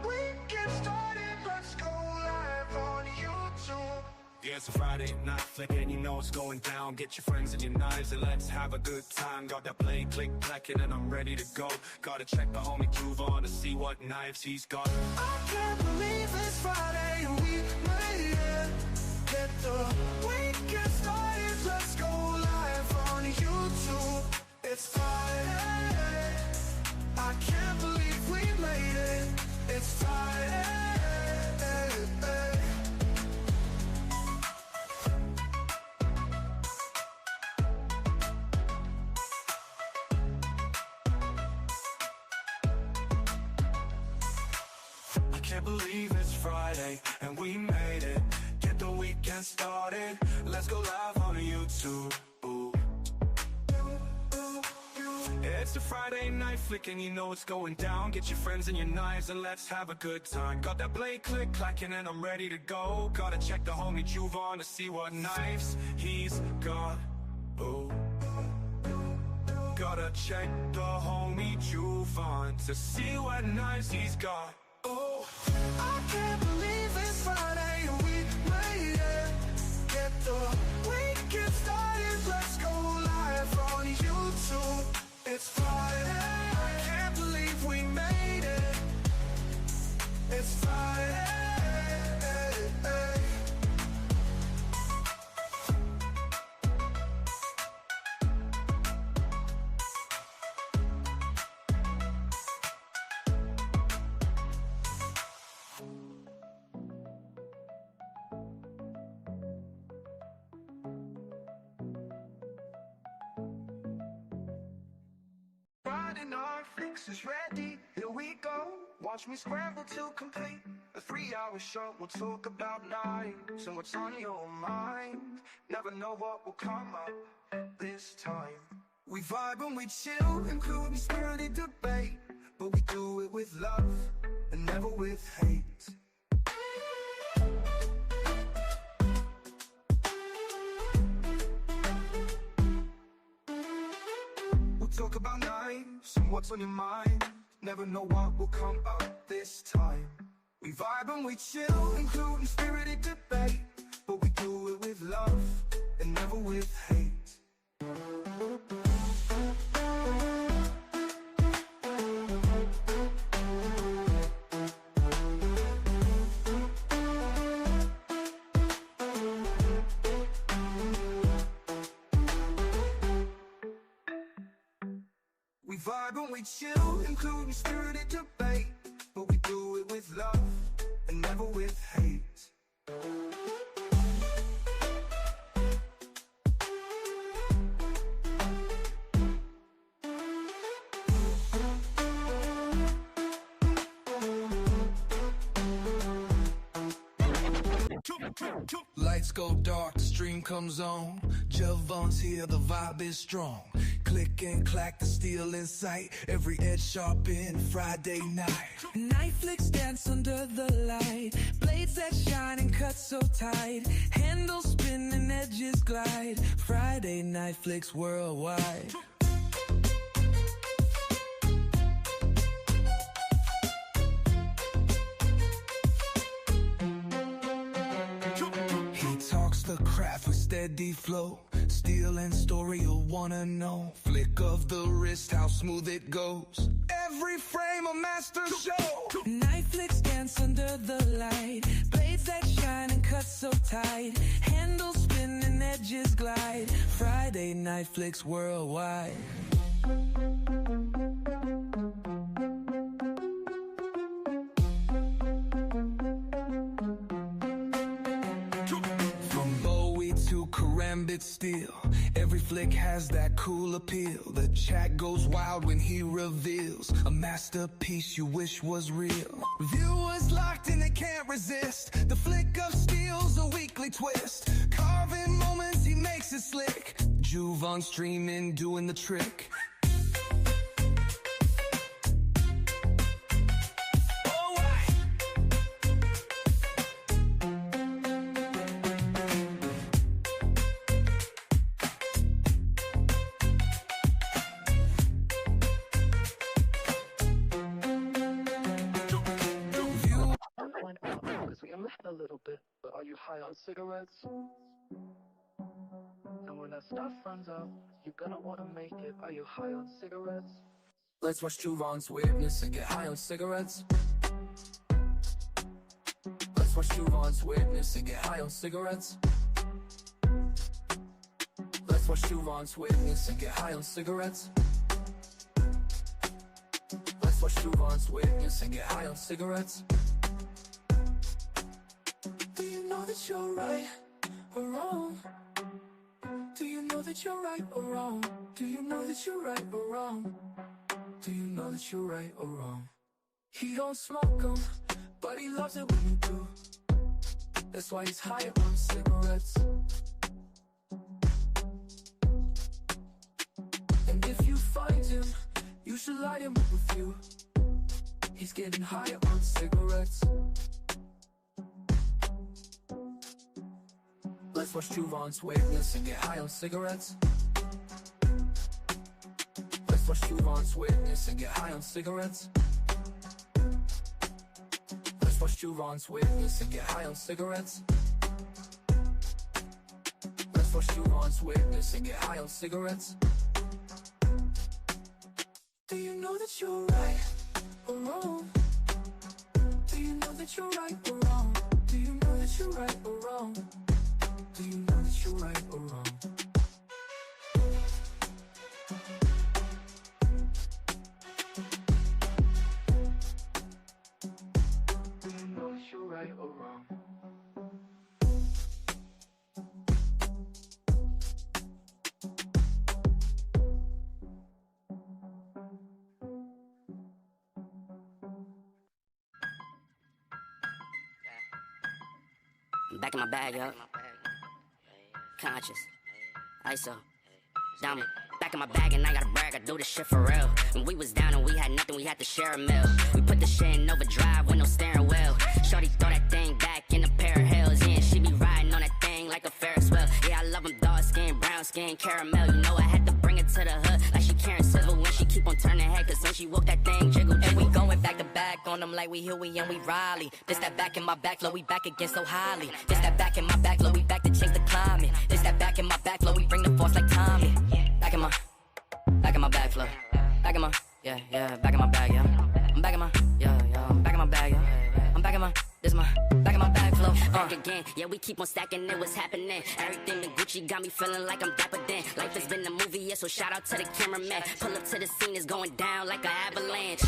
weekend started, let's go live on YouTube. Yeah, it's a Friday night flick and you know it's going down. Get your friends and your knives and let's have a good time. Got that play, click, clacking and I'm ready to go. Gotta check the homie Juve on to see what knives he's got. I can't believe it's Friday and we made it. Get the weekend started, let's go live on YouTube. It's Friday, I can't believe we made it. It's Friday. I can't believe it's Friday and we made it. Get the weekend started, let's go live on YouTube. Ooh. It's a Friday night flick and you know it's going down. Get your friends and your knives and let's have a good time. Got that blade click clacking and I'm ready to go. Gotta check the homie Juve on to see what knives he's got. Ooh. Gotta check the homie Juve on to see what knives he's got. Oh, I can't believe it's Friday and we made it. Get the weekend started, let's go live on YouTube. It's Friday, I can't believe we made it. It's Friday. Friday night fix is ready, here we go. Watch me scramble to complete a 3-hour show. We'll talk about knives and what's on your mind. Never know what will come up this time. We vibe and we chill, including spirited debate, but we do it with love and never with hate. Talk about knives and what's on your mind. Never know what will come up this time. We vibe and we chill, including spirited debate, but we do it with love and never with hate. We vibe and we chill, including spirited debate, but we do it with love and never with hate. Lights go dark, the stream comes on. Javon's here, the vibe is strong. Click and clack, the steel in sight. Every edge sharpened, Friday night. Night flicks dance under the light. Blades that shine and cut so tight. Handles spin and edges glide. Friday night flicks worldwide. The craft with steady flow, steel and story you'll wanna know. Flick of the wrist, how smooth it goes. Every frame a master show. Night flicks dance under the light. Blades that shine and cut so tight. Handles spin and edges glide. Friday night flicks worldwide. Karambit steel, every flick has that cool appeal. The chat goes wild when he reveals a masterpiece you wish was real. Viewers locked and they can't resist. The flick of steel's a weekly twist. Carving moments, he makes it slick. Juve on streaming, doing the trick. little bit, but are you high on cigarettes? And when that stuff runs out, you're gonna wanna make it. Are you high on cigarettes? Let's watch two wrongs witness and get high on cigarettes. Let's watch two wrongs witness and get high on cigarettes. Let's watch two wrongs witness and get high on cigarettes. Let's watch two wrongs witness and get high on cigarettes. Do you know that you're right or wrong? Do you know that you're right or wrong? Do you know that you're right or wrong? Do you know that you're right or wrong? He don't smoke them, but he loves it when you do. That's why he's high on cigarettes. And if you find him, you should light him up with you. He's getting high on cigarettes. Let's watch two wrongs witness and get high on cigarettes. Let's watch two wrongs witness and get high on cigarettes. Let's watch two wrongs witness and get high on cigarettes. Let's watch two wrongs witness and get high on cigarettes. Do you know that you're right or wrong? Do you know that you're right or wrong? Do you know that you're right or wrong? Do you know that you're right or wrong? Do you know that you're right or wrong? I'm back in my bag, yo. Conscious. ISO. Diamond. Back in my bag and I gotta brag, I do this shit for real. When we was down and we had nothing, we had to share a meal. We put the shit in overdrive with no steering wheel. Shorty throw that thing back in a pair of heels. Yeah, she be riding on that thing like a Ferris wheel. Yeah, I love them dark skin, brown skin, caramel. You know I had to bring it to the hood like she Karen Civil. When she keep on turning head, cause when she walk that thing jiggle. And we going back to back on them like we Huey and we Riley. This that back in my back flow, we back again so highly. This that back in my back flow, we back to change the climate. This that back in my back flow, we bring the force like Tommy. Back in my back flow. Back in my, yeah, back in my bag, yeah. I'm back in my, yeah, I'm back in my bag, yeah. I'm back in my, this is my, back in my bag flow. Back again, yeah, we keep on stacking it, what's happening? Everything in Gucci got me feeling like I'm dapper then. Life has been a movie, yeah, so shout out to the cameraman. Pull up to the scene, it's going down like an avalanche.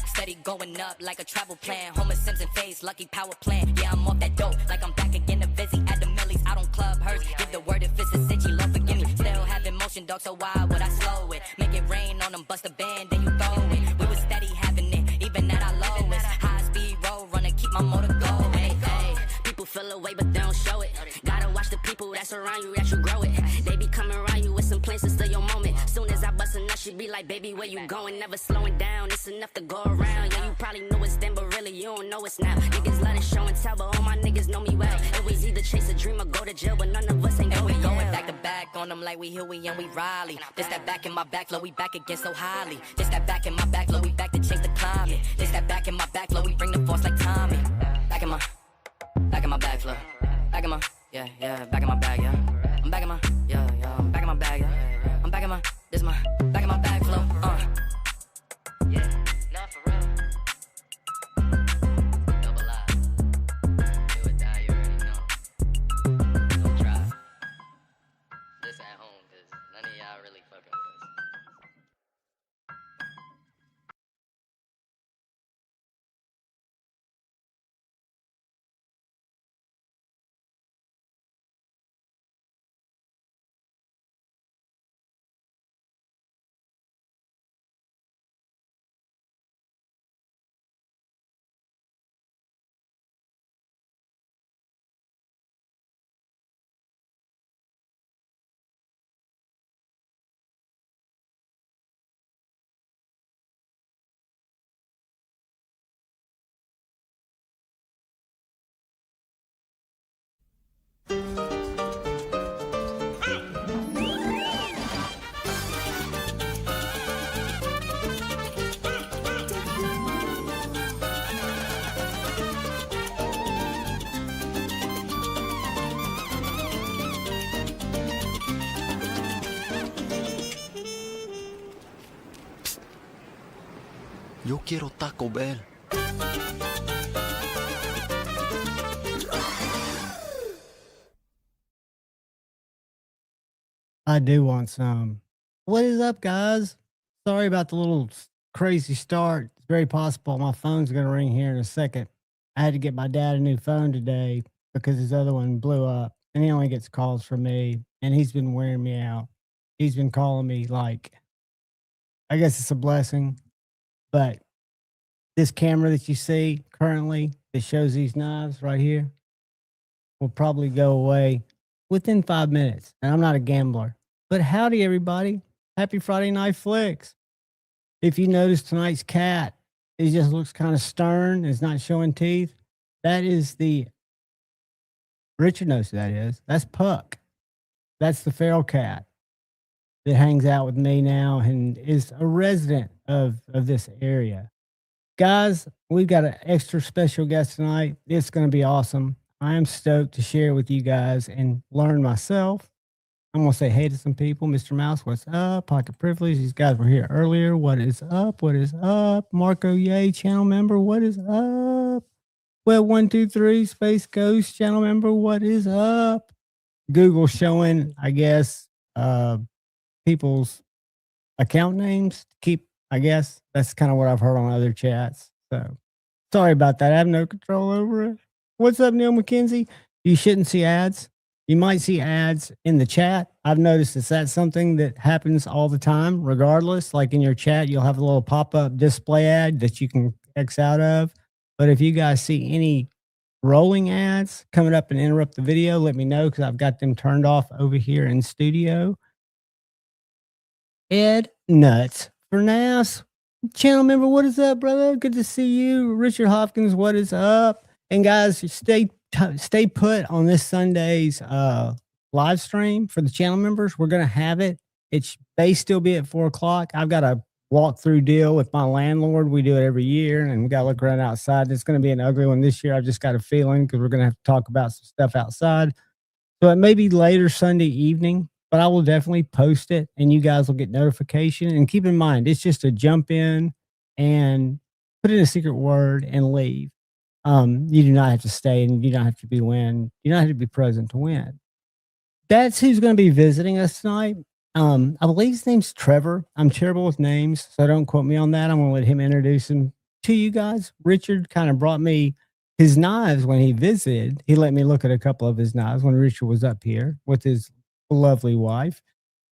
Steady going up like a travel plan. Homer Simpson face, lucky power plant. Yeah, I'm off that dope, like I'm back again to Vizzy at the Millies. I don't club hers, give the word if it's a cinch, Lord forgive me. Still having motion, dog, so why would I slow it? Make it rain on them, bust a band, then you throw it. We was steady having it, even at our lowest. High speed road runner, keep my motor going. Hey, people feel away, but they don't show it. Gotta watch the people that's around you, that you grow it. They be coming around you with some plans to steal your moment. Soon as I bust a nut, she be like, baby, where you going? Never slowing down, it's enough to go around. Yeah, you probably know it's then, but really you don't know it's now. Niggas let it show and tell, but all my niggas know me well. It was either chase a dream or go to jail, but none of us ain't going. Going back to back on them like we Huey and we Riley. This that back in my back flow, we back again so highly. This that back in my back flow, we back to change the climate. This that back in my back flow, we bring the force like Tommy. Back in my back flow. Back in my, yeah, back in my bag, yeah. I'm back in my, yeah, I'm back in my bag, yeah. I'm back in my, this is my, back in my bag flow, Yeah, not for real. Double live. Do or die, you already know. Don't try. This at home, cause none of y'all really fucking with us. Yo quiero Taco Bell. I do want some. What is up, guys? Sorry about the little crazy start. It's very possible my phone's going to ring here in a second. I had to get my dad a new phone today because his other one blew up, and he only gets calls from me, and he's been wearing me out. He's been calling me like, I guess it's a blessing, but this camera that you see currently that shows these knives right here will probably go away within 5 minutes. And I'm not a gambler. But howdy, everybody. Happy Friday Night Flicks. If you notice tonight's cat, it just looks kind of stern. It's not showing teeth. That is Richard knows who that is. That's Puck. That's the feral cat that hangs out with me now and is a resident of this area. Guys, we've got an extra special guest tonight. It's going to be awesome. I am stoked to share with you guys and learn myself. I'm going to say hey to some people. Mr. Mouse, what's up? Pocket Privilege. These guys were here earlier. What is up? What is up? Marco Yay, channel member. What is up? Well, 123 Space Ghost, channel member. What is up? Google showing, I guess, people's account names to keep, I guess. That's kind of what I've heard on other chats. So sorry about that. I have no control over it. What's up, Neil McKenzie? You shouldn't see ads. You might see ads in the chat. I've noticed that's something that happens all the time, regardless. Like in your chat, you'll have a little pop-up display ad that you can X out of. But if you guys see any rolling ads coming up and interrupt the video, let me know because I've got them turned off over here in studio. Ed Nuts for Nas, channel member, what is up, brother? Good to see you. Richard Hopkins, what is up? And guys, stay put on this Sunday's live stream for the channel members. We're gonna have it. It may still be at 4:00. I've got a walkthrough deal with my landlord. We do it every year, and we got to look around outside. It's going to be an ugly one this year. I've just got a feeling because we're going to have to talk about some stuff outside. So it may be later Sunday evening, but I will definitely post it, and you guys will get notification. And keep in mind, it's just a jump in and put in a secret word and leave. You do not have to stay, and you don't have to be win. You don't have to be present to win. That's who's going to be visiting us tonight. I believe his name's Trevor. I'm terrible with names, so don't quote me on that. I'm going to let him introduce him to you guys. Richard kind of brought me his knives when he visited. He let me look at a couple of his knives when Richard was up here with his lovely wife.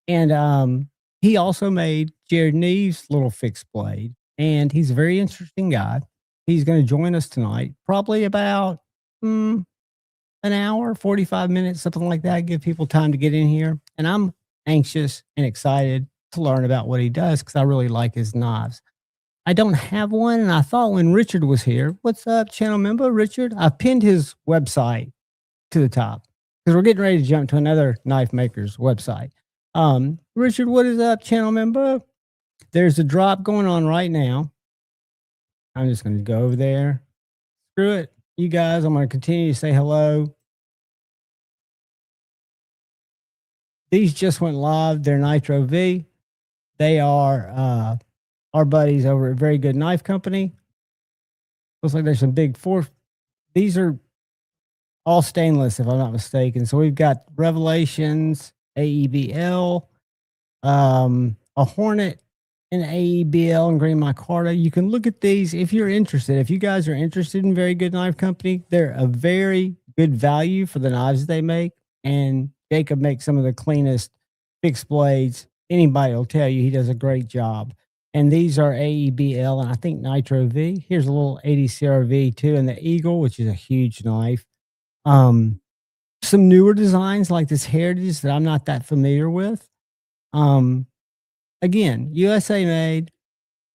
And he also made Jared Neve's little fixed blade. And he's a very interesting guy. He's going to join us tonight, probably about an hour, 45 minutes, something like that. Give people time to get in here. And I'm anxious and excited to learn about what he does because I really like his knives. I don't have one, and I thought when Richard was here, what's up, channel member Richard? I pinned his website to the top because we're getting ready to jump to another knife maker's website. Richard, what is up, channel member? There's a drop going on right now. I'm just going to go over there. Screw it, you guys. I'm going to continue to say hello. These just went live. They're Nitro V. They are our buddies over at Very Good Knife Company. Looks like there's some big four. These are all stainless, if I'm not mistaken. So we've got Revelations, AEBL, a Hornet, an AEBL, and Green Micarta. You can look at these if you're interested. If you guys are interested in Very Good Knife Company, they're a very good value for the knives they make. And Jacob makes some of the cleanest fixed blades. Anybody will tell you he does a great job. And these are AEBL and I think Nitro V. Here's a little 80 CRV too, and the Eagle, which is a huge knife. Some newer designs like this Heritage that I'm not that familiar with. Again, USA made,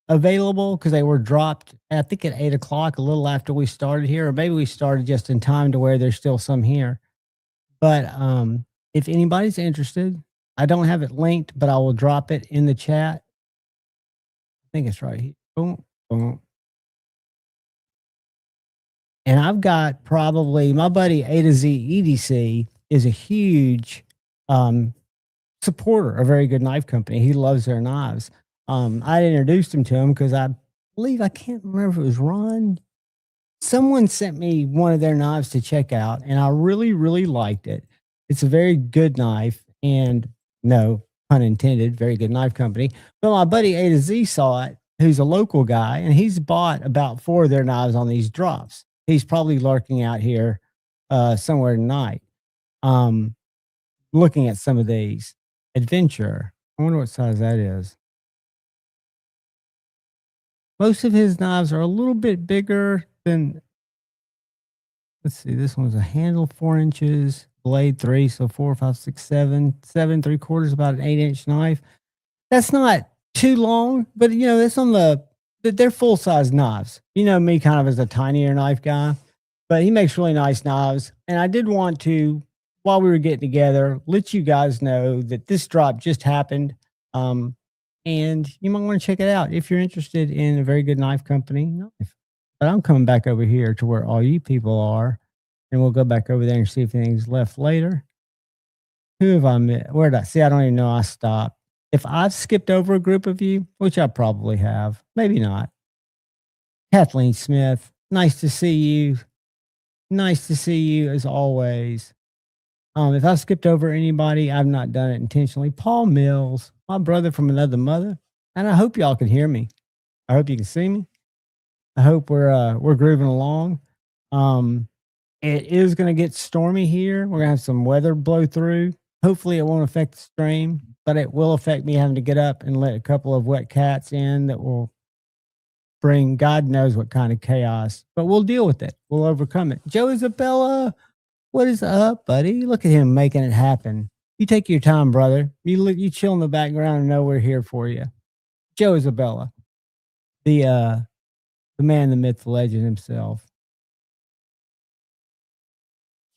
available because they were dropped, I think at 8 o'clock, a little after we started here, or maybe we started just in time to where there's still some here. But if anybody's interested, I don't have it linked, but I will drop it in the chat. I think it's right here. Boom, boom. And I've got probably my buddy A to Z EDC is a huge supporter of Very Good Knife Company. He loves their knives. I introduced him to him because I believe, I can't remember if it was Ron. Someone sent me one of their knives to check out, and I really, really liked it. It's a very good knife, and no pun intended, very good knife company. But my buddy A to Z saw it, who's a local guy, and he's bought about 4 of their knives on these drops. He's probably lurking out here somewhere tonight, um, looking at some of these. Adventure. I wonder what size that is. Most of his knives are a little bit bigger than, let's see, this one's a handle 4 inches, blade 3, so 4, 5, 6, 7, 7 3/4, about an 8-inch knife. That's not too long, but you know, that's on they're full size knives. You know me kind of as a tinier knife guy, but he makes really nice knives. And I did want to, while we were getting together, let you guys know that this drop just happened. And you might want to check it out if you're interested in a very good knife company knife. But I'm coming back over here to where all you people are, and we'll go back over there and see if anything's left later. Who have I met? Where did I see? I don't even know. I stopped. If I've skipped over a group of you, which I probably have, maybe not. Kathleen Smith, nice to see you. Nice to see you as always. If I skipped over anybody, I've not done it intentionally. Paul Mills, my brother from another mother, and I hope y'all can hear me. I hope you can see me. I hope we're grooving along. It is going to get stormy here. We're going to have some weather blow through. Hopefully, it won't affect the stream, but it will affect me having to get up and let a couple of wet cats in that will bring God knows what kind of chaos. But we'll deal with it. We'll overcome it. Joe Isabella, what is up, buddy? Look at him making it happen. You take your time, brother. You chill in the background and know we're here for you. Joe Isabella, the man, the myth, the legend himself.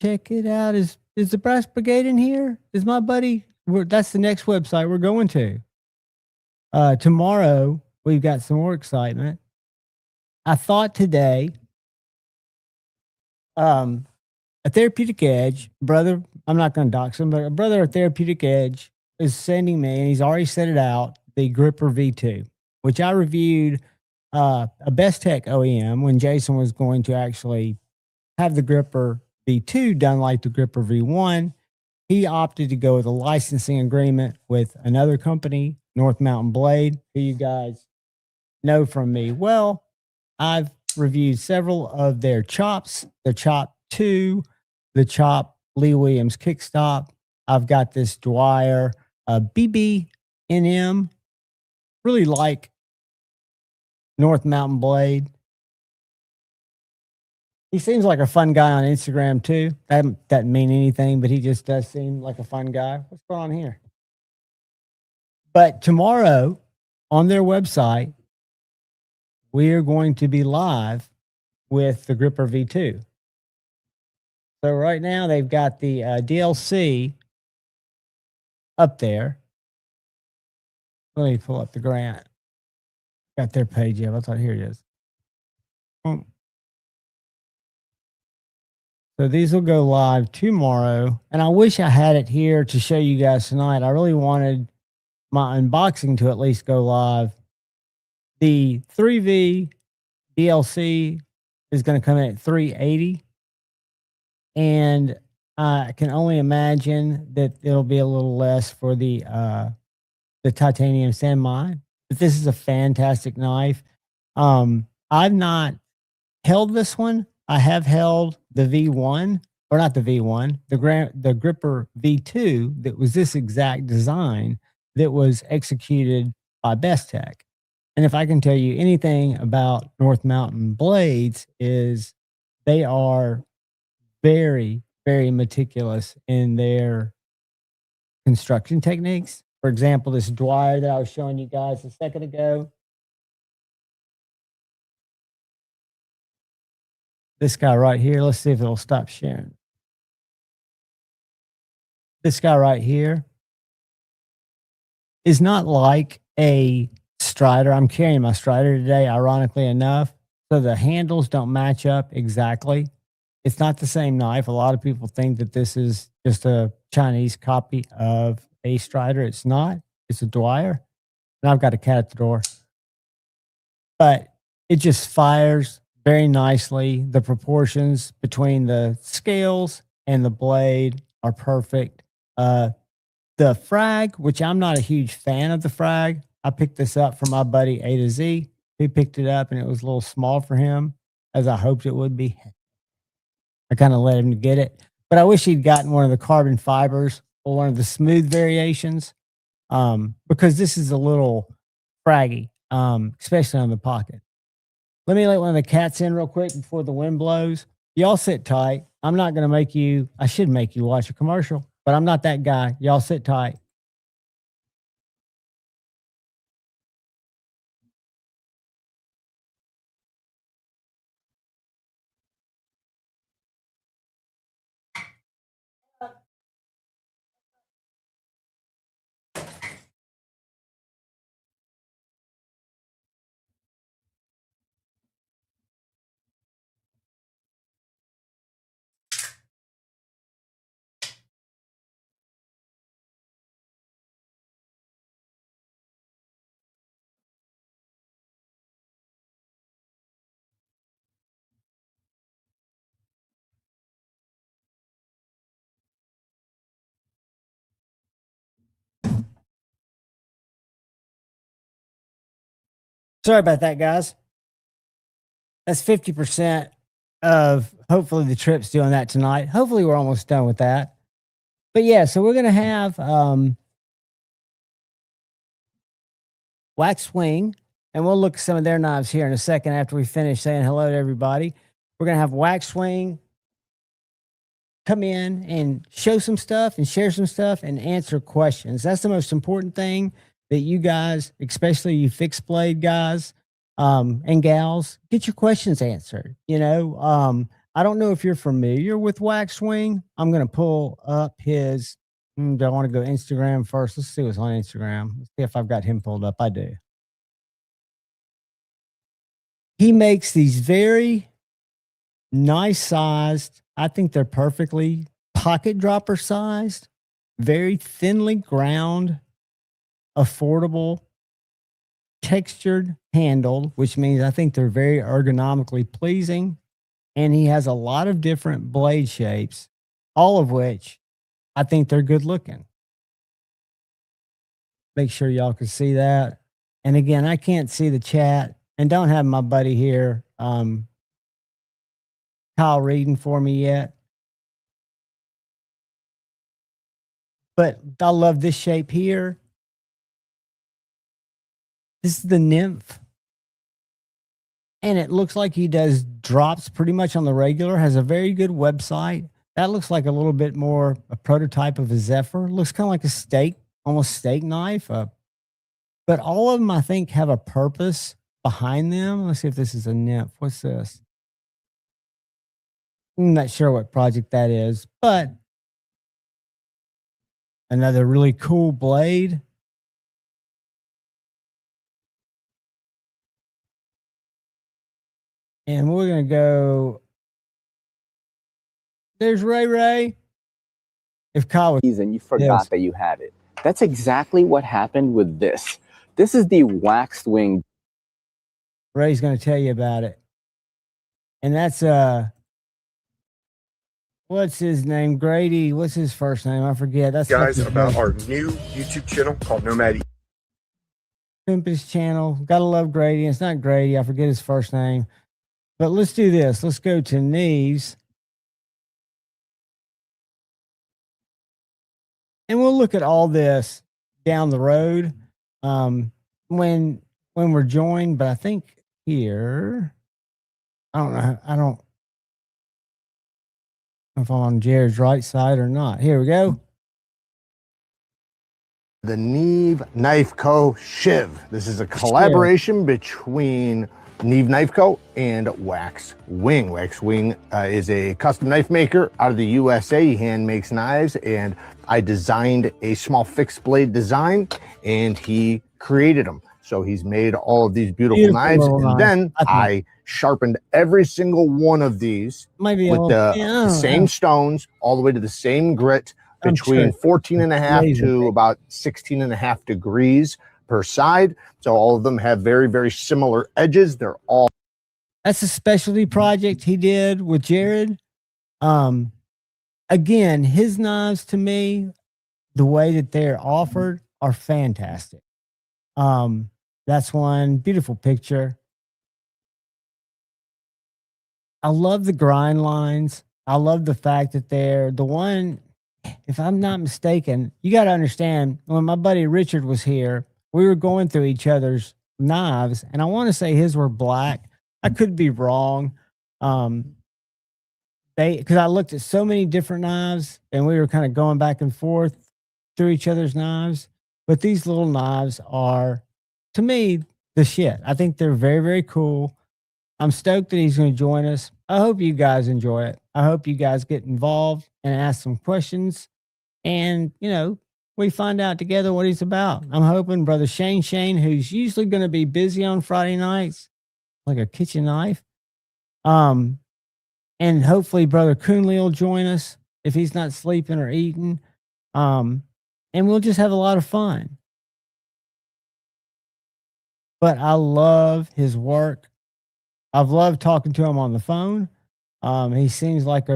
Check it out. Is the Brass Brigade in here? Is my buddy? That's the next website we're going to. Tomorrow, we've got some more excitement. I thought today, a Therapeutic Edge, brother, I'm not going to dox him, but a brother at Therapeutic Edge is sending me, and he's already set it out, the Gripper V2, which I reviewed a Best Tech OEM when Jason was going to actually have the Gripper V2 done like the Gripper V1. He opted to go with a licensing agreement with another company, North Mountain Blade, who you guys know from me well. I've reviewed several of their chops, the Chop 2, the Chop Lee Williams Kickstop. I've got this Dwyer BB&M. Really like North Mountain Blade. He seems like a fun guy on Instagram too. That doesn't mean anything, but he just does seem like a fun guy. What's going on here? But tomorrow on their website, we're going to be live with the Gripper V2. So right now they've got the DLC up there. Let me pull up the grant. Got their page up. I thought here it is. So these will go live tomorrow. And I wish I had it here to show you guys tonight. I really wanted my unboxing to at least go live. The 3V DLC is going to come in at $380. And I can only imagine that it'll be a little less for the titanium Sanmai. But this is a fantastic knife. I've not held this one. I have held the V1, or not the V1, the Gripper V2 that was this exact design that was executed by Best Tech. And if I can tell you anything about North Mountain Blades is they are very, very meticulous in their construction techniques. For example, this Dwyer that I was showing you guys a second ago. This guy right here, let's see if it'll stop sharing. This guy right here is not like a Strider. I'm carrying my Strider today, ironically enough. So the handles don't match up exactly. It's not the same knife. A lot of people think that this is just a Chinese copy of a Strider. It's not. It's a Dwyer. And I've got a cat at the door. But it just fires very nicely. The proportions between the scales and the blade are perfect. The frag, which I'm not a huge fan of the frag, I picked this up from my buddy A to Z. He picked it up and it was a little small for him, as I hoped it would be. I kind of let him get it, but I wish he'd gotten one of the carbon fibers or one of the smooth variations, because this is a little fraggy, especially on the pocket. Let me let one of the cats in real quick before the wind blows. Y'all sit tight. I'm not going to make you, I should make you watch a commercial, but I'm not that guy. Y'all sit tight. Sorry about that, guys. That's 50% of hopefully the trip's doing that tonight. Hopefully we're almost done with that. But yeah, so we're going to have Wax Wing, and we'll look at some of their knives here in a second after we finish saying hello to everybody. We're going to have Wax Wing come in and show some stuff and share some stuff and answer questions. That's the most important thing that you guys, especially you fixed blade guys and gals, get your questions answered. You know, I don't know if you're familiar with Wax Wing. I'm going to pull up his, do I want to go Instagram first? Let's see what's on Instagram. Let's see if I've got him pulled up. I do. He makes these very nice sized, I think they're perfectly pocket dropper sized, very thinly ground, affordable, textured handled, which means I think they're very ergonomically pleasing. And he has a lot of different blade shapes, all of which I think they're good looking. Make sure y'all can see that. And again, I can't see the chat and don't have my buddy here, Kyle, reading for me yet. But I love this shape here. This is the Nymph. And it looks like he does drops pretty much on the regular, has a very good website. That looks like a little bit more a prototype of a Zephyr. Looks kind of like a steak, almost steak knife. But all of them, I think, have a purpose behind them. Let's see if this is a Nymph. What's this? I'm not sure what project that is, but another really cool blade. And we're going to go. There's Ray Ray. If Kyle was, and you forgot that you had it. That's exactly what happened with this. This is the waxed wing. Ray's going to tell you about it. And that's what's his name? Grady. What's his first name? I forget. That's guys about our new YouTube channel called Nomad. Pimp's channel. Gotta love Grady. It's not Grady. I forget his first name. But let's do this. Let's go to Neves. And we'll look at all this down the road when we're joined. But I think here, I don't know if I'm on Jared's right side or not. Here we go. The Neve Knife Co. Shiv. This is a collaboration between Neve Knife Co. and Wax Wing. Wax Wing is a custom knife maker out of the USA. He hand makes knives, and I designed a small fixed blade design, and he created them. So he's made all of these beautiful knives, and then I sharpened every single one of these with the same stones all the way to the same grit between 14 and a half to about 16 and a half degrees. per side. So all of them have very, very similar edges. They're all. That's a specialty project he did with Jared. Again, his knives to me, the way that they're offered are fantastic. That's one beautiful picture. I love the grind lines. I love the fact that they're the one, if I'm not mistaken, you got to understand when my buddy Richard was here, we were going through each other's knives, and I want to say his were black. I could be wrong. Because I looked at so many different knives and we were kind of going back and forth through each other's knives. But these little knives are, to me, the shit. I think they're very, very cool. I'm stoked that he's going to join us. I hope you guys enjoy it. I hope you guys get involved and ask some questions. And, you know, we find out together what he's about. I'm hoping Brother Shane, who's usually going to be busy on Friday nights, like a kitchen knife. And hopefully Brother Coonley will join us if he's not sleeping or eating. And we'll just have a lot of fun. But I love his work. I've loved talking to him on the phone. He seems like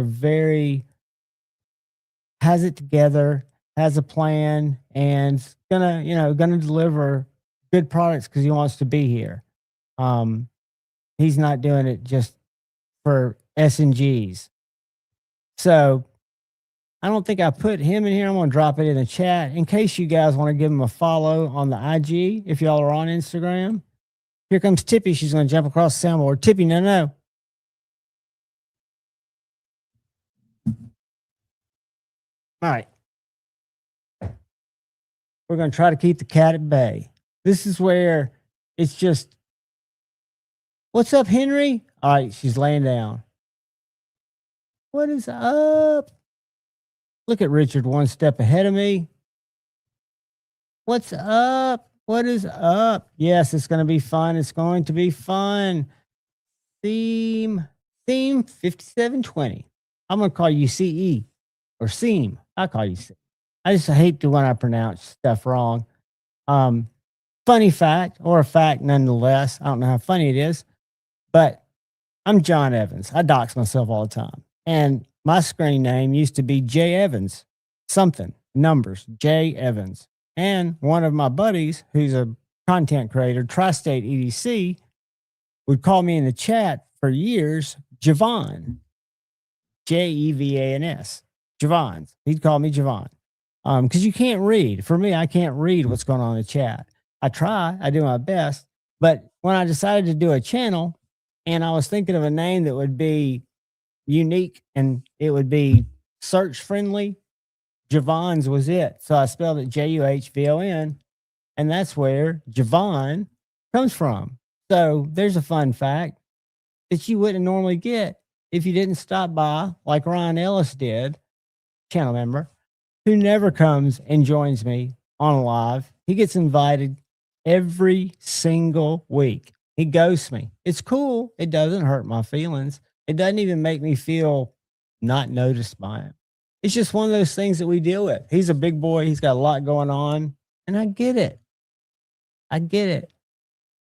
has it together, has a plan, and gonna deliver good products because he wants to be here. He's not doing it just for S&Gs. So I don't think I put him in here. I'm going to drop it in the chat in case you guys want to give him a follow on the IG if y'all are on Instagram. Here comes Tippy. She's going to jump across the soundboard. Tippy, no. All right. We're going to try to keep the cat at bay. This is where it's just, what's up, Henry? All right, she's laying down. What is up? Look at Richard one step ahead of me. What's up? What is up? Yes, it's going to be fun. It's going to be fun. Theme 5720. I'm going to call you CE or Seam. I call you CE. I just hate to when I pronounce stuff wrong. Funny fact, or a fact nonetheless. I don't know how funny it is, but I'm John Evans. I dox myself all the time. And my screen name used to be J Evans, something, numbers, J Evans. And one of my buddies, who's a content creator, Tri-State EDC, would call me in the chat for years, Javon, Jevans, Javons. He'd call me Javon. Because you can't read. For me, I can't read what's going on in the chat. I try, I do my best. But when I decided to do a channel, and I was thinking of a name that would be unique and it would be search friendly, Javon's was it. So I spelled it Juhvon, and that's where Javon comes from. So there's a fun fact that you wouldn't normally get if you didn't stop by like Ryan Ellis did, channel member, who never comes and joins me on live. He gets invited every single week. He ghosts me. It's cool. It doesn't hurt my feelings. It doesn't even make me feel not noticed by him. It's just one of those things that we deal with. He's a big boy. He's got a lot going on, and I get it.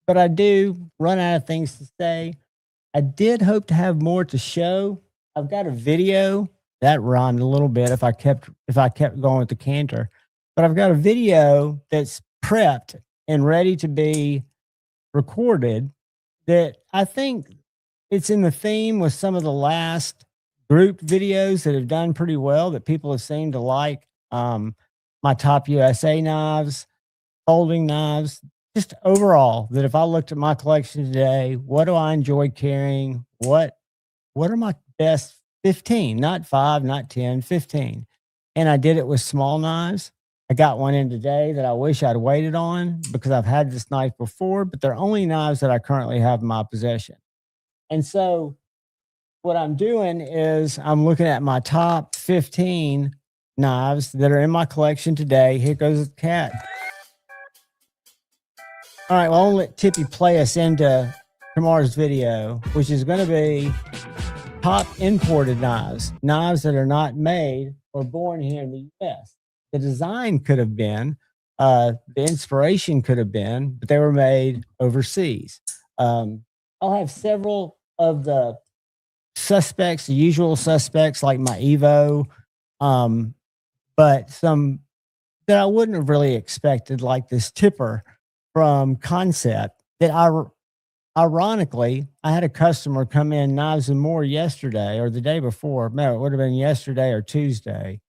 But I do run out of things to say. I did hope to have more to show. I've got a video that rhymed a little bit if I kept going with the canter, but I've got a video that's prepped and ready to be recorded that I think it's in the theme with some of the last group videos that have done pretty well that people have seemed to like. My top USA knives, folding knives, just overall, that if I looked at my collection today, what do I enjoy carrying? What are my best 15, not 5, not 10, 15. And I did it with small knives. I got one in today that I wish I'd waited on because I've had this knife before, but they're only knives that I currently have in my possession. And so what I'm doing is I'm looking at my top 15 knives that are in my collection today. Here goes the cat. All right, well, I'll let Tippy play us into tomorrow's video, which is going to be top imported knives that are not made or born here in the U.S. The design could have been the inspiration could have been, but they were made overseas. I'll have several of the suspects, the usual suspects like my Evo, but some that I wouldn't have really expected, like this tipper from Concept that ironically, I had a customer come in Knives and More yesterday or the day before. No, it would have been yesterday or Tuesday,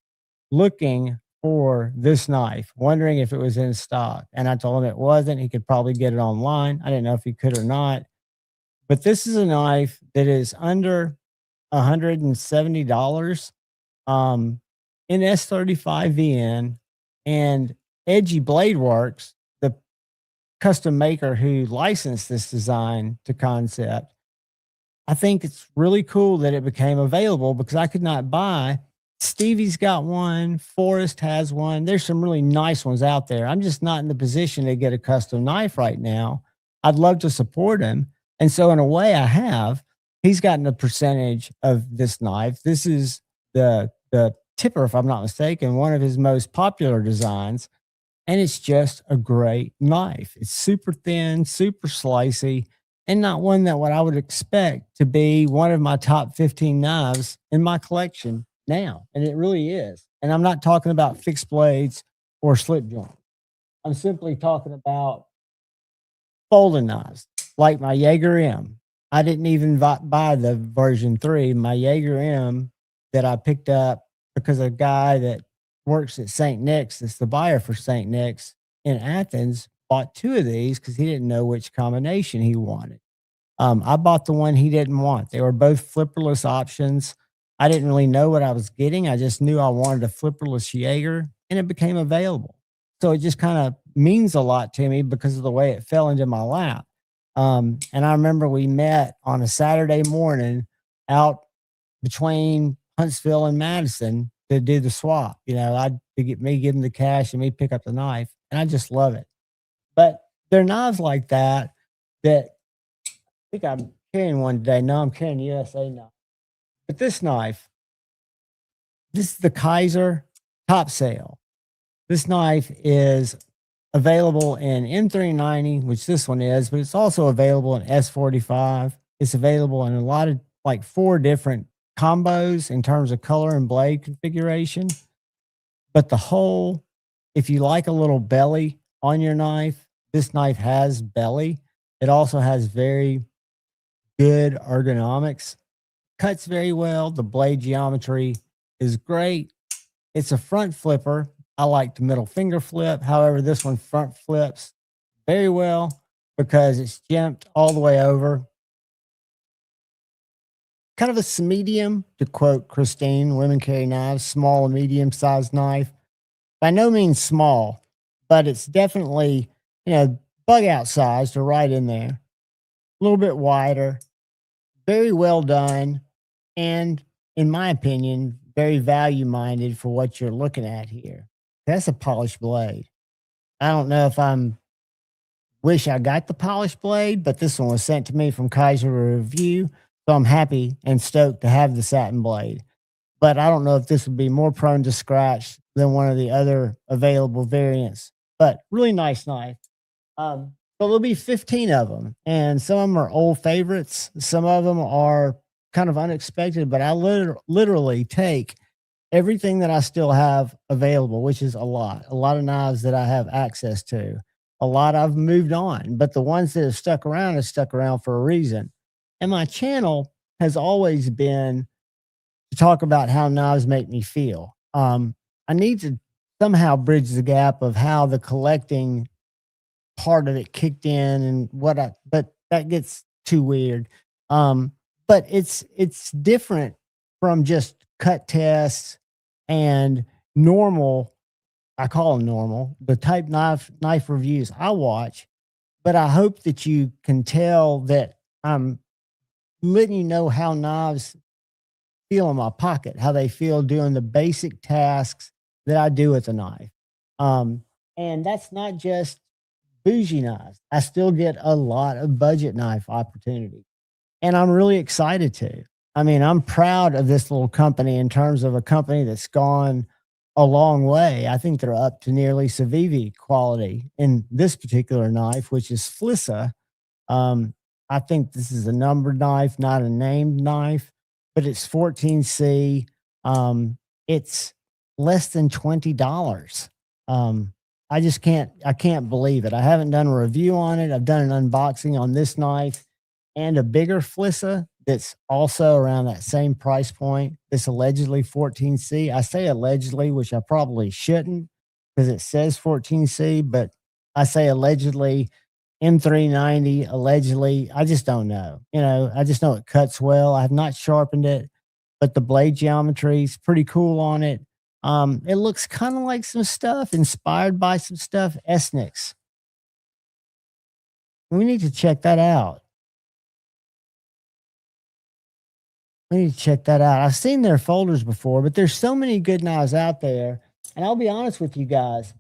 looking for this knife, wondering if it was in stock. And I told him it wasn't. He could probably get it online. I didn't know if he could or not. But this is a knife that is under $170 in S35VN, and Edgy Blade Works, the custom maker who licensed this design to Concept. I think it's really cool that it became available because I could not buy. Stevie's got one, Forrest has one. There's some really nice ones out there. I'm just not in the position to get a custom knife right now. I'd love to support him. And so in a way I have. He's gotten a percentage of this knife. This is the tipper, if I'm not mistaken, one of his most popular designs. And it's just a great knife. It's super thin, super slicey, and not one that what I would expect to be one of my top 15 knives in my collection now. And it really is. And I'm not talking about fixed blades or slip joint. I'm simply talking about folding knives like my Jaeger M. I didn't even buy the version 3, my Jaeger M that I picked up because a guy that works at St. Nick's, that's the buyer for St. Nick's in Athens, bought 2 of these because he didn't know which combination he wanted. I bought the one he didn't want. They were both flipperless options. I didn't really know what I was getting. I just knew I wanted a flipperless Jaeger, and it became available. So it just kind of means a lot to me because of the way it fell into my lap. And I remember we met on a Saturday morning out between Huntsville and Madison to do the swap. You know, I'd give him the cash and me pick up the knife. And I just love it. But there are knives like that I think I'm carrying one today. No, I'm carrying USA knife. But this knife, this is the Kaiser Top Sale. This knife is available in M390, which this one is, but it's also available in S45. It's available in a lot of like 4 different combos in terms of color and blade configuration. But the whole, if you like a little belly on your knife, this knife has belly. It also has very good ergonomics. Cuts very well. The blade geometry is great. It's a front flipper. I like the middle finger flip. However, this one front flips very well because it's jimped all the way over. Kind of a medium, to quote Christine, Women Carry Knives, small and medium sized knife. By no means small, but it's definitely, bug out sized or right in there. A little bit wider, very well done, and in my opinion, very value minded for what you're looking at here. That's a polished blade. I don't know if wish I got the polished blade, but this one was sent to me from Kaiser Review. So I'm happy and stoked to have the satin blade. But I don't know if this would be more prone to scratch than one of the other available variants. But really nice knife. So there'll be 15 of them. And some of them are old favorites. Some of them are kind of unexpected. But I literally take everything that I still have available, which is a lot of knives that I have access to. A lot I've moved on, but the ones that have stuck around for a reason. And my channel has always been to talk about how knives make me feel. I need to somehow bridge the gap of how the collecting part of it kicked in and but that gets too weird. But it's different from just cut tests and normal, I call them normal, the type knife reviews I watch. But I hope that you can tell that I'm letting you know how knives feel in my pocket, how they feel doing the basic tasks that I do with a knife. And that's not just bougie knives. I still get a lot of budget knife opportunity. And I'm really excited to. I mean, I'm proud of this little company in terms of a company that's gone a long way. I think they're up to nearly Civivi quality in this particular knife, which is Flissa. I think this is a numbered knife, not a named knife, but it's 14C. It's less than $20. I can't believe it. I haven't done a review on it. I've done an unboxing on this knife and a bigger Flissa that's also around that same price point. It's allegedly 14C. I say allegedly, which I probably shouldn't because it says 14C, but I say allegedly. M390, allegedly. I just don't know. I just know it cuts well. I have not sharpened it, but the blade geometry is pretty cool on it. It looks kind of like some stuff inspired by some stuff Esnix. We need to check that out. I've seen their folders before, but there's so many good knives out there. And I'll be honest with you guys.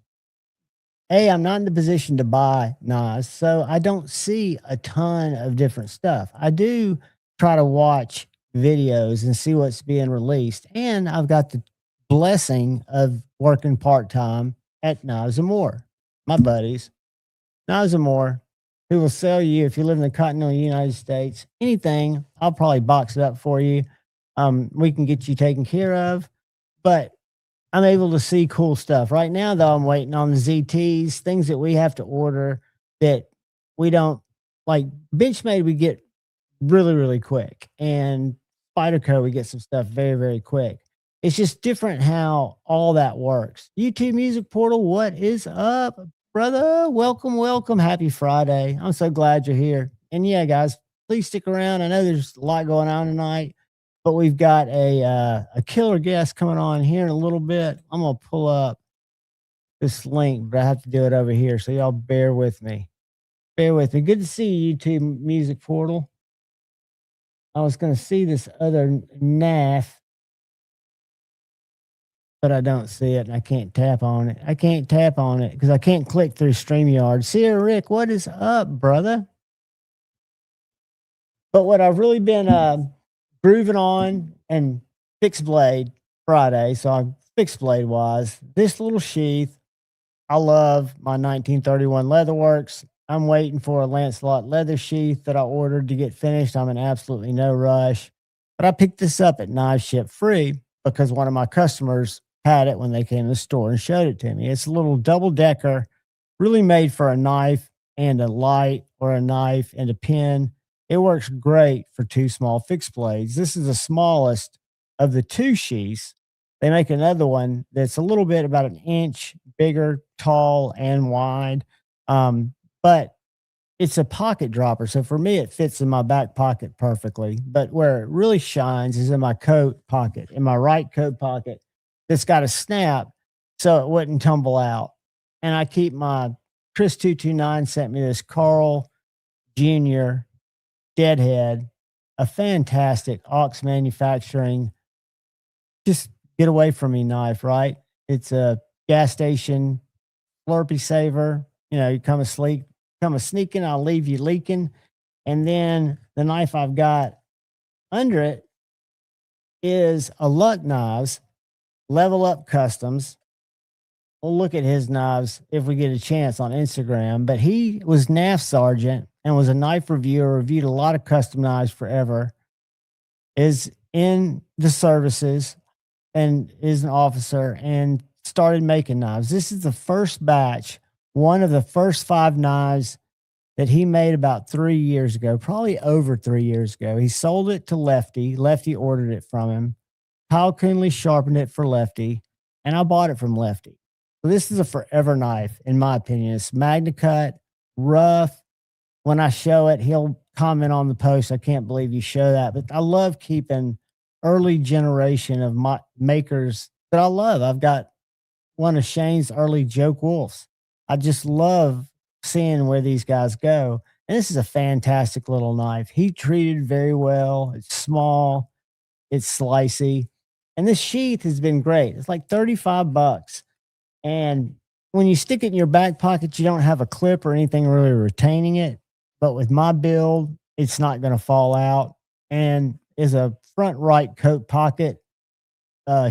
Hey, I'm not in the position to buy knives, so I don't see a ton of different stuff. I do try to watch videos and see what's being released. And I've got the blessing of working part-time at Knives and More. My buddies, Knives and More, who will sell you, if you live in the continental United States, anything. I'll probably box it up for you. We can get you taken care of. But I'm able to see cool stuff. Right now, though, I'm waiting on the ZTs, things that we have to order that we don't like. Benchmade, we get really, really quick. And Spyderco, we get some stuff very, very quick. It's just different how all that works. YouTube Music Portal, what is up, brother? Welcome, welcome. Happy Friday. I'm so glad you're here. And yeah, guys, please stick around. I know there's a lot going on tonight. But we've got a killer guest coming on here in a little bit. I'm going to pull up this link, but I have to do it over here. So y'all bear with me. Good to see you, YouTube Music Portal. I was going to see this other NAF, but I don't see it, and I can't tap on it. Because I can't click through StreamYard. Sierra Rick, what is up, brother? But what I've really been grooving on and fixed blade Friday. So I'm fixed blade wise. This little sheath, I love my 1931 Leatherworks. I'm waiting for a Lancelot leather sheath that I ordered to get finished. I'm in absolutely no rush. But I picked this up at Knives Ship Free because one of my customers had it when they came to the store and showed it to me. It's a little double decker, really made for a knife and a light, or a knife and a pen. It works great for two small fixed blades. This is the smallest of the two sheaths. They make another one that's a little bit about an inch bigger, tall, and wide. But it's a pocket dropper. So for me, it fits in my back pocket perfectly. But where it really shines is in my coat pocket, in my right coat pocket. That's got a snap so it wouldn't tumble out. And I keep my Chris 229 sent me this Carl Jr. Deadhead, a fantastic Ox Manufacturing, just get away from me knife, right? It's a gas station Slurpee saver. You come a sneaking, I'll leave you leaking. And then the knife I've got under it is a Luck Knives Level Up Customs. We'll look at his knives if we get a chance on Instagram. But he was NAF sergeant and was a knife reviewer, reviewed a lot of custom knives forever, is in the services and is an officer and started making knives. This is the first batch, one of the first 5 knives that he made about 3 years ago, probably over 3 years ago. He sold it to Lefty. Lefty ordered it from him. Kyle Coonley sharpened it for Lefty, and I bought it from Lefty. So this is a forever knife, in my opinion. It's Magna Cut, rough. When I show it, he'll comment on the post. I can't believe you show that. But I love keeping early generation of my makers that I love. I've got one of Shane's early Joke Wolves. I just love seeing where these guys go. And this is a fantastic little knife. He treated very well. It's small. It's slicey. And this sheath has been great. It's like $35. And when you stick it in your back pocket, you don't have a clip or anything really retaining it. But with my build, it's not going to fall out. And is a front right coat pocket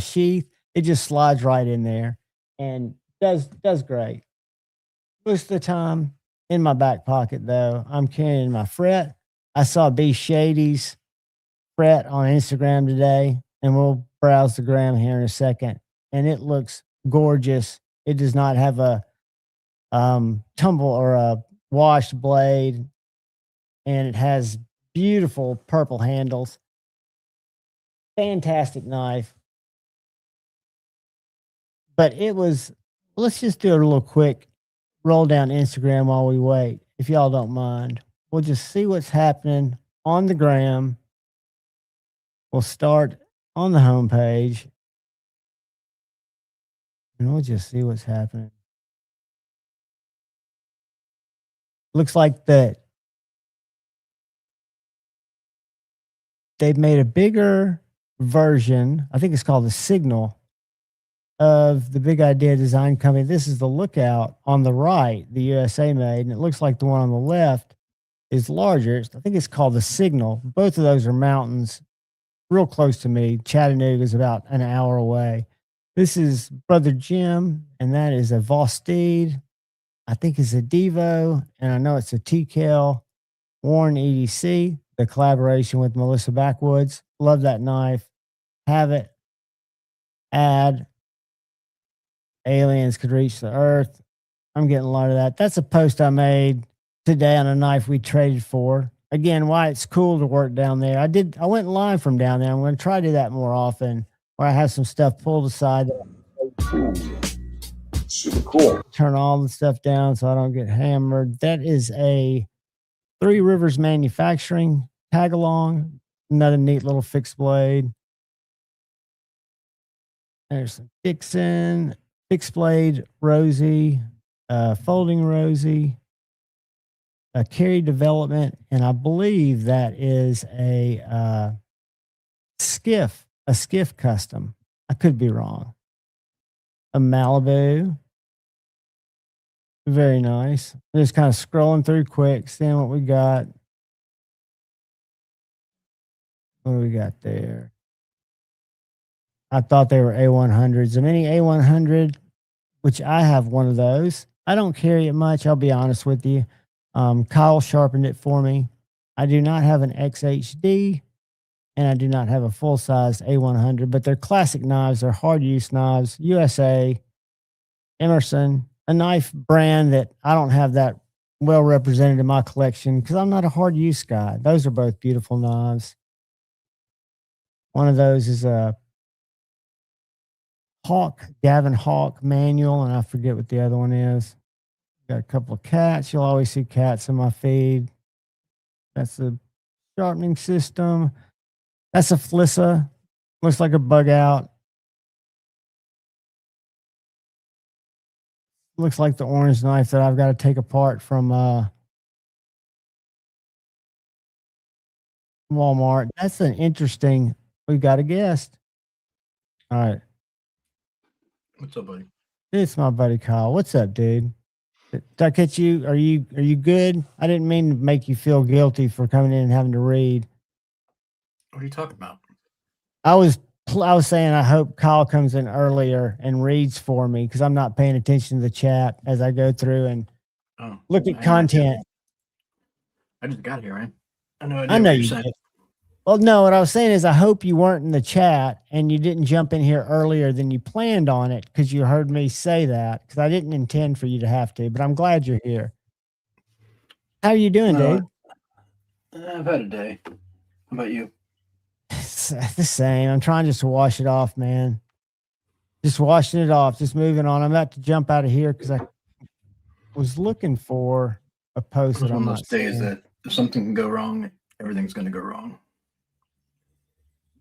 sheath. it just slides right in there and does great. Most of the time in my back pocket though, I'm carrying my fret. I saw B Shady's fret on Instagram today, and we'll browse the gram here in a second. And it looks gorgeous. It does not have a tumble or a washed blade, and it has beautiful purple handles. Fantastic knife. But it was, let's just do a little quick roll down Instagram while we wait, if y'all don't mind. We'll just see what's happening on the gram. We'll start on the homepage, and we'll just see what's happening. Looks like that they've made a bigger version. I think it's called the Signal of the Big Idea Design Company. This is the Lookout on the right, the USA made, and it looks like the one on the left is larger. I think it's called the Signal. Both of those are mountains real close to me. Chattanooga is about an hour away. This is Brother Jim, and that is a Vosteed. I think it's a Devo, and I know it's a TKL Warren EDC, the collaboration with Melissa Backwoods. Love that knife. Have it. Add. Aliens could reach the earth. I'm getting a lot of that. That's a post I made today on a knife we traded for. Again, why it's cool to work down there. I went live from down there. I'm going to try to do that more often, where I have some stuff pulled aside. Super cool. Turn all the stuff down so I don't get hammered. That is a Three Rivers Manufacturing tag along. Another neat little fixed blade. There's some Dixon, fixed blade, Rosie, folding Rosie, a carry development, and I believe that is a skiff custom. I could be wrong. A Malibu. Very nice. Just kind of scrolling through quick, seeing what we got. What do we got there? I thought they were A100s. A mini A100, which I have one of those. I don't carry it much, I'll be honest with you. Kyle sharpened it for me. I do not have an XHD, and I do not have a full-size A100, but they're classic knives. They're hard-use knives. USA, Emerson, a knife brand that I don't have that well represented in my collection because I'm not a hard-use guy. Those are both beautiful knives. One of those is a Gavin Hawk manual, and I forget what the other one is. Got a couple of cats. You'll always see cats in my feed. That's a sharpening system. That's a Flissa. Looks like a bug out. Looks like the orange knife that I've got to take apart from Walmart. That's an interesting. We've got a guest. All right. What's up, buddy? It's my buddy Kyle. What's up, dude? Did I catch you? Are you good? I didn't mean to make you feel guilty for coming in and having to read. What are you talking about? I was saying I hope Kyle comes in earlier and reads for me because I'm not paying attention to the chat as I go through and look at content. I just got here, right? I know you did. Well, no, what I was saying is I hope you weren't in the chat and you didn't jump in here earlier than you planned on it because you heard me say that because I didn't intend for you to have to, but I'm glad you're here. How are you doing, dude? I've had a day. How about you? It's the same. I'm trying just to wash it off, man. Just washing it off, just moving on. I'm about to jump out of here because I was looking for a post that I'm not seeing. Days that if something can go wrong, everything's going to go wrong.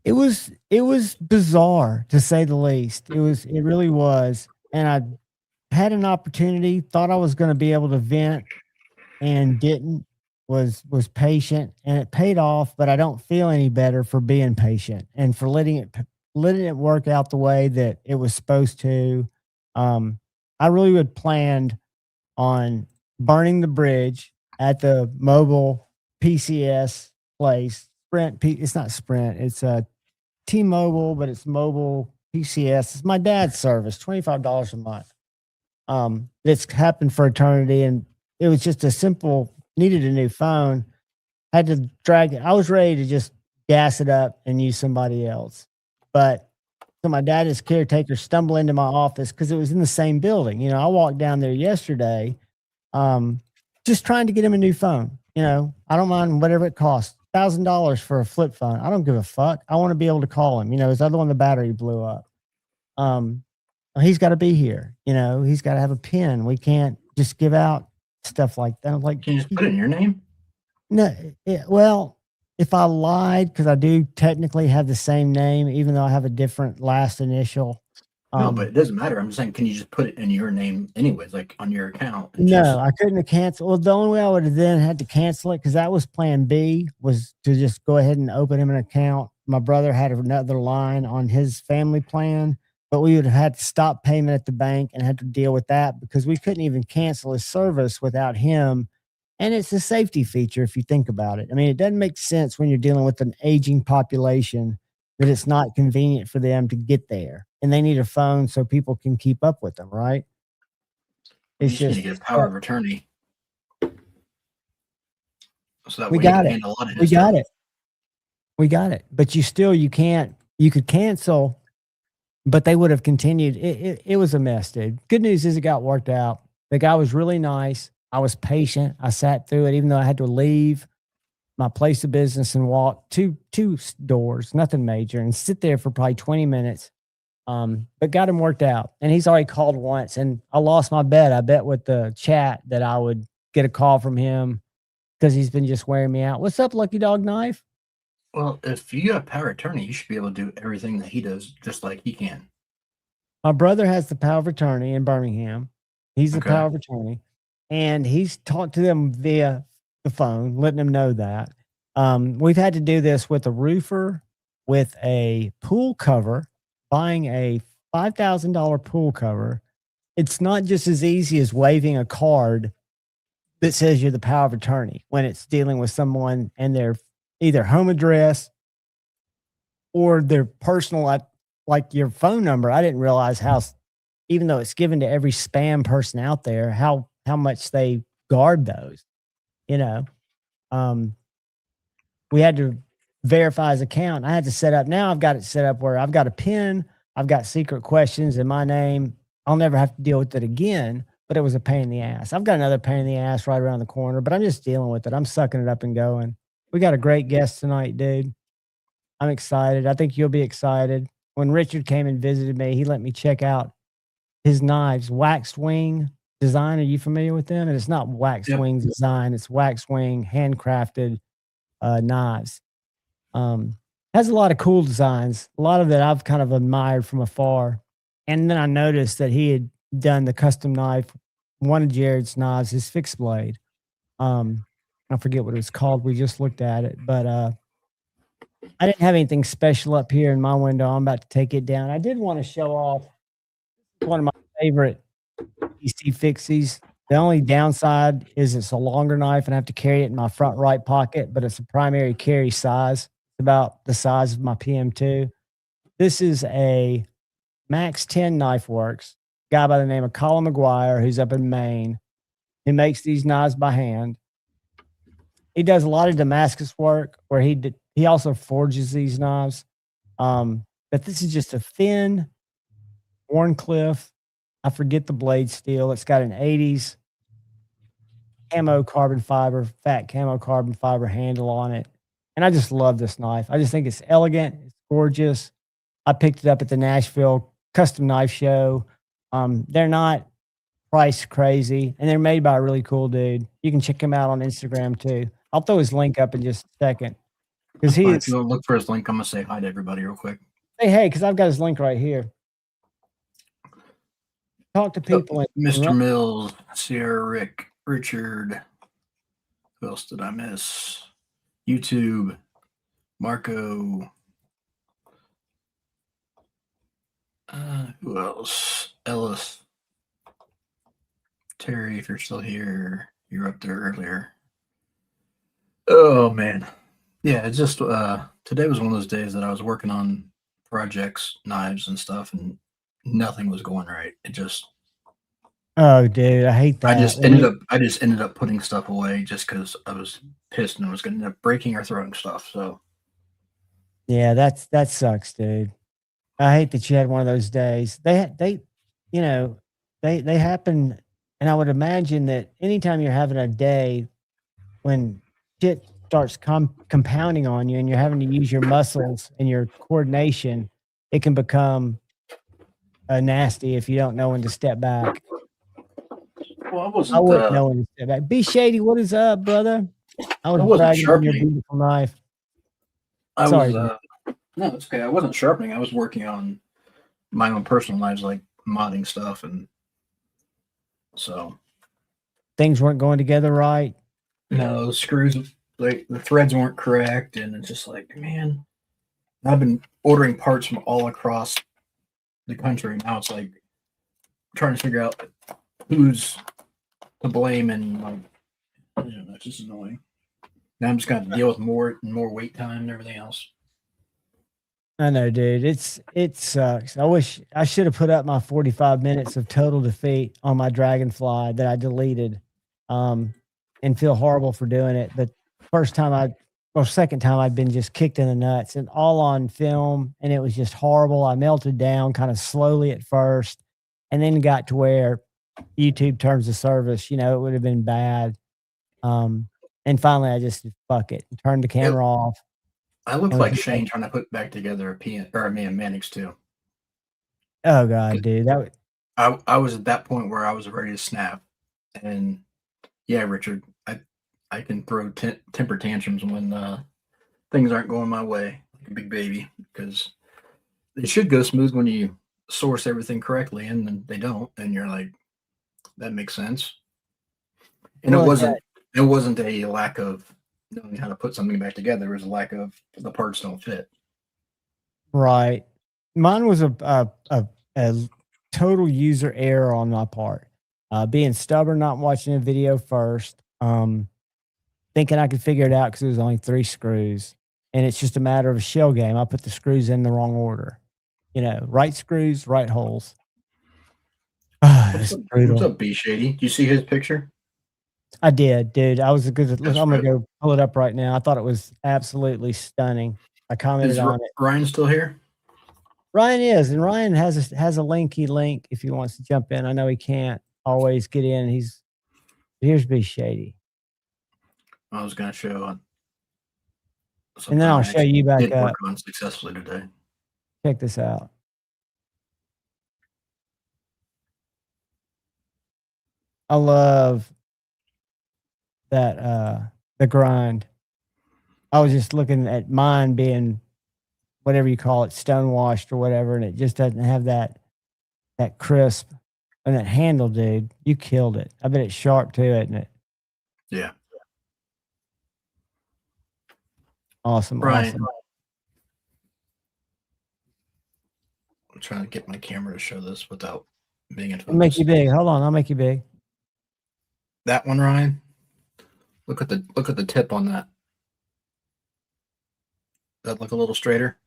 It was bizarre to say the least. It really was. And I had an opportunity, thought I was going to be able to vent and didn't, was patient, and it paid off, but I don't feel any better for being patient and for letting it work out the way that it was supposed to. I really would planned on burning the bridge at the mobile PCS place. Sprint, it's not Sprint, it's a T-Mobile, but it's mobile PCS. It's my dad's service, $25 a month. It's happened for eternity, and it was just a simple, needed a new phone. Had to drag it. I was ready to just gas it up and use somebody else. But so my dad, as caretaker, stumbled into my office because it was in the same building. You know, I walked down there yesterday, just trying to get him a new phone. You know, I don't mind whatever it costs. $1,000 for a flip phone. I don't give a fuck. I want to be able to call him. You know, his other one, the battery blew up. He's got to be here. You know, he's got to have a pin. We can't just give out stuff like that. I'm like, can you just put it in your name? No, well, if I lied, because I do technically have the same name, even though I have a different last initial. No, but it doesn't matter. I'm just saying, can you just put it in your name anyways, like on your account? No, I couldn't have canceled. Well, the only way I would have then had to cancel it, because that was plan B, was to just go ahead and open him an account. My brother had another line on his family plan, but we would have had to stop payment at the bank and had to deal with that because we couldn't even cancel his service without him. And it's a safety feature if you think about it. I mean, it doesn't make sense when you're dealing with an aging population that it's not convenient for them to get there. And they need a phone so people can keep up with them, right? It's just need to get power of attorney. So that we got it. We got it. We got it. But you can't, you could cancel, but they would have continued. It was a mess, dude. Good news is it got worked out. The guy was really nice. I was patient. I sat through it, even though I had to leave my place of business and walk two doors, nothing major, and sit there for probably 20 minutes. But got him worked out. And he's already called once, and I lost my bet. I bet with the chat that I would get a call from him because he's been just wearing me out. What's up, Lucky Dog Knife? Well, if you have power of attorney, you should be able to do everything that he does just like he can. My brother has the power of attorney in Birmingham. He's the power of attorney. And he's talked to them via the phone, letting them know that. We've had to do this with a roofer, with a pool cover, buying a $5,000 pool cover. It's not just as easy as waving a card that says you're the power of attorney when it's dealing with someone and their either home address or their personal, like your phone number. I didn't realize how, even though it's given to every spam person out there, how much they guard those, you know. We had to verify his account. I had to set up. Now I've got it set up where I've got a PIN. I've got secret questions in my name. I'll never have to deal with it again, but it was a pain in the ass. I've got another pain in the ass right around the corner, but I'm just dealing with it. I'm sucking it up and going. We got a great guest tonight, dude. I'm excited. I think you'll be excited. When Richard came and visited me, he let me check out his knives, Waxed Wing Design. Are you familiar with them? And it's not Waxed Wing Design. It's Waxed Wing handcrafted knives. Has a lot of cool designs. A lot of that I've kind of admired from afar. And then I noticed that he had done the custom knife, one of Jared's knives, his fixed blade. I forget what it was called. We just looked at it, but I didn't have anything special up here in my window. I'm about to take it down. I did want to show off one of my favorite PC fixies. The only downside is it's a longer knife and I have to carry it in my front right pocket, but it's a primary carry size. It's about the size of my PM2. This is a Max 10 Knife Works, guy by the name of Colin McGuire, who's up in Maine. He makes these knives by hand. He does a lot of Damascus work where he also forges these knives. But this is just a thin Warncliffe. I forget the blade steel. It's got an 80s camo carbon fiber, fat camo carbon fiber handle on it. And I just love this knife. I just think it's elegant. It's gorgeous. I picked it up at the Nashville Custom Knife Show. They're not price crazy, and they're made by a really cool dude. You can check him out on Instagram too. I'll throw his link up in just a second. Because if you go look for his link, I'm gonna say hi to everybody real quick. Hey, because I've got his link right here. Talk to people. Mr. Mills, Sierra, Rick, Richard. Who else did I miss? YouTube, Marco. Who else? Ellis. Terry, if you're still here, you were up there earlier. Oh man. Yeah, it's just today was one of those days that I was working on projects, knives and stuff, and nothing was going right. It just Oh, dude, I hate that. I just ended up putting stuff away just because I was pissed and I was going to end up breaking or throwing stuff. So Yeah, that sucks, dude. I hate that you had one of those days. They you know, they happen, and I would imagine that anytime you're having a day when shit starts compounding on you and you're having to use your muscles and your coordination, it can become nasty if you don't know when to step back. well, I wouldn't know when to step back. Be Shady, what is up, brother? I was wasn't bragging on your sharpening. beautiful knife. I Sorry, was no, it's okay. I wasn't sharpening. I was working on my own personal knives, like modding stuff, and so things weren't going together right. the screws, like the threads weren't correct, and it's just like, man, I've been ordering parts from all across the country. Now it's like trying to figure out who's to blame, and like, I don't know, it's just annoying. Now I'm just going to deal with more wait time and everything else. I know, dude. It sucks. I wish I should have put up my 45 minutes of total defeat on my Dragonfly that I deleted, and feel horrible for doing it. But second time I'd been just kicked in the nuts and all on film, and it was just horrible. I melted down kind of slowly at first, and then got to where YouTube terms of service, it would have been bad. And finally I just fuck it and turned the camera off. I look like Shane trying to put back together a Mannix too. Oh god, dude, I was at that point where I was ready to snap, and yeah, Richard, I can throw temper tantrums when things aren't going my way, like a big baby, because it should go smooth when you source everything correctly, and then they don't, and you're like, that makes sense. And it wasn't a lack of knowing how to put something back together. It was a lack of the parts don't fit. Right. Mine was a total user error on my part. Being stubborn, not watching a video first, thinking I could figure it out because it was only 3 screws. And it's just a matter of a shell game. I put the screws in the wrong order. Right screws, right holes. What's up, B Shady? Do you see his picture? I did, dude. I'm gonna go pull it up right now. I thought it was absolutely stunning. I commented on it. Ryan still here? Ryan is, and Ryan has a linky link if he wants to jump in. I know he can't always get in. Here's B Shady. I was gonna show, and then I'll show you back did up. Work on successfully today. Check this out. I love that the grind. I was just looking at mine being whatever you call it, stonewashed or whatever, and it just doesn't have that crisp and that handle, dude. You killed it. I bet it's sharp too, isn't it? Yeah. Awesome. Brian. Awesome. I'm trying to get my camera to show this without being in focus. I'll make you big. Hold on, I'll make you big. That one, Ryan. Look at the tip on that. Does that look a little straighter?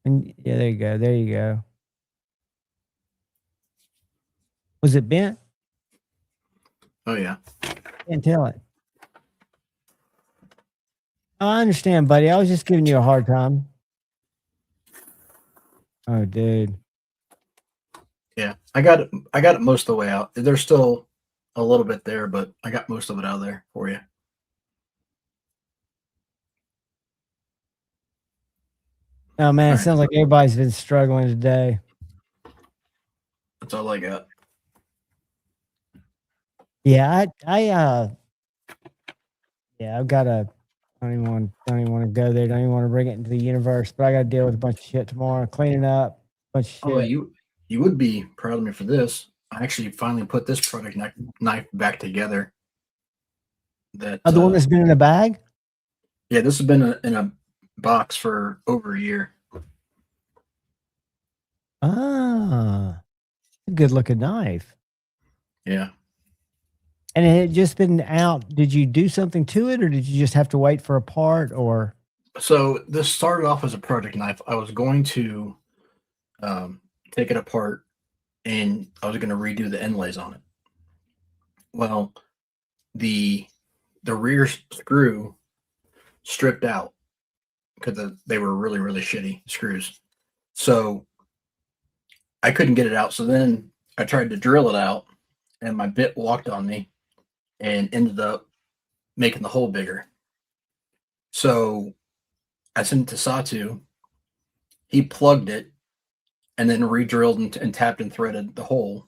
And yeah, there you go. There you go. Was it bent? Oh yeah. Can't tell it. Oh, I understand, buddy. I was just giving you a hard time. Oh, dude. Yeah, I got it most of the way out. There's still a little bit there, but I got most of it out of there for you. Oh man, it sounds like everybody's been struggling today. That's all I got. Yeah, I've got to. I don't even want to go there. Don't even want to bring it into the universe. But I got to deal with a bunch of shit tomorrow. Cleaning up, a bunch of shit. Oh, you would be proud of me for this. I actually finally put this product knife back together. That the one that's been in a bag. Yeah, this has been in a box for over a year. Ah, a good looking knife. Yeah. And it had just been out. Did you do something to it, or did you just have to wait for a part? Or So this started off as a project knife. I was going to take it apart and I was going to redo the inlays on it. Well, the rear screw stripped out because they were really, really shitty screws. So I couldn't get it out. So then I tried to drill it out and my bit walked on me and ended up making the hole bigger. So I sent it to Satu. He plugged it and then re-drilled and tapped and threaded the hole.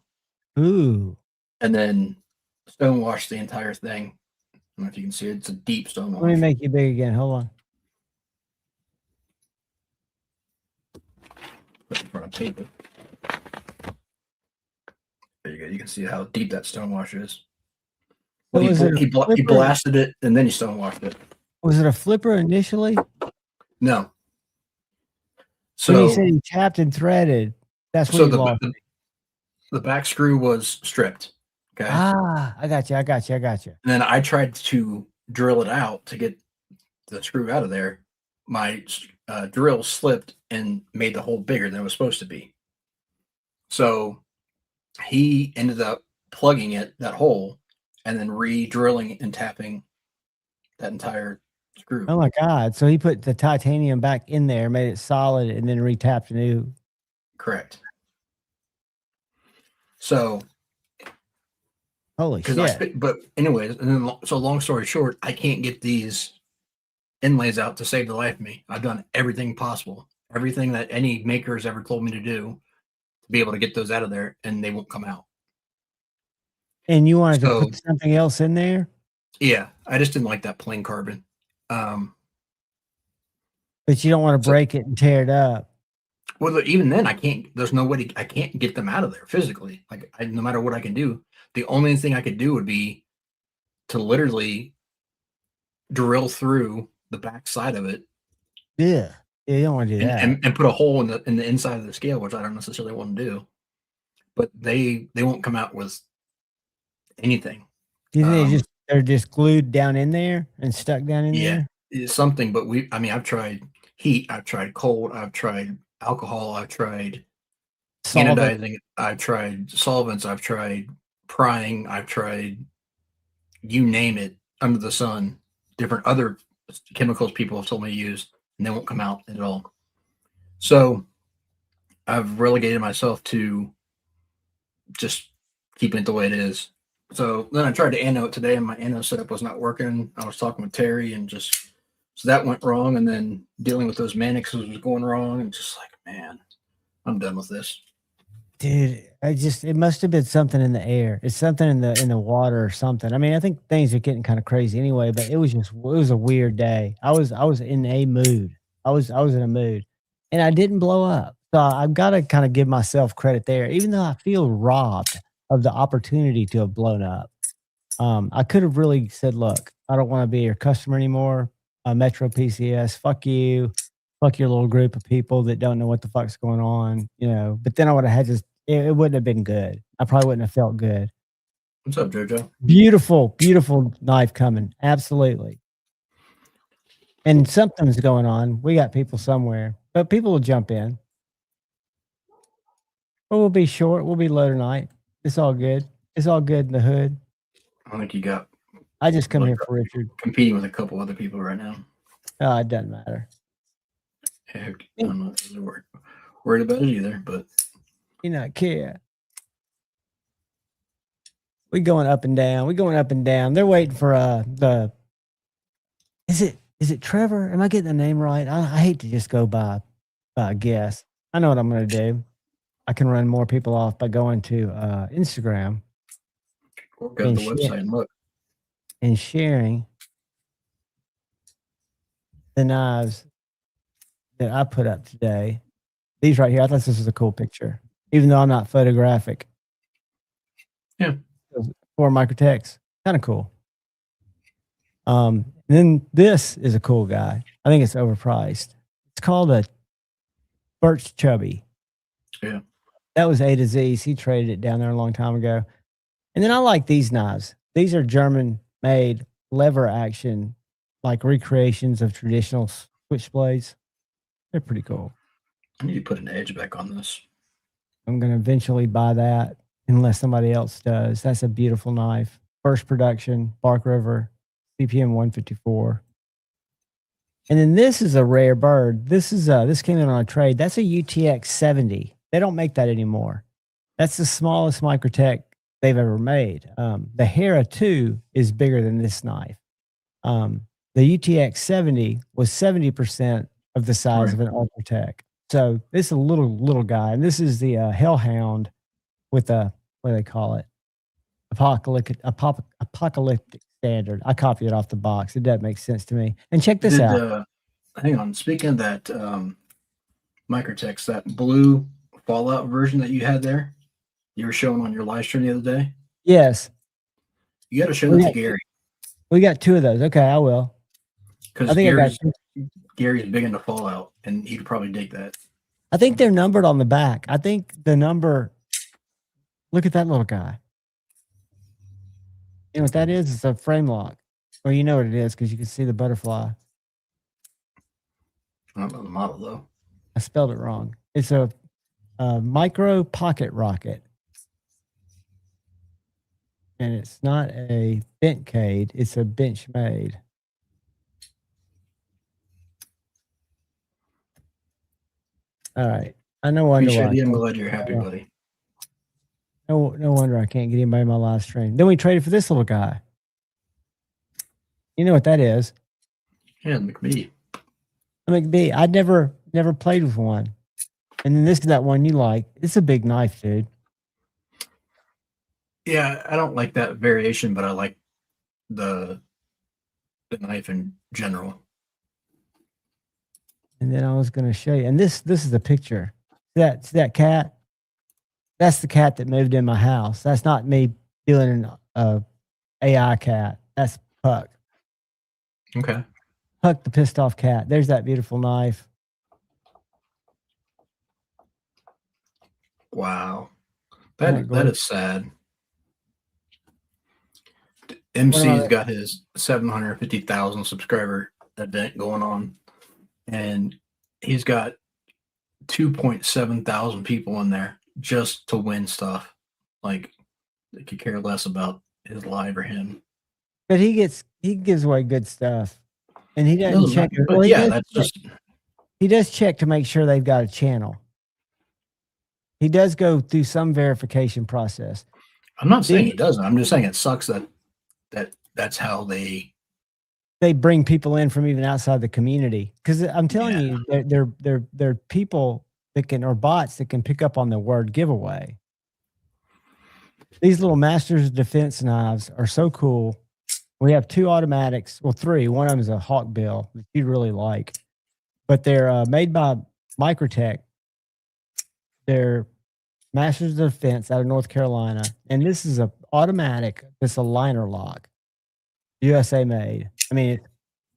Ooh. And then stonewashed the entire thing. I don't know if you can see it. It's a deep stonewash. Let me make you big again. Hold on. Put it in front of paper. There you go. You can see how deep that stonewash is. Well, he blasted it and then he stonewashed it. Was it a flipper initially? No. So when you said he tapped and threaded, that's when the back screw was stripped. Okay. Ah, I got you. And then I tried to drill it out to get the screw out of there. My drill slipped and made the hole bigger than it was supposed to be. So he ended up plugging that hole and then re-drilling and tapping that entire screw. Oh my God. So he put the titanium back in there, made it solid, and then re-tapped anew. Correct. So holy shit. But anyways, and then so long story short, I can't get these inlays out to save the life of me. I've done everything possible, everything that any maker has ever told me to do to be able to get those out of there, and they won't come out. And you wanted to put something else in there? Yeah, I just didn't like that plain carbon. But you don't want to break it and tear it up. Well, even then, I can't. There's no way I can't get them out of there physically. Like no matter what I can do, the only thing I could do would be to literally drill through the back side of it. Yeah, you don't want to do that, and put a hole in the inside of the scale, which I don't necessarily want to do. But they won't come out with anything. Do you think they're just glued down in there and stuck down in there? Yeah, it's something. But I've tried heat, I've tried cold, I've tried alcohol, I've tried anodizing, I've tried solvents, I've tried prying, I've tried you name it under the sun. Different other chemicals people have told me to use, and they won't come out at all. So I've relegated myself to just keeping it the way it is. So then I tried to ano it today, and my ano setup was not working. I was talking with Terry, and so that went wrong. And then dealing with those Manixes was going wrong, and just like, man, I'm done with this. Dude, it must have been something in the air. It's something in the water or something. I mean, I think things are getting kind of crazy anyway, but it was a weird day. I was in a mood. I was in a mood, and I didn't blow up. So I've got to kind of give myself credit there, even though I feel robbed of the opportunity to have blown up. I could have really said, look, I don't want to be your customer anymore. Metro PCS, fuck you. Fuck your little group of people that don't know what the fuck's going on, But then I would have had it wouldn't have been good. I probably wouldn't have felt good. What's up, JoJo? Beautiful, beautiful knife coming. Absolutely. And something's going on. We got people somewhere, but people will jump in. But we'll be short. We'll be low tonight. It's all good. It's all good in the hood. I think you got. I just come here for Richard. Competing with a couple other people right now. It doesn't matter. I'm not worried about it either, but you not care. We going up and down. They're waiting for the. Is it Trevor? Am I getting the name right? I hate to just go by guess. I know what I'm going to do. I can run more people off by going to Instagram. Or go to the website and look. And sharing the knives that I put up today. These right here. I thought this was a cool picture, even though I'm not photographic. Yeah. For Microtex. Kind of cool. Then this is a cool guy. I think it's overpriced. It's called a Birch Chubby. Yeah. That was A to Z's. He traded it down there a long time ago. And then I like these knives. These are German-made lever action, like recreations of traditional switchblades. They're pretty cool. I need to put an edge back on this. I'm going to eventually buy that unless somebody else does. That's a beautiful knife. First production, Bark River, CPM 154. And then this is a rare bird. This came in on a trade. That's a UTX 70. They don't make that anymore. That's the smallest Microtech they've ever made. The Hera 2 is bigger than this knife. The UTX 70 was 70% of the size of an Ultratech. So this is a little guy. And this is the Hellhound with a, what do they call it? Apocalyptic standard. I copied it off the box. It doesn't make sense to me. And check this out. Hang on. Speaking of that Microtechs, that blue Fallout version that you had there, you were showing on your live stream the other day. Yes. You got to show that to Gary. We got 2 of those. Okay, I will. Because Gary's big into Fallout, and he'd probably dig that. I think they're numbered on the back. I think the number. Look at that little guy. You know what that is? It's a frame lock. Well, you know what it is because you can see the butterfly. I don't know the model, though. I spelled it wrong. It's a micro pocket rocket. And it's not a Bentcade. It's a Benchmade. All right. I know wonder why. I'm glad you're happy, buddy. No wonder I can't get anybody in my live stream. Then we traded for this little guy. You know what that is? Yeah, McBee. McBee. I'd never played with one. And then this is that one you like. It's a big knife, dude. Yeah, I don't like that variation, but I like the knife in general. And then I was going to show you. And this is the picture. That's that cat. That's the cat that moved in my house. That's not me doing an AI cat. That's Puck. Okay. Puck the pissed off cat. There's that beautiful knife. Wow. That is sad. MC's got his 750,000 subscriber event going on, and he's got 2.7 thousand people in there just to win stuff. Like, they could care less about his live or him. But he gives away good stuff, and he doesn't check. Well, he does check to make sure they've got a channel. He does go through some verification process. I'm not saying it doesn't. I'm just saying it sucks that's how they bring people in from even outside the community. Because I'm telling you, they're people that can, or bots that can pick up on the word giveaway. These little Masters of Defense knives are so cool. We have 2 automatics, well 3. One of them is a Hawkbill that you really like, but they're made by Microtech. They're Masters of Defense out of North Carolina, and this is a automatic. It's a liner lock, USA made. I mean, it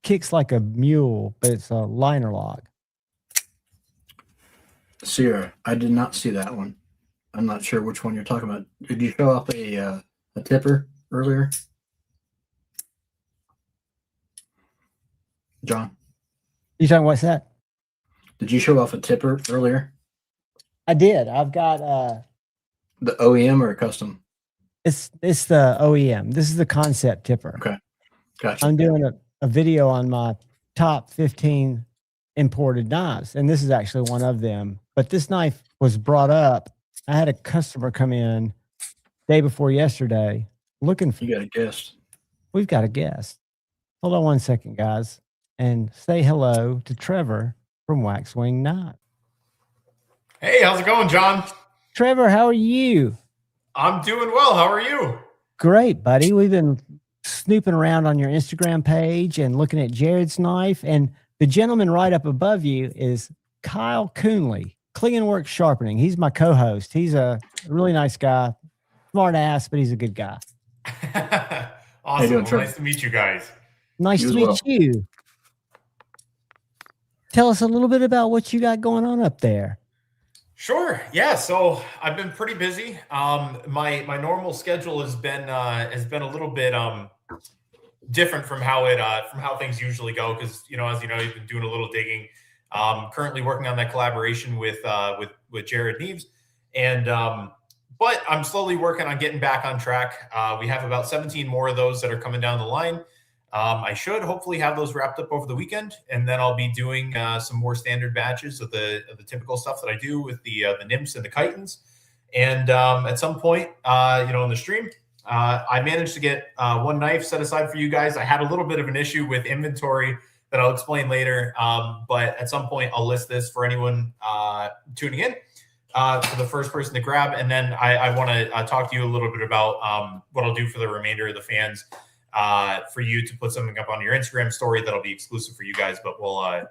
kicks like a mule, but it's a liner lock. Sierra, I did not see that one. I'm not sure which one you're talking about. Did you show off a tipper earlier, John? You talking what's that? Did you show off a tipper earlier? I did. I've got the OEM or a custom? It's the OEM. This is the concept tipper. Okay. Gotcha. I'm doing a video on my top 15 imported knives, and this is actually one of them. But this knife was brought up. I had a customer come in day before yesterday looking for. You got a guest. We've got a guest. Hold on one second, guys, and say hello to Trevor from Waxwing Knives. Hey, how's it going, John? Trevor, how are you? I'm doing well. How are you? Great, buddy. We've been snooping around on your Instagram page and looking at Jared's knife. And the gentleman right up above you is Kyle Coonley, Klingenweks Sharpening. He's my co-host. He's a really nice guy, smart ass, but he's a good guy. Awesome. Well, nice to meet you guys. Nice to meet you. Tell us a little bit about what you got going on up there. Sure. Yeah. So I've been pretty busy. My normal schedule has been a little bit different from how things usually go. Because as you know, you've been doing a little digging. Currently working on that collaboration with Jared Neves, and but I'm slowly working on getting back on track. We have about 17 more of those that are coming down the line. I should hopefully have those wrapped up over the weekend, and then I'll be doing some more standard batches of the typical stuff that I do with the nymphs and the chitons. And at some point, in the stream, I managed to get one knife set aside for you guys. I had a little bit of an issue with inventory that I'll explain later, but at some point I'll list this for anyone tuning in for the first person to grab. And then I want to talk to you a little bit about what I'll do for the remainder of the fans. For you to put something up on your Instagram story that'll be exclusive for you guys, but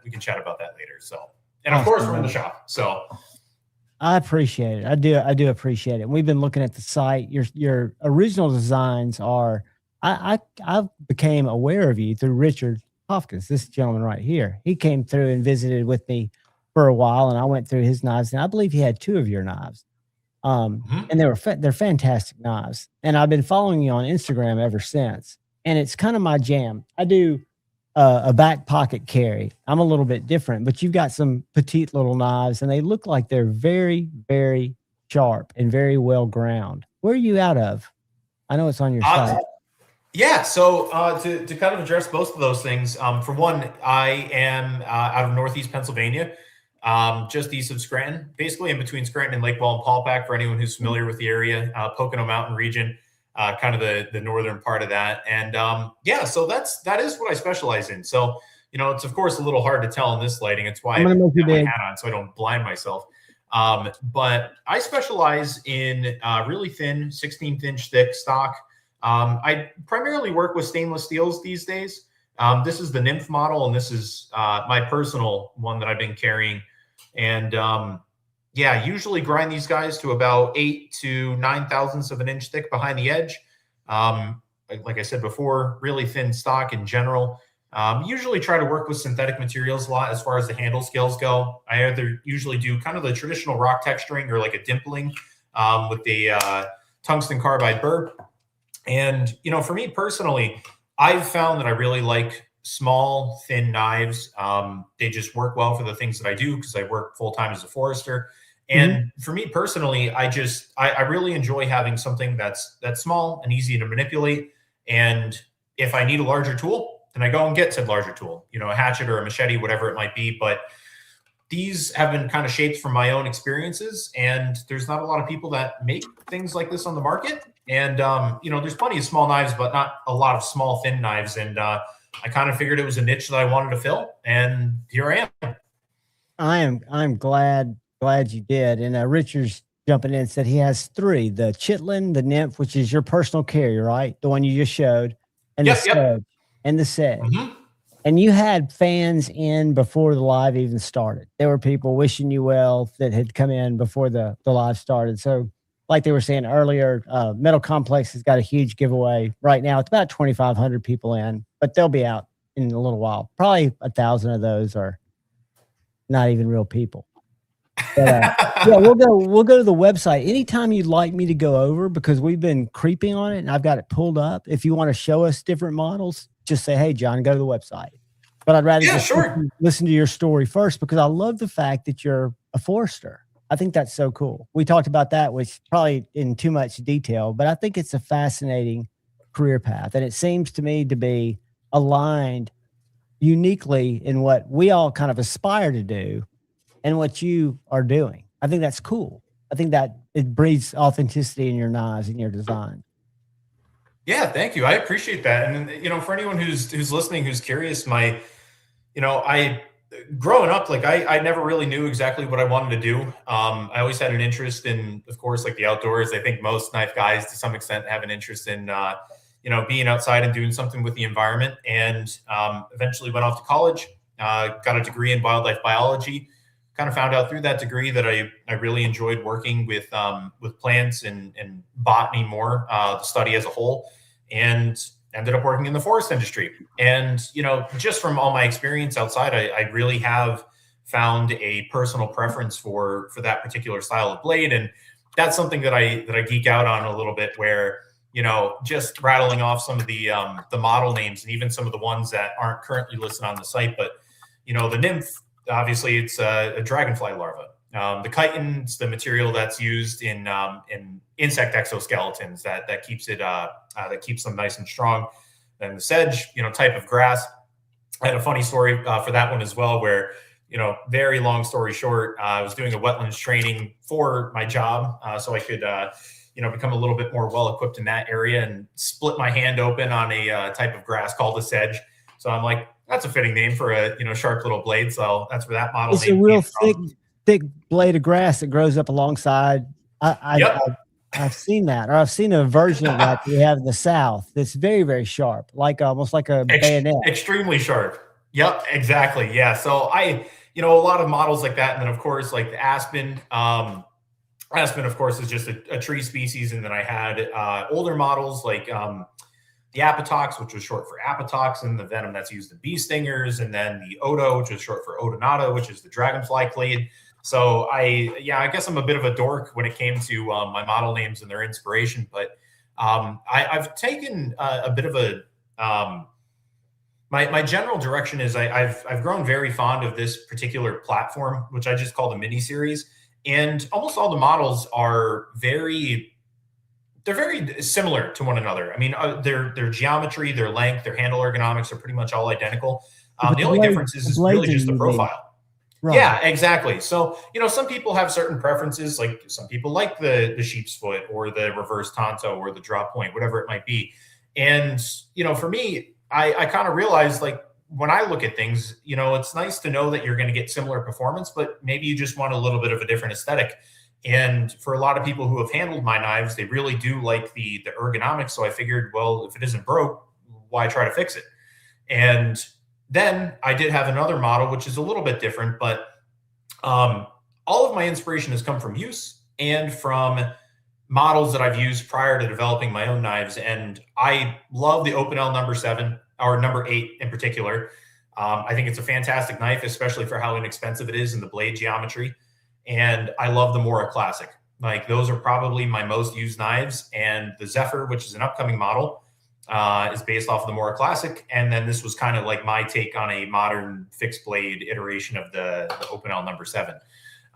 we can chat about that later. So, and of course we're in the shop. So I appreciate it. I do appreciate it. We've been looking at the site. Your original designs are. I became aware of you through Richard Hopkins, this gentleman right here. He came through and visited with me for a while, and I went through his knives, and I believe he had 2 of your knives. And they're fantastic knives. And I've been following you on Instagram ever since. And it's kind of my jam. I do a back pocket carry. I'm a little bit different, but you've got some petite little knives, and they look like they're very, very sharp and very well ground. Where are you out of? I know it's on your site. Yeah, so to kind of address both of those things, for one, I am out of Northeast Pennsylvania, just east of Scranton, basically in between Scranton and Lake Wallenpaupack, for anyone who's familiar with the area, Pocono Mountain region. Kind of the northern part of that. And so that is what I specialize in. So, it's of course a little hard to tell in this lighting. It's why I have my hat on so I don't blind myself. But I specialize in really thin, 16th inch thick stock. I primarily work with stainless steels these days. This is the Nymph model, and this is my personal one that I've been carrying. And usually grind these guys to about 8 to 9 thousandths of an inch thick behind the edge. Like I said before, really thin stock in general. Usually try to work with synthetic materials a lot as far as the handle scales go. I either usually do kind of the traditional rock texturing or like a dimpling with the tungsten carbide burr. And, for me personally, I've found that I really like small, thin knives. They just work well for the things that I do because I work full-time as a forester. And for me personally, I really enjoy having something that's small and easy to manipulate. And if I need a larger tool, then I go and get said larger tool, a hatchet or a machete, whatever it might be. But these have been kind of shaped from my own experiences, and there's not a lot of people that make things like this on the market. And, there's plenty of small knives, but not a lot of small, thin knives. And I kind of figured it was a niche that I wanted to fill, and here I am. I'm glad you did. And Richard's jumping in and said he has 3: the Chitlin, the Nymph, which is your personal carrier, right? The one you just showed, and the Sedge, and the Sedge. And you had fans in before the live even started. There were people wishing you well that had come in before the live started. So like they were saying earlier, Metal Complex has got a huge giveaway right now. It's about 2,500 people in, but they'll be out in a little while. Probably 1,000 of those are not even real people. But, we'll go to the website anytime you'd like me to go over, because we've been creeping on it and I've got it pulled up. If you want to show us different models, just say, hey, John, go to the website. But I'd rather listen to your story first, because I love the fact that you're a forester. I think that's so cool. We talked about that, which probably in too much detail, but I think it's a fascinating career path. And it seems to me to be aligned uniquely in what we all kind of aspire to do and what you are doing. I think that's cool. I think that it breeds authenticity in your knives and your design. Yeah, thank you. I appreciate that. And, for anyone who's listening, who's curious, I growing up, I never really knew exactly what I wanted to do. I always had an interest in, of course, the outdoors. I think most knife guys to some extent have an interest in, being outside and doing something with the environment. And eventually went off to college, got a degree in wildlife biology. Kind of found out through that degree that I really enjoyed working with plants and botany more, the study as a whole, and ended up working in the forest industry. And, just from all my experience outside, I really have found a personal preference for that particular style of blade. And that's something that I geek out on a little bit, where, just rattling off some of the model names and even some of the ones that aren't currently listed on the site. But, the nymph, obviously it's a dragonfly larva. The chitin's the material that's used in insect exoskeletons that keeps it that keeps them nice and strong. And the sedge, type of grass. I had a funny story for that one as well, where, very long story short, I was doing a wetlands training for my job, so I could, become a little bit more well-equipped in that area, and split my hand open on a type of grass called a sedge. So I'm like, that's a fitting name for a, sharp little blade. So that's where that model it's name a real came from. thick blade of grass that grows up alongside. I've seen that, or I've seen a version of that we have in the South that's very, very sharp, like almost like a bayonet. Extremely sharp. Yep, exactly. Yeah. So a lot of models like that. And then of course, like the aspen, aspen, of course, is just a tree species. And then I had older models like the apatox, which was short for apatoxin, the venom that's used in bee stingers, and then the odo, which is short for odonata, which is the dragonfly clade. So I guess I'm a bit of a dork when it came to my model names and their inspiration, but I've taken a bit of a my general direction is I've grown very fond of this particular platform, which I just call the mini series, and almost all the models are very similar to one another. I mean, their geometry, their length, their handle ergonomics are pretty much all identical. The only difference is really just the profile. Right. Yeah, exactly. So, some people have certain preferences, like some people like the sheep's foot or the reverse tanto or the drop point, whatever it might be. And, for me, I kind of realized, like, when I look at things, it's nice to know that you're going to get similar performance, but maybe you just want a little bit of a different aesthetic. And for a lot of people who have handled my knives, they really do like the ergonomics. So I figured, well, if it isn't broke, why try to fix it? And then I did have another model, which is a little bit different, but all of my inspiration has come from use and from models that I've used prior to developing my own knives. And I love the Opinel number 7 or number 8 in particular. I think it's a fantastic knife, especially for how inexpensive it is in the blade geometry. And I love the Mora Classic. Like, those are probably my most used knives. And the Zephyr, which is an upcoming model, is based off of the Mora Classic. And then this was kind of like my take on a modern fixed blade iteration of the Opinel number 7,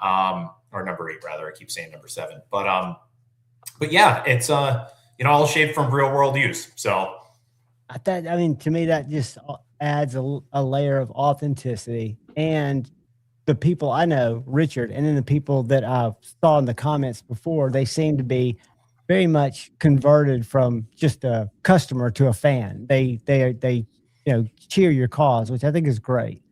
or number 8 rather. I keep saying number 7, but yeah, it's all shaped from real world use. So to me, that just adds a layer of authenticity. And the people I know, Richard, and then the people that I saw in the comments before, they seem to be very much converted from just a customer to a fan. They cheer your cause, which I think is great.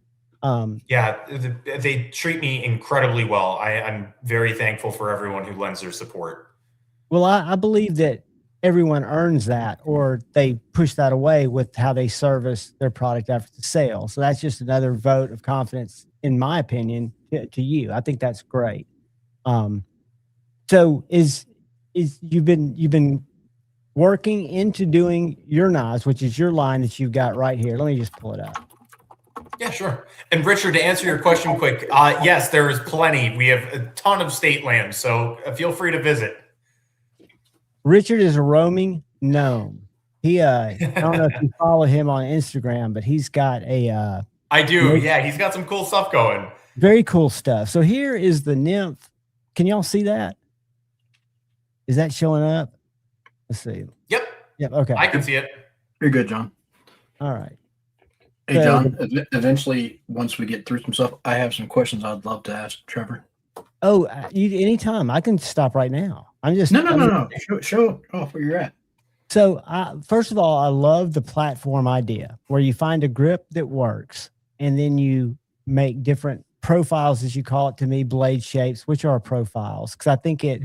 They treat me incredibly well. I'm very thankful for everyone who lends their support. Well, I believe that everyone earns that, or they push that away with how they service their product after the sale. So that's just another vote of confidence, in my opinion, to you. I think that's great. So you've been working into doing your knives, which is your line that you've got right here. Let me just pull it up. Yeah, sure. And Richard, to answer your question quick, yes, there is plenty. We have a ton of state land, so feel free to visit. Richard is a roaming gnome. He, I don't know if you follow him on Instagram, but he's got a. I do. Yeah, he's got some cool stuff going. Very cool stuff. So here is the nymph. Can y'all see that? Is that showing up? Let's see. Yep. Okay. I can see it. You're good, John. All right. Hey, John, eventually, once we get through some stuff, I have some questions I'd love to ask Trevor. Oh, anytime. I can stop right now. I'm just no. Show off where you're at. So, first of all, I love the platform idea where you find a grip that works, and then you make different profiles, as you call it to me, blade shapes, which are profiles, because I think it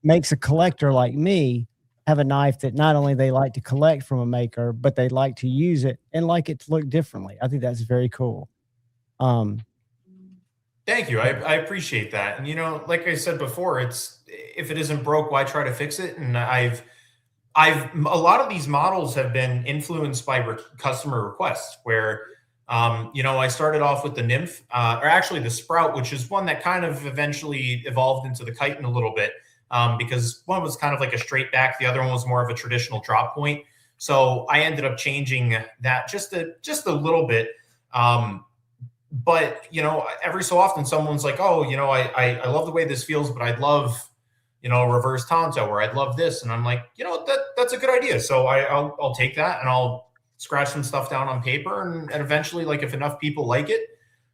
makes a collector like me have a knife that not only they like to collect from a maker, but they like to use it and like it to look differently. I think that's very cool. Thank you. I appreciate that. And, like I said before, if it isn't broke, why try to fix it? And a lot of these models have been influenced by customer requests where, I started off with the nymph, or actually the sprout, which is one that kind of eventually evolved into the chitin a little bit. because one was kind of like a straight back. The other one was more of a traditional drop point. So I ended up changing that just a little bit. But, you know, every so often someone's like, oh, you know, I love the way this feels, but I'd love, you know, a reverse Tonto, or I'd love this. And I'm like, you know, that's a good idea. So I'll take that and I'll scratch some stuff down on paper. And eventually, like, if enough people like it,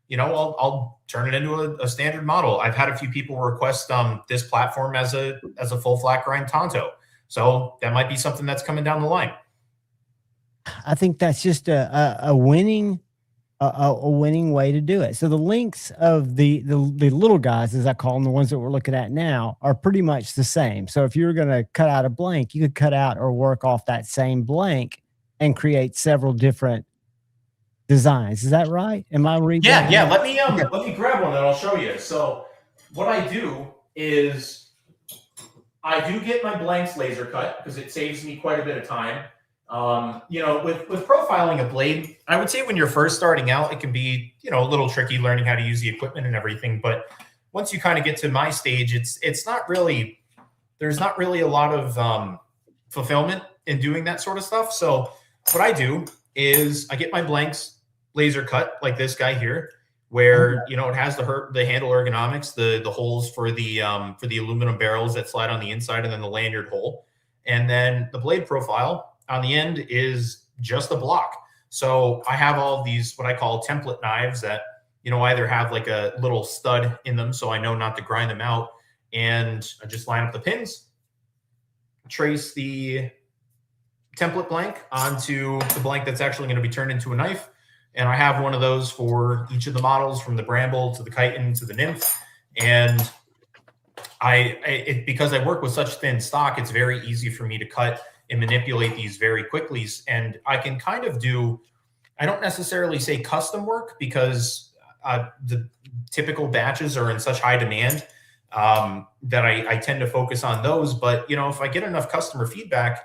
you know, I'll turn it into a standard model. I've had a few people request this platform as a full flat grind Tonto. So that might be something that's coming down the line. I think that's just a winning way to do it. So the lengths of the little guys, as I call them, the ones that we're looking at now, are pretty much the same. So if you were going to cut out a blank, you could cut out or work off that same blank and create several different designs. Is that right? Am I reading? Yeah. Let me grab one and I'll show you. So what I do is I do get my blanks laser cut because it saves me quite a bit of time. You know, with profiling a blade, I would say when you're first starting out, it can be, you know, a little tricky learning how to use the equipment and everything. But once you kind of get to my stage, there's not really a lot of fulfillment in doing that sort of stuff. So what I do is I get my blanks laser cut like this guy here, where, you know, it has the handle ergonomics, the holes for the aluminum barrels that slide on the inside, and then the lanyard hole. And then the blade profile on the end is just a block. So I have all these, what I call template knives that, you know, either have like a little stud in them, so I know not to grind them out. And I just line up the pins, trace the template blank onto the blank that's actually going to be turned into a knife. And I have one of those for each of the models, from the Bramble to the Chitin to the Nymph. And because I work with such thin stock, it's very easy for me to cut and manipulate these very quickly. And I can kind of do, I don't necessarily say custom work, because the typical batches are in such high demand that I tend to focus on those. But, you know, if I get enough customer feedback,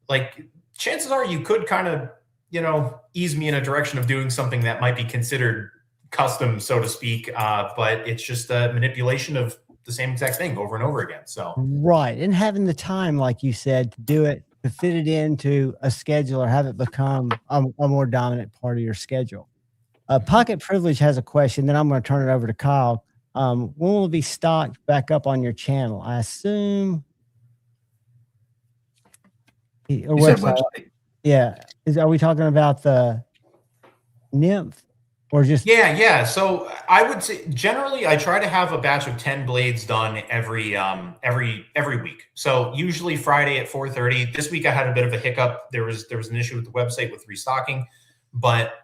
like, chances are you could kind of, you know, ease me in a direction of doing something that might be considered custom, so to speak. But it's just a manipulation of the same exact thing over and over again. So right. And having the time, like you said, to do it, to fit it into a schedule, or have it become a more dominant part of your schedule. Pocket Privilege has a question, then I'm going to turn it over to Kyle. When will it be stocked back up on your channel? I assume. Yeah. Are we talking about the Nymph, or just? Yeah. So I would say generally I try to have a batch of 10 blades done every week. So usually Friday at 4:30. This week I had a bit of a hiccup. There was an issue with the website with restocking, but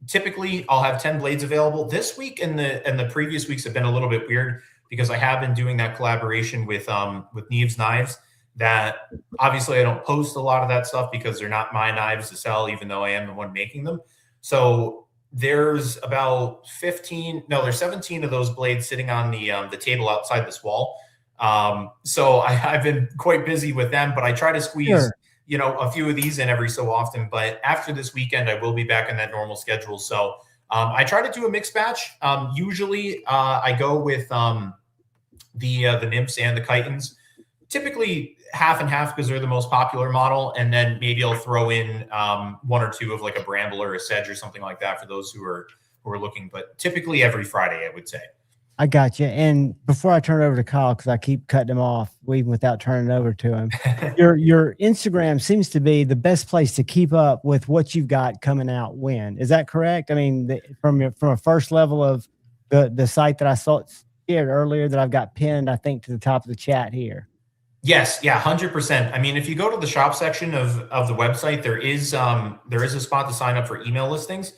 typically I'll have 10 blades available. This week and the previous weeks have been a little bit weird, because I have been doing that collaboration with Neves Knives. That obviously I don't post a lot of that stuff because they're not my knives to sell, even though I am the one making them. So there's about 17 of those blades sitting on the table outside this wall. So I've been quite busy with them, but I try to squeeze, you know, a few of these in every so often. But after this weekend, I will be back in that normal schedule. So I try to do a mixed batch. Usually I go with the Nymphs and the Chitins. Typically half and half, because they're the most popular model, and then maybe I'll throw in one or two of like a Bramble or a Sedge or something like that for those who are looking. But typically every Friday, I would say. I got you. And before I turn it over to Kyle, because I keep cutting him off even without turning it over to him, your Instagram seems to be the best place to keep up with what you've got coming out when. Is that correct? I mean, from a first level of the site that I shared earlier that I've got pinned, I think, to the top of the chat here. Yes, yeah, 100%. I mean, if you go to the shop section of the website, there is a spot to sign up for email listings.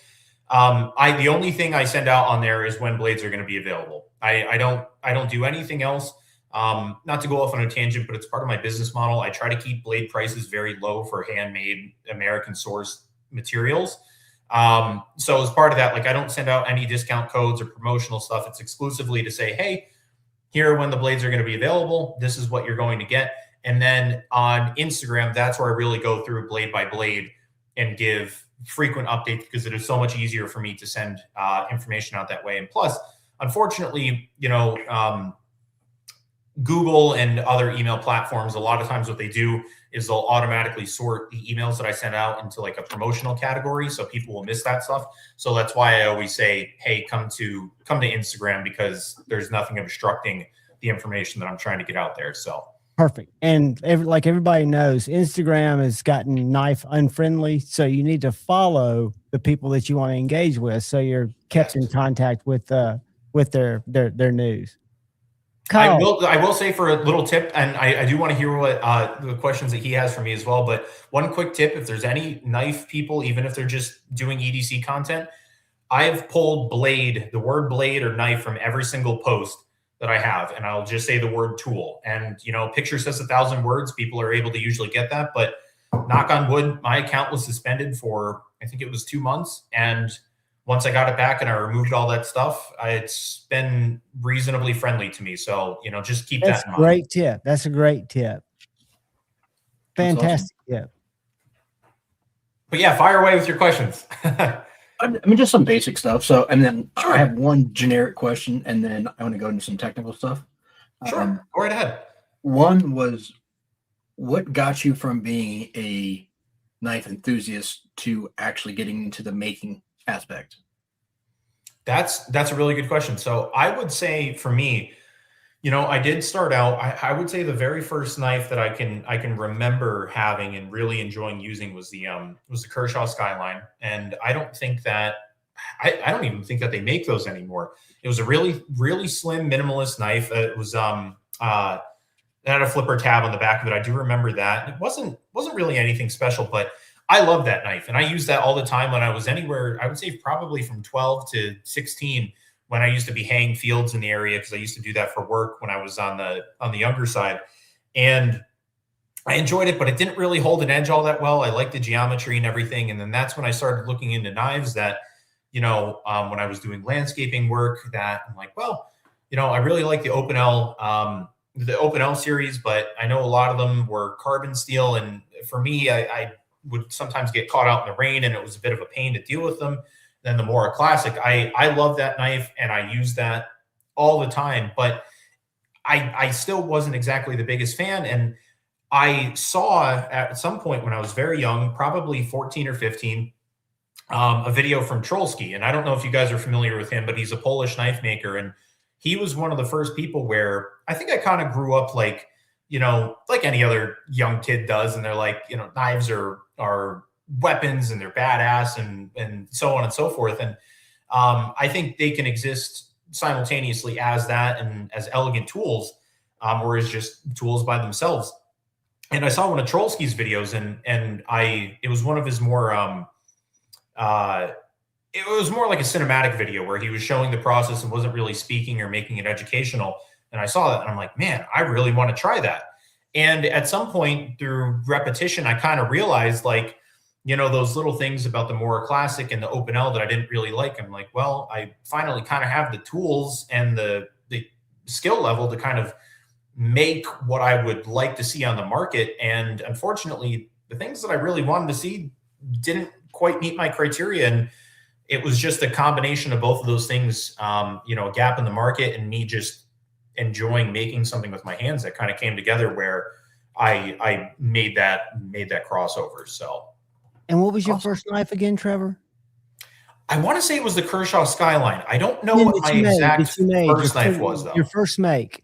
The only thing I send out on there is when blades are going to be available. I don't do anything else. Not to go off on a tangent, but it's part of my business model. I try to keep blade prices very low for handmade American sourced materials. So as part of that, like, I don't send out any discount codes or promotional stuff. It's exclusively to say, hey, here are when the blades are going to be available. This is what you're going to get. And then on Instagram, that's where I really go through blade by blade and give frequent updates, because it is so much easier for me to send information out that way. And plus, unfortunately, you know, Google and other email platforms, a lot of times what they do is they'll automatically sort the emails that I send out into like a promotional category, so people will miss that stuff. So that's why I always say, hey, come to Instagram, because there's nothing obstructing the information that I'm trying to get out there. So perfect. And like everybody knows, Instagram has gotten knife unfriendly, so you need to follow the people that you want to engage with, so you're kept in contact with their news. Kyle. I will say, for a little tip, and I do want to hear what the questions that he has for me as well. But one quick tip: if there's any knife people, even if they're just doing EDC content, I have pulled the word blade or knife from every single post that I have, and I'll just say the word tool. And picture says 1,000 words. People are able to usually get that, but knock on wood, my account was suspended for, I think it was 2 months, and once I got it back and I removed all that stuff, it's been reasonably friendly to me. So, just keep that in mind. Great tip. That's a great tip. Fantastic tip. But yeah, fire away with your questions. I mean, just some basic stuff. So, and then I have one generic question, and then I want to go into some technical stuff. Sure. Go right ahead. One was, what got you from being a knife enthusiast to actually getting into the making aspect? That's a really good question. So I would say, for me, I did start out, I would say the very first knife that I can remember having and really enjoying using was the Kershaw Skyline. And I don't think that, I don't even think that they make those anymore. It was a really, really slim minimalist knife. It was, it had a flipper tab on the back of it. I do remember that. It wasn't really anything special, but I love that knife. And I used that all the time when I was anywhere, I would say probably from 12 to 16, when I used to be haying fields in the area, because I used to do that for work when I was on the younger side. And I enjoyed it, but it didn't really hold an edge all that well. I liked the geometry and everything. And then that's when I started looking into knives that, when I was doing landscaping work, that I'm like, well, I really like the Open L series, but I know a lot of them were carbon steel. And for me, I would sometimes get caught out in the rain, and it was a bit of a pain to deal with them. Then the Mora Classic, I love that knife, and I use that all the time, but I still wasn't exactly the biggest fan. And I saw at some point when I was very young, probably 14 or 15, a video from Trollski. And I don't know if you guys are familiar with him, but he's a Polish knife maker. And he was one of the first people where I think I kind of grew up like any other young kid does. And they're like, knives are weapons and they're badass and so on and so forth. And I think they can exist simultaneously as that and as elegant tools, or as just tools by themselves. And I saw one of Trollski's videos, and it was one of his more it was more like a cinematic video where he was showing the process and wasn't really speaking or making it educational. And I saw that and I'm like, man, I really want to try that. And at some point through repetition, I kind of realized, like, those little things about the Mora Classic and the Open L that I didn't really like. I'm like, well, I finally kind of have the tools and the skill level to kind of make what I would like to see on the market. And unfortunately, the things that I really wanted to see didn't quite meet my criteria. And it was just a combination of both of those things, a gap in the market and me just enjoying making something with my hands that kind of came together, where I made that crossover. So. And what was your first knife again, Trevor? I want to say it was the Kershaw Skyline. I don't know what my exact first knife was, though. Your first make.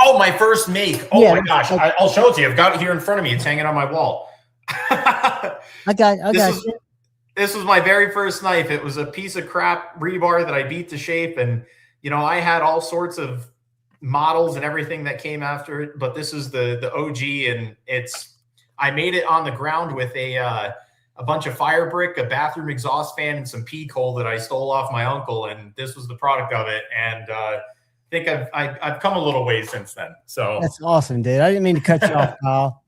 Oh, my first make. Oh, yeah, my gosh. I'll show it to you. I've got it here in front of me. It's hanging on my wall. I got you. This was my very first knife. It was a piece of crap rebar that I beat to shape. And, I had all sorts of models and everything that came after it. But this is the OG. And I made it on the ground with a bunch of fire brick, a bathroom exhaust fan, and some pea coal that I stole off my uncle. And this was the product of it. And I think I've come a little ways since then. So that's awesome, dude. I didn't mean to cut you off, Kyle.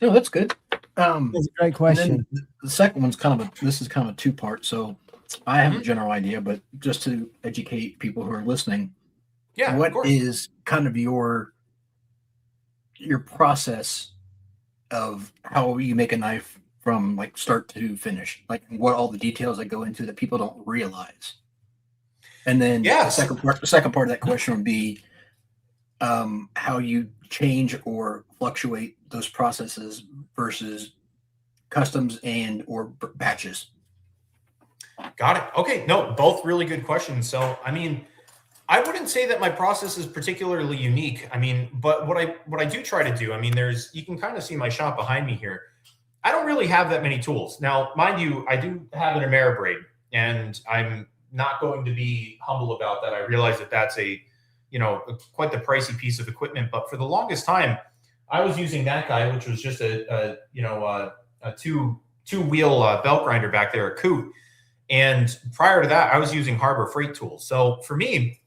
No, that's good. That's a great question. The second one's this is kind of a two-part. So I have a general idea, but just to educate people who are listening, what is kind of your process of how you make a knife from like start to finish, like what all the details that go into that people don't realize? And then the second part of that question would be, how you change or fluctuate those processes versus customs and or batches. Got it. Okay. No, both really good questions. So, I mean, I wouldn't say that my process is particularly unique. I mean, but what I do try to do, I mean, you can kind of see my shop behind me here. I don't really have that many tools. Now, mind you, I do have an Ameribraid, and I'm not going to be humble about that. I realize that that's quite the pricey piece of equipment, but for the longest time, I was using that guy, which was just a two-wheel belt grinder back there, a Coot. And prior to that, I was using Harbor Freight tools. So for me,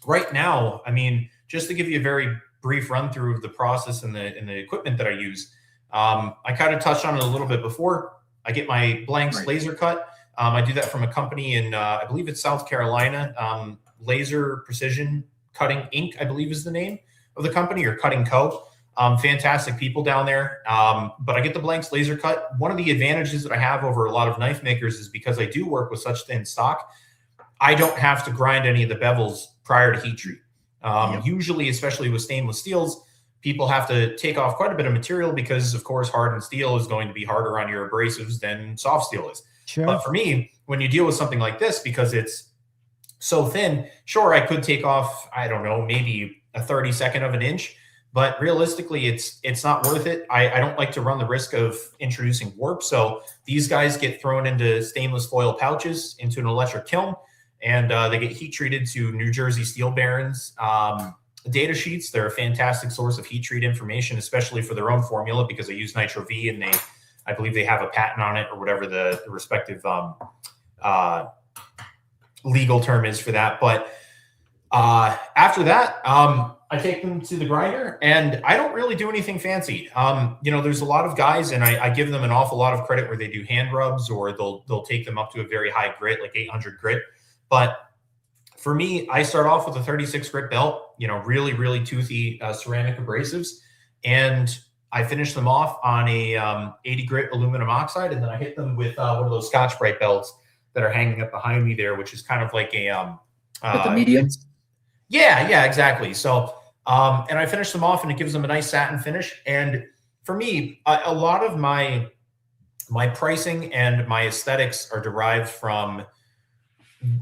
right now, I mean, just to give you a very brief run through of the process and the equipment that I use, I kind of touched on it a little bit before. I get my blanks laser cut. I do that from a company in, I believe it's South Carolina, Laser Precision Cutting Inc., I believe is the name of the company, or Cutting Co. Fantastic people down there. But I get the blanks laser cut. One of the advantages that I have over a lot of knife makers is because I do work with such thin stock, I don't have to grind any of the bevels prior to heat treat. Usually, especially with stainless steels, people have to take off quite a bit of material because, of course, hardened steel is going to be harder on your abrasives than soft steel is. Sure. But for me, when you deal with something like this, because it's so thin, sure, I could take off, I don't know, maybe a 32nd of an inch. But realistically, it's not worth it. I don't like to run the risk of introducing warp. So these guys get thrown into stainless foil pouches into an electric kiln, and they get heat treated to New Jersey Steel Barons data sheets. They're a fantastic source of heat treat information, especially for their own formula, because they use Nitro V, and I believe they have a patent on it, or whatever the respective legal term is for that. But after that, I take them to the grinder, and I don't really do anything fancy. There's a lot of guys, and I give them an awful lot of credit where they do hand rubs, or they'll take them up to a very high grit, like 800 grit. But for me, I start off with a 36 grit belt, really, really toothy ceramic abrasives, and I finish them off on a 80 grit aluminum oxide, and then I hit them with one of those Scotch-Brite belts that are hanging up behind me there, which is kind of like a the medium. Yeah, exactly. So, and I finish them off, and it gives them a nice satin finish. And for me, a lot of my pricing and my aesthetics are derived from,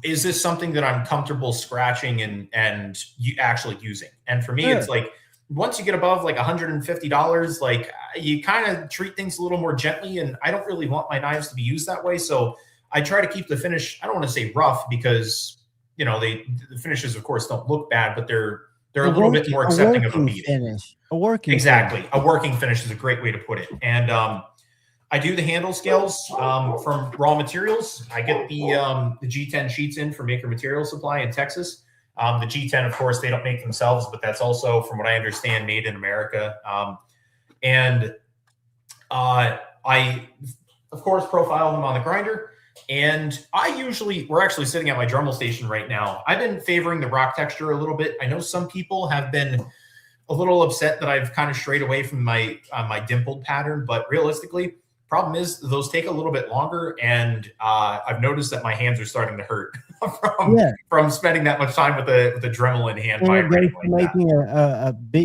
is this something that I'm comfortable scratching and actually using? And for me, It's like, once you get above like $150, like you kind of treat things a little more gently, and I don't really want my knives to be used that way. So I try to keep the finish, I don't want to say rough, because the finishes, of course, don't look bad, but they're a little bit more accepting of a beat. A working finish. A working finish is a great way to put it. And I do the handle scales from raw materials. I get the G10 sheets in from Maker Material Supply in Texas. The G10, of course, they don't make themselves, but that's also, from what I understand, made in America. I, of course, profile them on the grinder. And we're actually sitting at my Dremel station right now. I've been favoring the rock texture a little bit. I know some people have been a little upset that I've kind of strayed away from my dimpled pattern, but realistically, problem is those take a little bit longer, and I've noticed that my hands are starting to hurt from spending that much time with the Dremel in hand.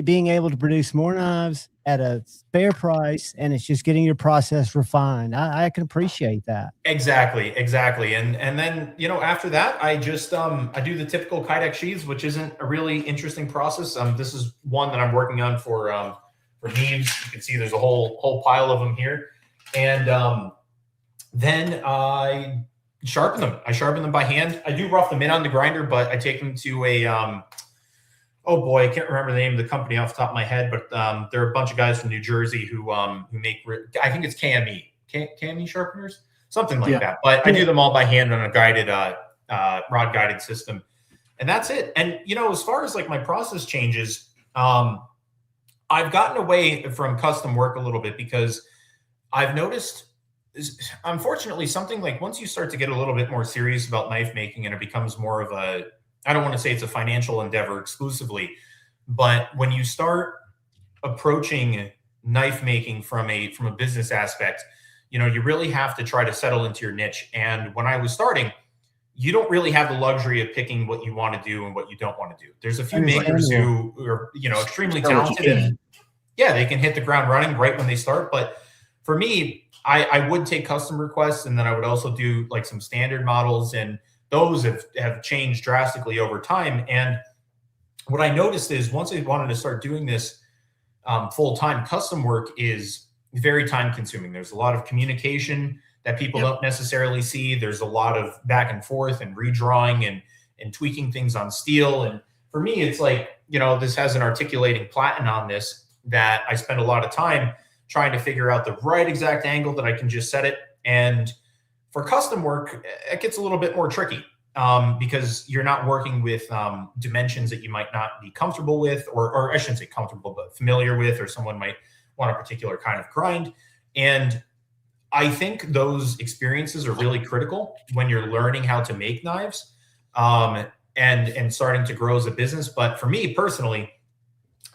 Being able to produce more knives at a fair price, and it's just getting your process refined. I can appreciate that. Exactly. And then, after that, I just, I do the typical Kydex sheaths, which isn't a really interesting process. This is one that I'm working on for Neves. You can see there's a whole pile of them here. And then I sharpen them. I sharpen them by hand. I do rough them in on the grinder, but I take them to a, oh boy, I can't remember the name of the company off the top of my head, but there are a bunch of guys from New Jersey who make, I think it's KME sharpeners, something like that. But I do them all by hand on a guided, rod guided system, and that's it. And as far as like my process changes, I've gotten away from custom work a little bit, because I've noticed, unfortunately, something like once you start to get a little bit more serious about knife making, and it becomes more of a, I don't want to say it's a financial endeavor exclusively, but when you start approaching knife making from a business aspect, you really have to try to settle into your niche. And when I was starting, you don't really have the luxury of picking what you want to do and what you don't want to do. There's a few makers who are, you know, extremely talented and yeah, they can hit the ground running right when they start. But for me, I would take custom requests, and then I would also do like some standard models, and those have changed drastically over time. And what I noticed is once I wanted to start doing this full time, custom work is very time consuming. There's a lot of communication that people don't necessarily see. There's a lot of back and forth and redrawing and tweaking things on steel. And for me, it's like, you know, this has an articulating platen on this that I spend a lot of time trying to figure out the right exact angle that I can just set it. And for custom work, it gets a little bit more tricky because you're not working with dimensions that you might not be comfortable with, or I shouldn't say comfortable, but familiar with, or someone might want a particular kind of grind. And I think those experiences are really critical when you're learning how to make knives and starting to grow as a business. But for me personally,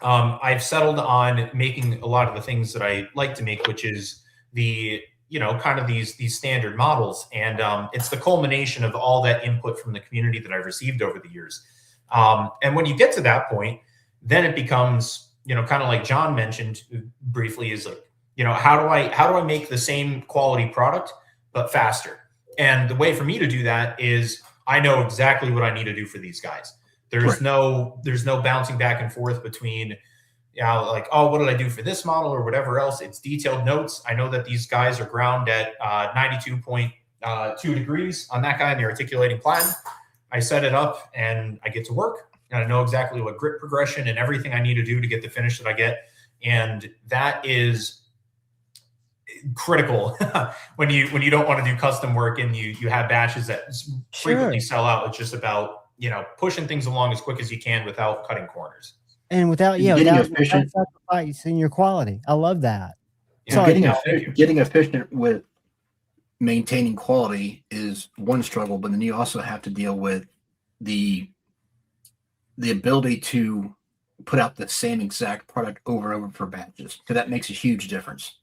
I've settled on making a lot of the things that I like to make, which is the, you know, kind of these standard models. And it's the culmination of all that input from the community that I've received over the years. And when you get to that point, then it becomes, you know, kind of like John mentioned briefly, is like, you know, how do I make the same quality product, but faster? And the way for me to do that is I know exactly what I need to do for these guys. There's no bouncing back and forth between, you know, like, oh, what did I do for this model or whatever else? It's detailed notes. I know that these guys are ground at 92.2 degrees on that guy in the articulating platen. I set it up and I get to work, and I know exactly what grip progression and everything I need to do to get the finish that I get. And that is critical when you don't want to do custom work and you have batches that frequently sell out. It's just about, you know, pushing things along as quick as you can without cutting corners and without sacrificing your quality. I love that. Yeah, getting efficient with maintaining quality is one struggle, but then you also have to deal with the ability to put out the same exact product over and over for batches, because that makes a huge difference.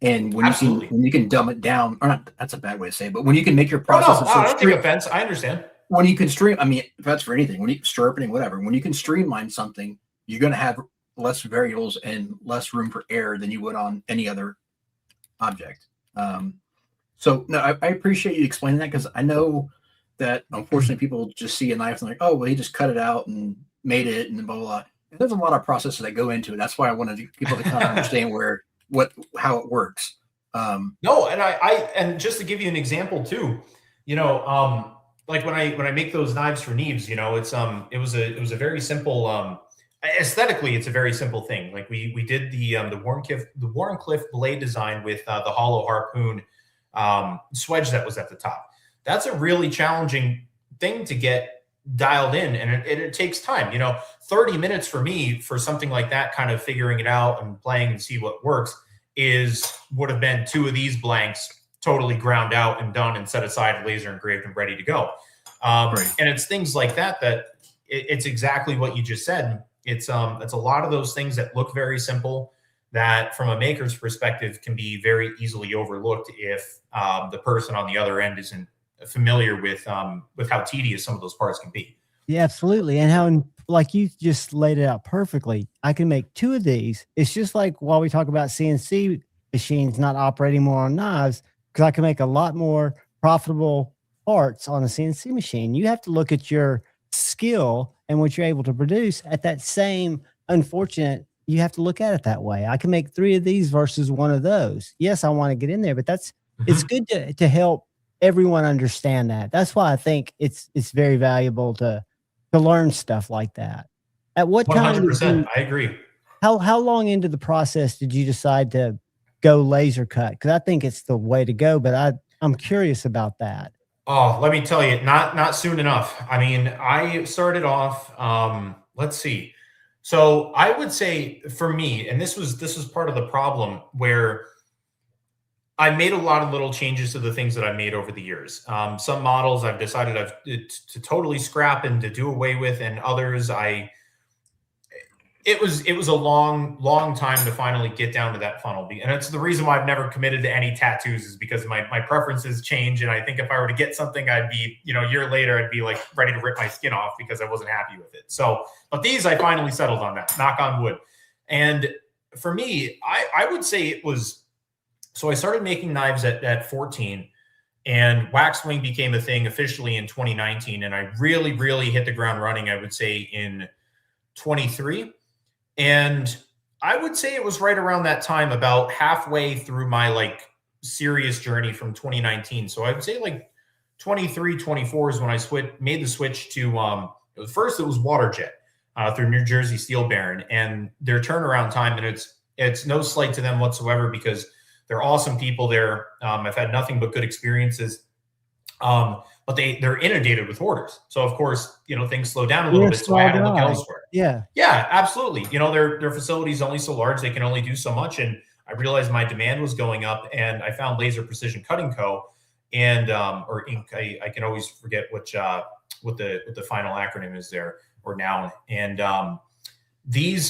And when you can dumb it down, or not, that's a bad way to say it, but when you can make your process, I don't take offense. I understand. When you can stream, I mean, if that's for anything, when you sharpening, whatever, when you can streamline something, you're going to have less variables and less room for error than you would on any other object. So no, I appreciate you explaining that, because I know that unfortunately people just see a knife and like, oh, well, he just cut it out and made it and blah, blah, blah. And there's a lot of processes that go into it. That's why I wanted people to kind of understand how it works. No, and just to give you an example too, you know, like when I make those knives for Neves, you know, it was a very simple, aesthetically, it's a very simple thing. Like we did the Warrenclyffe blade design with the hollow harpoon swedge that was at the top. That's a really challenging thing to get dialed in, and it takes time. You know, 30 minutes for me for something like that, kind of figuring it out and playing and see what works, would have been 2 of these blanks totally ground out and done and set aside, laser engraved and ready to go. And it's things like that it's exactly what you just said. It's a lot of those things that look very simple that from a maker's perspective can be very easily overlooked if the person on the other end isn't familiar with how tedious some of those parts can be. Yeah, absolutely. And how, like you just laid it out perfectly, I can make 2 of these. It's just like while we talk about CNC machines not operating more on knives, because I can make a lot more profitable parts on a CNC machine. You have to look at your skill and what you're able to produce at that same unfortunate. You have to look at it that way. I can make 3 of these versus 1 of those. Yes, I want to get in there, but it's good to help everyone understand that. That's why I think it's very valuable to learn stuff like that. At what time? 100%. I agree. How long into the process did you decide to go laser cut? Because I think it's the way to go, but I'm curious about that. Oh, let me tell you, not soon enough. I mean, I started off, let's see. So I would say for me, and this was part of the problem, where I made a lot of little changes to the things that I made over the years. Some models I've decided to totally scrap and to do away with, and others it was a long time to finally get down to that funnel. And it's the reason why I've never committed to any tattoos, is because my preferences change. And I think if I were to get something, I'd be, a year later, I'd be like ready to rip my skin off because I wasn't happy with it. So, but these, I finally settled on that, knock on wood. And for me, I would say it was, so I started making knives at 14, and wax wing became a thing officially in 2019. And I really, really hit the ground running, I would say, in 23. And I would say it was right around that time, about halfway through my like serious journey from 2019. So I would say like 23, 24 is when I made the switch to, first it was Waterjet through New Jersey Steel Baron, and their turnaround time, and it's no slight to them whatsoever because they're awesome people there. I've had nothing but good experiences. But they're inundated with orders. So of course, things slow down a little bit. So I had to look elsewhere. Yeah. Yeah, absolutely. Their facility is only so large. They can only do so much. And I realized my demand was going up, and I found Laser Precision Cutting Co. and, or Inc. I can always forget what the final acronym is there, or noun. And, these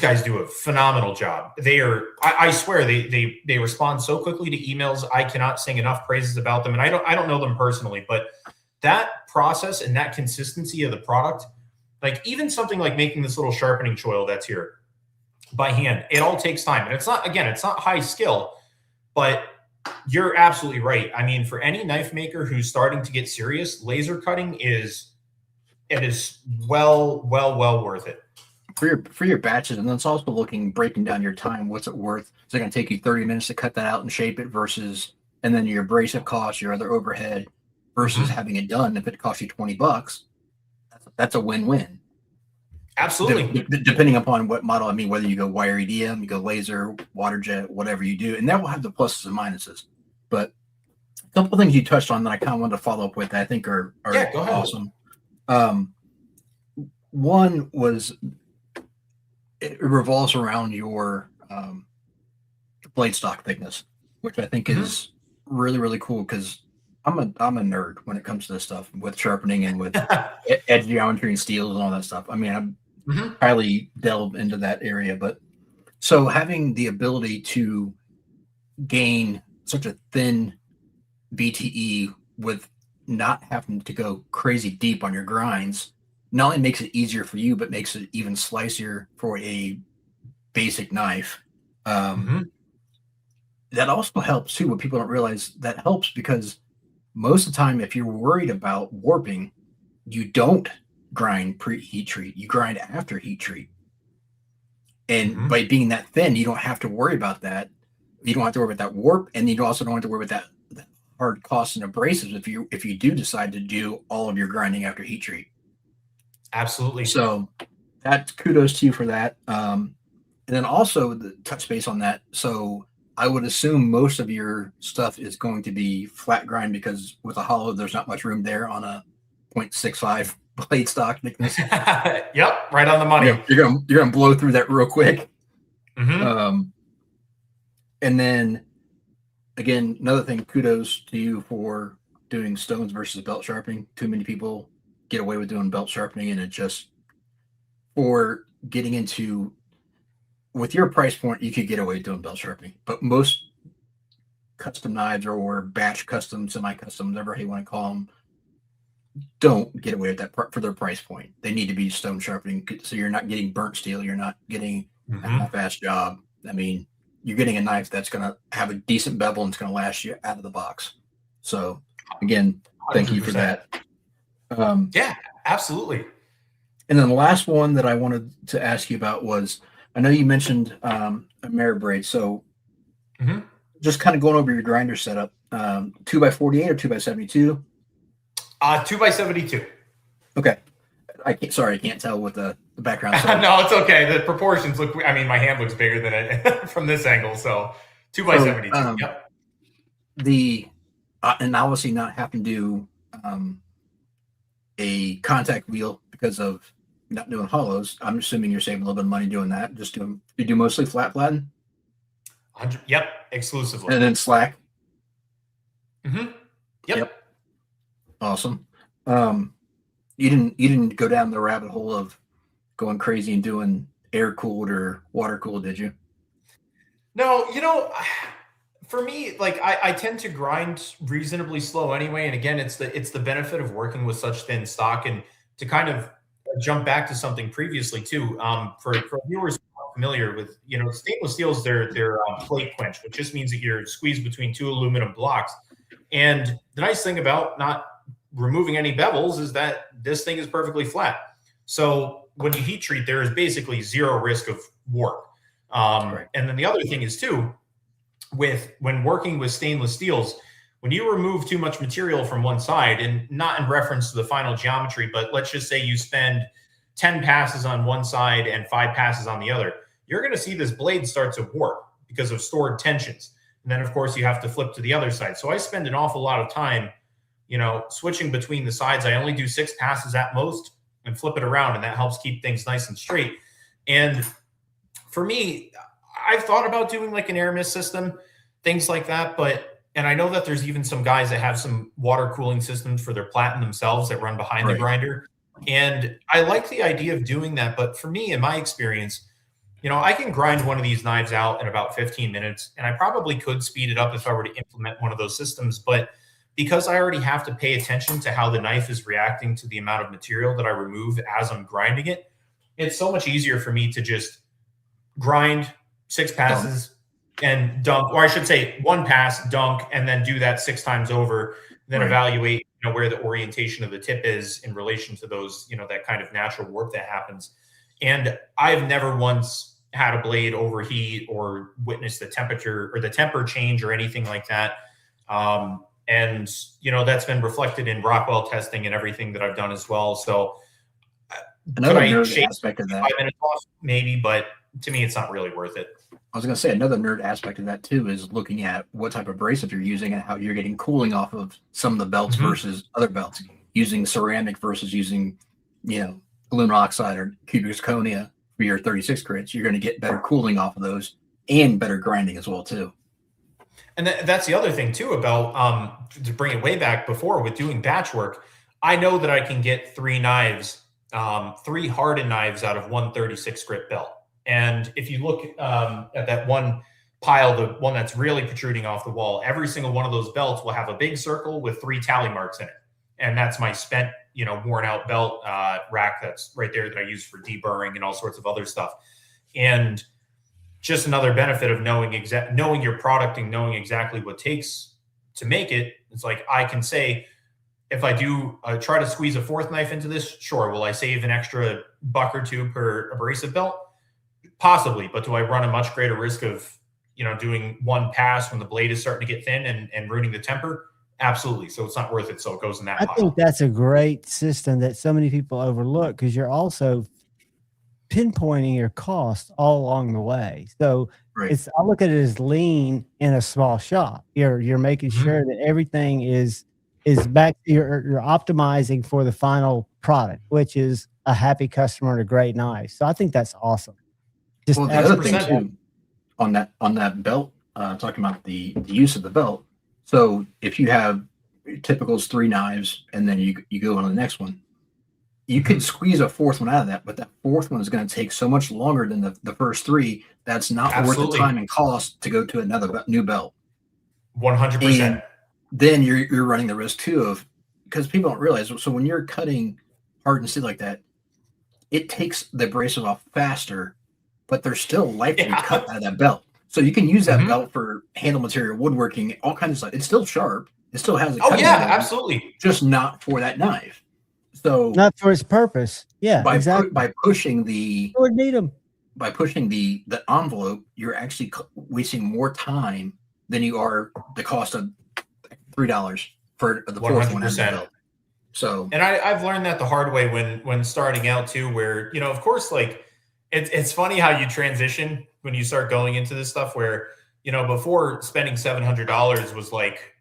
guys do a phenomenal job. I swear they respond so quickly to emails. I cannot sing enough praises about them. And I don't know them personally, but that process and that consistency of the product, like even something like making this little sharpening choil that's here by hand, it all takes time. And it's not high skill, but you're absolutely right. I mean, for any knife maker who's starting to get serious, laser cutting is well worth it. For your batches, and then it's also breaking down your time. What's it worth? Is it going to take you 30 minutes to cut that out and shape it versus, and then your abrasive costs, your other overhead versus having it done. If it costs you $20, that's a win-win. Absolutely. Depending upon what model, I mean, whether you go wire EDM, you go laser, waterjet, whatever you do, and that will have the pluses and minuses. But a couple of things you touched on that I kind of wanted to follow up with that I think are awesome. One was, it revolves around your blade stock thickness, which I think is really, really cool, because I'm a nerd when it comes to this stuff with sharpening and with edge geometry and steels and all that stuff. I mean, I'm highly delved into that area, but so having the ability to gain such a thin BTE with not having to go crazy deep on your grinds not only makes it easier for you, but makes it even slicier for a basic knife. That also helps too. What people don't realize, that helps because most of the time, if you're worried about warping, you don't grind pre-heat treat. You grind after heat treat. And by being that thin, you don't have to worry about that. You don't have to worry about that warp, and you also don't have to worry about that hard costs and abrasives if you do decide to do all of your grinding after heat treat. Absolutely. So that's kudos to you for that. And then also the touch base on that. So I would assume most of your stuff is going to be flat grind, because with a hollow, there's not much room there on a 0.65 blade stock thickness. Yep, right on the money. Yeah, you're gonna blow through that real quick. And then again, another thing, kudos to you for doing stones versus belt sharpening. Too many people get away with doing belt sharpening, and it just, for getting into, with your price point, you could get away with doing belt sharpening, but most custom knives or batch custom, semi-custom, whatever you want to call them, don't get away with that for their price point. They need to be stone sharpening, so you're not getting burnt steel, you're not getting a half-ass job. I mean, you're getting a knife that's going to have a decent bevel and it's going to last you out of the box. So again, thank 100%. You for that. Yeah, absolutely. And then the last one that I wanted to ask you about was, I know you mentioned a mirror braid. So just kind of going over your grinder setup, 2x48 or 2x72? 2x72. Okay. I can't tell with the background. So. No, it's okay. The proportions look, I mean, my hand looks bigger than it from this angle. So 2x72. Yep. And obviously not having to do a contact wheel because of not doing hollows. I'm assuming you're saving a little bit of money doing that. You do mostly flat flatten? Yep, exclusively. And then slack? Yep. Awesome. You didn't go down the rabbit hole of going crazy and doing air cooled or water cooled, did you? No, for me, like I tend to grind reasonably slow anyway. And again, it's the benefit of working with such thin stock. And to kind of jump back to something previously too, for viewers who aren't familiar with, stainless steels, they're plate quench, which just means that you're squeezed between two aluminum blocks. And the nice thing about not removing any bevels is that this thing is perfectly flat. So when you heat treat, there is basically zero risk of warp. And then the other thing is too, when working with stainless steels, when you remove too much material from one side, and not in reference to the final geometry, but let's just say you spend 10 passes on one side and 5 passes on the other, you're going to see this blade start to warp because of stored tensions. And then of course you have to flip to the other side. So I spend an awful lot of time, switching between the sides. I only do 6 passes at most and flip it around, and that helps keep things nice and straight. And for me, I've thought about doing like an air mist system, things like that. And I know that there's even some guys that have some water cooling systems for their platen themselves that run behind the grinder. And I like the idea of doing that. But for me, in my experience, I can grind one of these knives out in about 15 minutes, and I probably could speed it up if I were to implement one of those systems. But because I already have to pay attention to how the knife is reacting to the amount of material that I remove as I'm grinding it, it's so much easier for me to just grind 6 passes and dunk, or I should say 1 pass, dunk, and then do that 6 times over, then evaluate where the orientation of the tip is in relation to those, that kind of natural warp that happens. And I've never once had a blade overheat or witnessed the temperature or the temper change or anything like that. And that's been reflected in Rockwell testing and everything that I've done as well. So another nerd aspect of that, 5 minutes off, maybe, but to me, it's not really worth it. I was going to say another nerd aspect of that too is looking at what type of abrasive you're using and how you're getting cooling off of some of the belts versus other belts. Using ceramic versus using, aluminum oxide or cubic zirconia for your 36 grits, you're going to get better cooling off of those and better grinding as well too. And that's the other thing too about to bring it way back before with doing batch work. I know that I can get 3 knives, 3 hardened knives out of 136 grit belt. And if you look at that one pile, the one that's really protruding off the wall, every single one of those belts will have a big circle with 3 tally marks in it. And that's my spent, worn out belt rack that's right there that I use for deburring and all sorts of other stuff. And just another benefit of knowing your product and knowing exactly what it takes to make it. It's like I can say, if I do try to squeeze a 4th knife into this, sure. Will I save an extra $1 or $2 per abrasive belt? Possibly. But do I run a much greater risk of, doing 1 pass when the blade is starting to get thin and ruining the temper? Absolutely. So it's not worth it. So it goes in that I pile. think that's a great system that so many people overlook because you're also pinpointing your cost all along the way. So I look at it as lean in a small shop. You're making sure that everything is back. You're optimizing for the final product, which is a happy customer and a great knife. So I think that's awesome. Just the other thing too, on that belt, talking about the use of the belt. So if you have typical 3 knives and then you go on to the next one, you could squeeze a 4th one out of that, but that 4th one is going to take so much longer than the first 3. That's not worth the time and cost to go to another new belt. 100%. And then you're running the risk too of, because people don't realize, so when you're cutting hardened steel like that, it takes the abrasive off faster, but there's still life to be cut out of that belt. So you can use that belt for handle material, woodworking, all kinds of stuff. It's still sharp. It still has a absolutely. Just not for that knife. So not for its purpose. Yeah, exactly. By pushing the would need them. By pushing the envelope, you're actually wasting more time than you are the cost of $3 for the 4th one. 100%. So, and I've learned that the hard way when starting out too, where of course, like it's funny how you transition when you start going into this stuff. Where before spending $700 was like,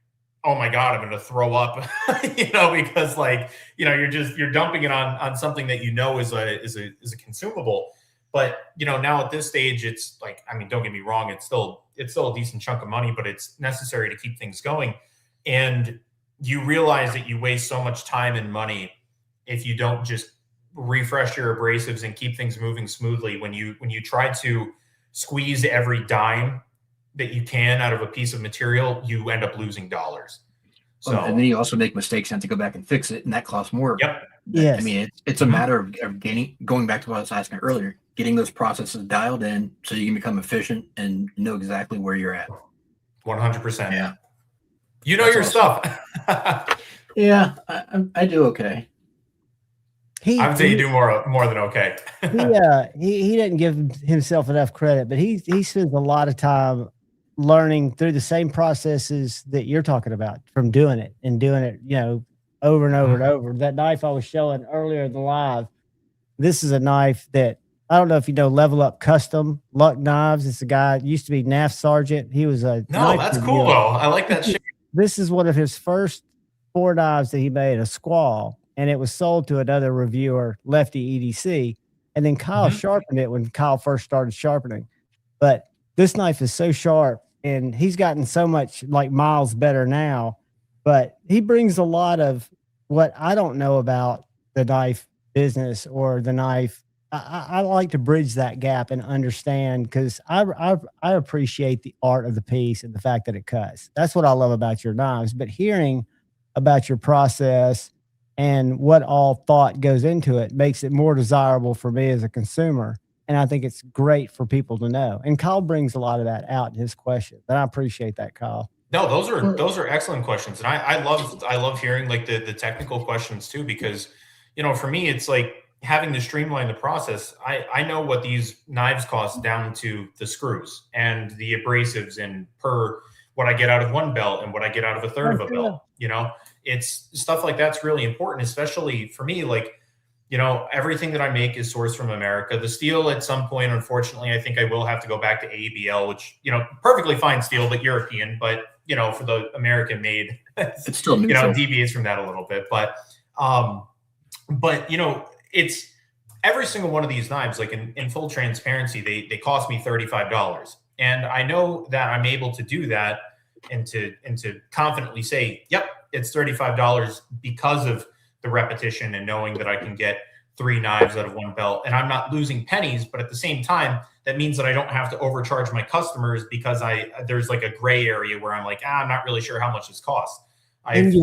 oh my God, I'm going to throw up, because like, you're dumping it on something that is a consumable. But, now at this stage, it's like, I mean, don't get me wrong. It's still a decent chunk of money, but it's necessary to keep things going. And you realize that you waste so much time and money if you don't just refresh your abrasives and keep things moving smoothly, when you try to squeeze every dime that you can out of a piece of material, you end up losing dollars. So, and then you also make mistakes and have to go back and fix it, and that costs more. Yep. Yes. I mean, it's a matter of going back to what I was asking earlier, getting those processes dialed in so you can become efficient and know exactly where you're at. 100%. Yeah. You know your stuff. Yeah, I do okay. I would say you do more than okay. He didn't give himself enough credit, but he spends a lot of time learning through the same processes that you're talking about, from doing it, over and over and over. That knife I was showing earlier in the live, this is a knife that, I don't know if you know Level Up Custom Luck Knives. It's a guy, used to be NAF Sergeant. He was a No, that's cool though. I like that shit. This is one of his first 4 knives that he made, a Squall, and it was sold to another reviewer, Lefty EDC. And then Kyle sharpened it when Kyle first started sharpening. But this knife is so sharp, and he's gotten so much like miles better now. But he brings a lot of what I don't know about the knife business or the knife. I like to bridge that gap and understand, because I appreciate the art of the piece and the fact that it cuts. That's what I love about your knives. But hearing about your process and what all thought goes into it makes it more desirable for me as a consumer. And I think it's great for people to know. And Kyle brings a lot of that out in his questions. And I appreciate that, Kyle. No, those are excellent questions. And I love hearing like the technical questions too, because, for me, it's like having to streamline the process. I know what these knives cost down to the screws and the abrasives and per what I get out of one belt and what I get out of a third of a belt. It's stuff like that's really important, especially for me. Like, everything that I make is sourced from America. The steel, at some point, unfortunately, I think I will have to go back to ABL, which, perfectly fine steel, but European. But, for the American made, it's still neutral. Deviates from that a little bit. But it's every single one of these knives, like in full transparency, they cost me $35. And I know that I'm able to do that and to confidently say, yep, it's $35 because of the repetition and knowing that I can get 3 knives out of one belt, and I'm not losing pennies. But at the same time, that means that I don't have to overcharge my customers, because there's like a gray area where I'm like, I'm not really sure how much this costs. And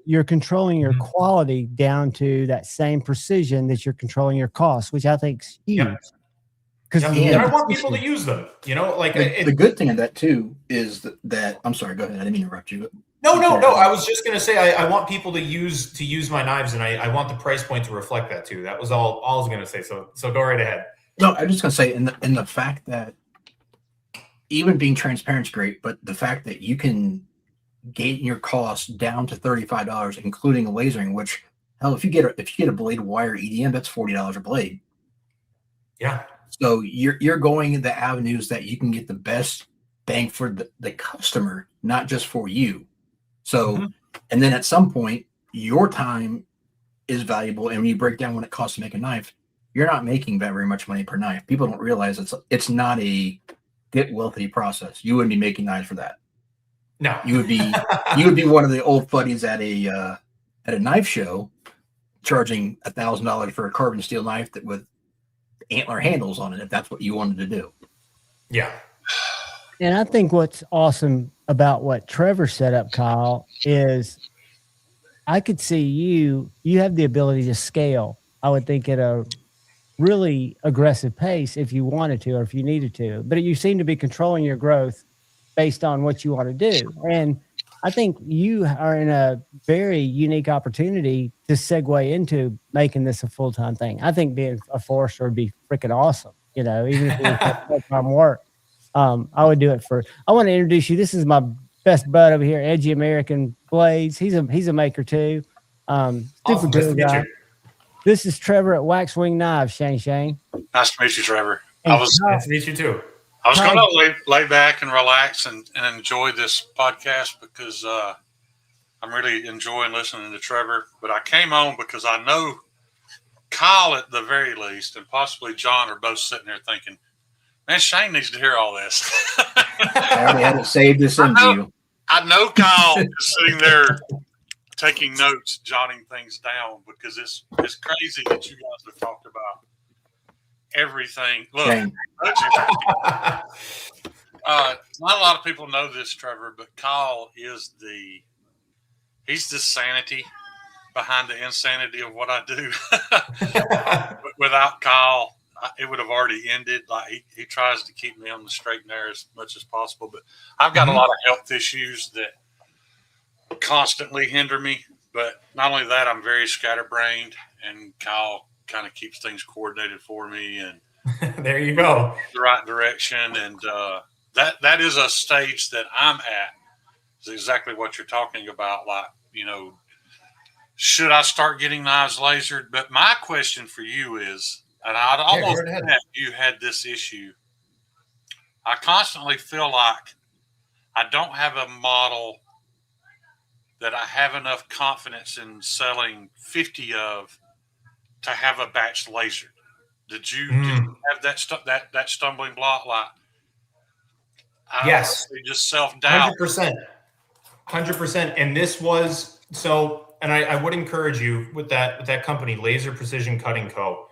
you're controlling your quality down to that same precision that you're controlling your costs, which I think is huge. Because I want people to use them. The good thing of that too is that I'm sorry, go ahead. I didn't mean to interrupt you. No. I was just going to say I want people to use my knives, and I want the price point to reflect that too. That was all I was going to say. So go right ahead. No, I'm just going to say in the fact that even being transparent is great, but the fact that you can get your costs down to $35, including a lasering, which hell, if you get a blade wire EDM, that's $40 a blade. Yeah. So you're going in the avenues that you can get the best bang for the customer, not just for you. So, and then at some point, your time is valuable. And when you break down what it costs to make a knife, you're not making very much money per knife. People don't realize it's not a get wealthy process. You wouldn't be making knives for that. No, you would be one of the old buddies at a knife show, charging $1,000 for a carbon steel knife with antler handles on it, if that's what you wanted to do. Yeah. And I think what's awesome about what Trevor set up, Kyle, is I could see you have the ability to scale, I would think, at a really aggressive pace if you wanted to or if you needed to. But you seem to be controlling your growth based on what you want to do. And I think you are in a very unique opportunity to segue into making this a full-time thing. I think being a forester would be freaking awesome. Even if it was full-time work, I would do it I want to introduce you. This is my best bud over here, Edgy American Blades. He's a maker too. Super cool guy. This is Trevor at Wax Wing Knives. Shane. Nice to meet you, Trevor. Nice to meet you too. I was going to lay back and relax and enjoy this podcast because I'm really enjoying listening to Trevor. But I came on because I know Kyle, at the very least, and possibly John are both sitting there thinking, man, Shane needs to hear all this. I already had it saved this into you. I know Kyle is sitting there taking notes, jotting things down, because it's crazy that you guys have talked about everything. Look, not a lot of people know this, Trevor, but Kyle is he's the sanity behind the insanity of what I do. Without Kyle, it would have already ended. Like he tries to keep me on the straight and narrow as much as possible, but I've got a lot of health issues that constantly hinder me. But not only that, I'm very scatterbrained, and Kyle kind of keeps things coordinated for me and there you go, the right direction. And that is a stage that I'm at. Is exactly what you're talking about. Like, should I start getting knives lasered? But my question for you is, and I'd almost bet you had this issue. I constantly feel like I don't have a model that I have enough confidence in selling 50 of to have a batch lasered. Did you have that stumbling block? Like, yes, just self-doubt. 100%. And this was so. And I would encourage you with that company, Laser Precision Cutting Co.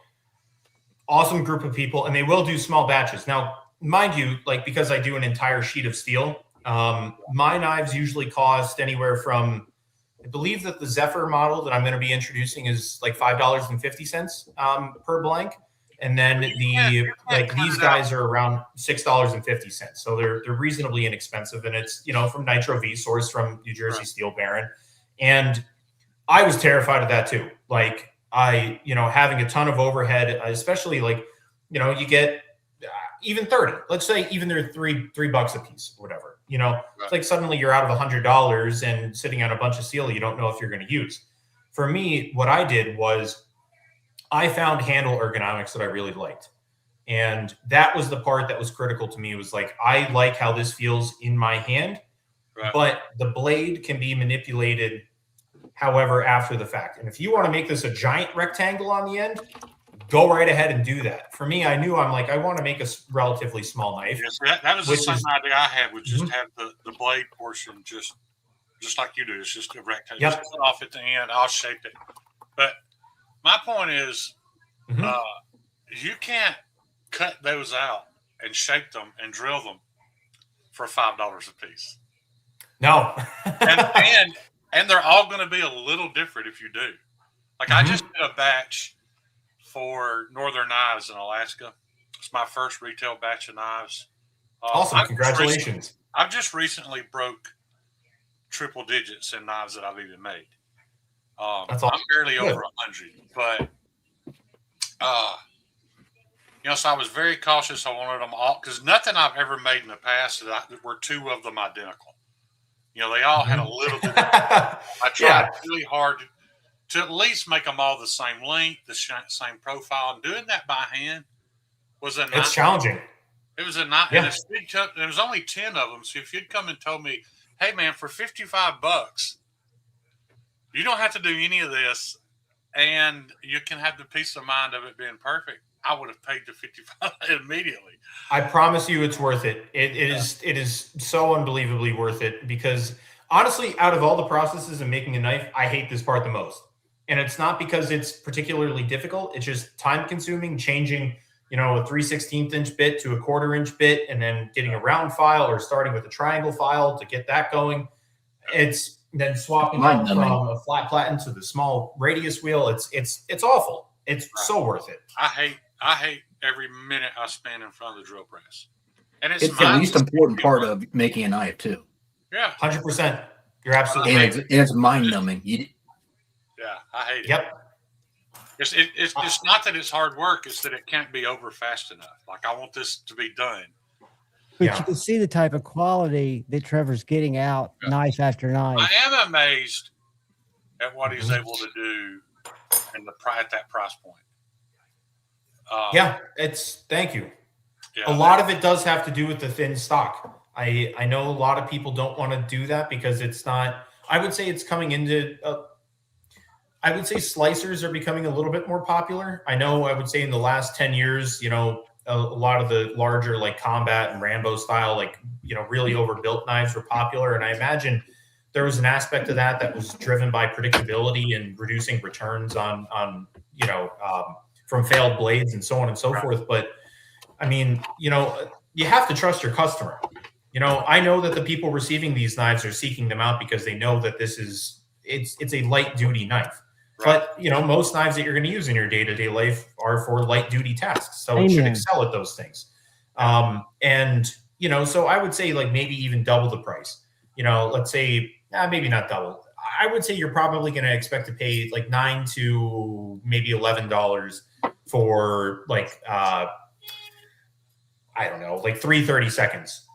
Awesome group of people, and they will do small batches. Now, mind you, like, because I do an entire sheet of steel, my knives usually cost anywhere from, I believe that the Zephyr model that I'm going to be introducing is like $5.50 per blank. And then these guys are around $6.50. So they're reasonably inexpensive. And it's, from Nitro V, sourced from New Jersey Steel Baron. And I was terrified of that too. Like having a ton of overhead, especially you get even 30, let's say even they're $3 a piece or whatever, it's like suddenly you're out of $100 and sitting on a bunch of steel you don't know if you're going to use. For me, what I did was I found handle ergonomics that I really liked. And that was the part that was critical to me. It was like, I like how this feels in my hand, but the blade can be manipulated however after the fact. And if you want to make this a giant rectangle on the end, go right ahead and do that. For me, I knew I want to make a relatively small knife. Yes, that was the same idea I had, was just have the blade portion just like you do. It's just a rectangle. Just cut off at the end. I'll shape it. But my point is, you can't cut those out and shape them and drill them for $5 a piece. No. and they're all going to be a little different if you do. Like I just did a batch for Northern Knives in Alaska. It's my first retail batch of knives. Awesome. Congratulations. I've just recently broke triple digits in knives that I've even made. That's awesome. I'm barely over 100, but so I was very cautious. I wanted them all, because nothing I've ever made in the past that were two of them identical. They all had a little bit. I tried really hard to at least make them all the same length, the same profile. And doing that by hand was it's challenging. It was a night, and there was only 10 of them. So if you'd come and told me, "Hey, man, for $55, you don't have to do any of this, and you can have the peace of mind of it being perfect," I would have paid the $55 immediately. I promise you, it's worth it. It is so unbelievably worth it, because honestly, out of all the processes of making a knife, I hate this part the most. And it's not because it's particularly difficult. It's just time consuming, changing, a 3/16 inch bit to a 1/4 inch bit, and then getting a round file or starting with a triangle file to get that going. It's then swapping out from a flat platen to the small radius wheel. It's awful. It's so worth it. I hate every minute I spend in front of the drill press. And it's the least important part of making a knife too. Yeah. 100%. You're absolutely right. And it's mind numbing. Yeah, I hate it. Yep. It's not that it's hard work, it's that it can't be over fast enough. Like, I want this to be done. But you can see the type of quality that Trevor's getting out knife after knife. I am amazed at what he's able to do at that price point. Thank you. Yeah, a lot of it does have to do with the thin stock. I know a lot of people don't want to do that because it's not, I would say it's coming into, I would say slicers are becoming a little bit more popular. I would say in the last 10 years, a lot of the larger like combat and Rambo style, really overbuilt knives were popular. And I imagine there was an aspect of that was driven by predictability and reducing returns on from failed blades and so on and so forth. But I mean, you have to trust your customer. I know that the people receiving these knives are seeking them out because they know that it's a light duty knife. Right. But most knives that you're going to use in your day-to-day life are for light duty tasks. So it should excel at those things. So I would say like maybe even double the price. Let's say maybe not double. I would say you're probably going to expect to pay like $9 to maybe $11 for like I don't know, like 3/32 seconds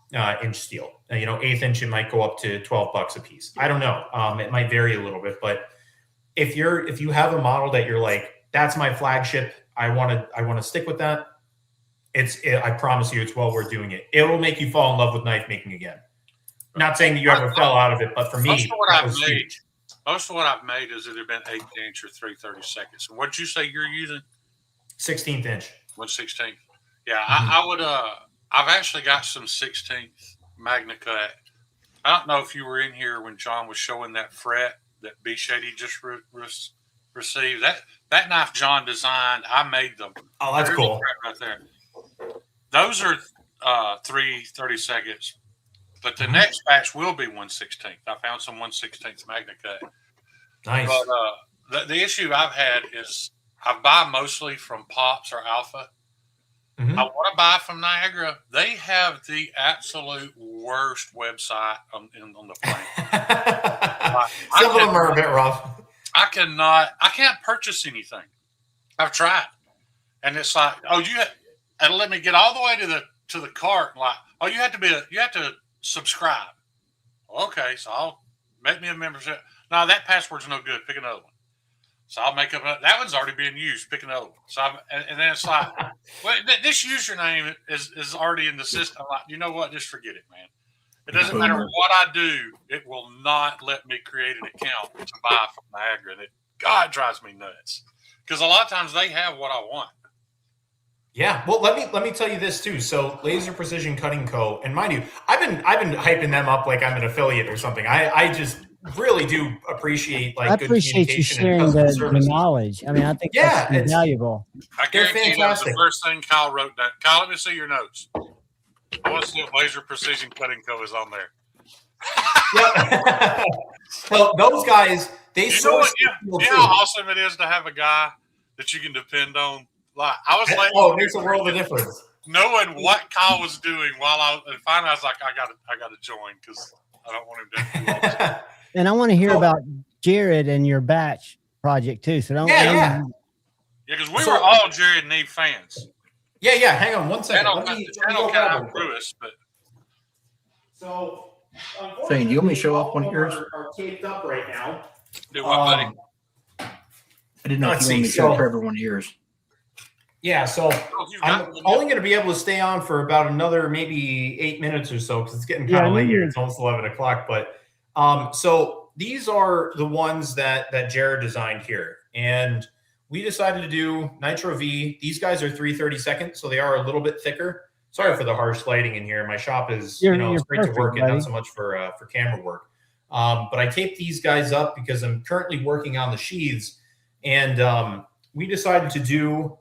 inch steel. 1/8 inch it might go up to $12 a piece. I don't know. It might vary a little bit, but if you have a model that you're like, that's my flagship, I want to stick with that. I promise you, it's well worth doing it. It will make you fall in love with knife making again. Not saying that you ever fell out of it, but for me, most of what I've made has either been 1/8 inch or 3/32. And what did you say you're using? 16th inch. 1/16. Yeah, I would. I've actually got some 16th Magna Cut. I don't know if you were in here when John was showing that fret that B Shady just received. That knife John designed, I made them. Oh, that's cool. Right there. Those are 3/32. But the next batch will be 1/16. I found some 1/16 Magna Cut. Nice. But the issue I've had is I buy mostly from Pops or Alpha. Mm-hmm. I want to buy from Niagara. They have the absolute worst website on the planet. Some of them are a bit rough. I can't purchase anything. I've tried. And it's like, it'll let me get all the way to the cart. Like, you have to subscribe. Okay, so I'll make me a membership. No, that password's no good. Pick another one. So I'll make up that one's already being used. Pick another one. So and then it's like, well, this username is already in the system. I'm like, you know what? Just forget it, man. It doesn't matter what I do. It will not let me create an account to buy from Niagara. And it drives me nuts because a lot of times they have what I want. Yeah, well, let me tell you this too. So, Laser Precision Cutting Co. And mind you, I've been hyping them up like I'm an affiliate or something. I just really do appreciate I appreciate you sharing the knowledge. I mean, I think that's invaluable. I guarantee that was the first thing Kyle wrote down. Kyle, let me see your notes. I want to see if Laser Precision Cutting Co. is on there. Yeah. Well, those guys, they source. You know how awesome it is to have a guy that you can depend on. Like I was like, there's a world of difference. Knowing what Kyle was doing and finally I was like, I gotta join because I don't want him to do all And I want to hear about Jared and your batch project too. So because we were all Jared Neve fans. Yeah. Hang on one second. Channel kind of outgrew us, but so. So, do you want me to show off one of yours? Are taped up right now. Do what, buddy? I didn't know if you wanted me to show Trevor one of yours. Yeah, so I'm only going to be able to stay on for about another maybe 8 minutes or so because it's getting kind of late here. It's almost 11 o'clock. But so these are the ones that Jared designed here. And we decided to do Nitro V. These guys are 3/32, so they are a little bit thicker. Sorry for the harsh lighting in here. My shop is, it's great to work and not so much for camera work. But I taped these guys up because I'm currently working on the sheaths. And we decided to do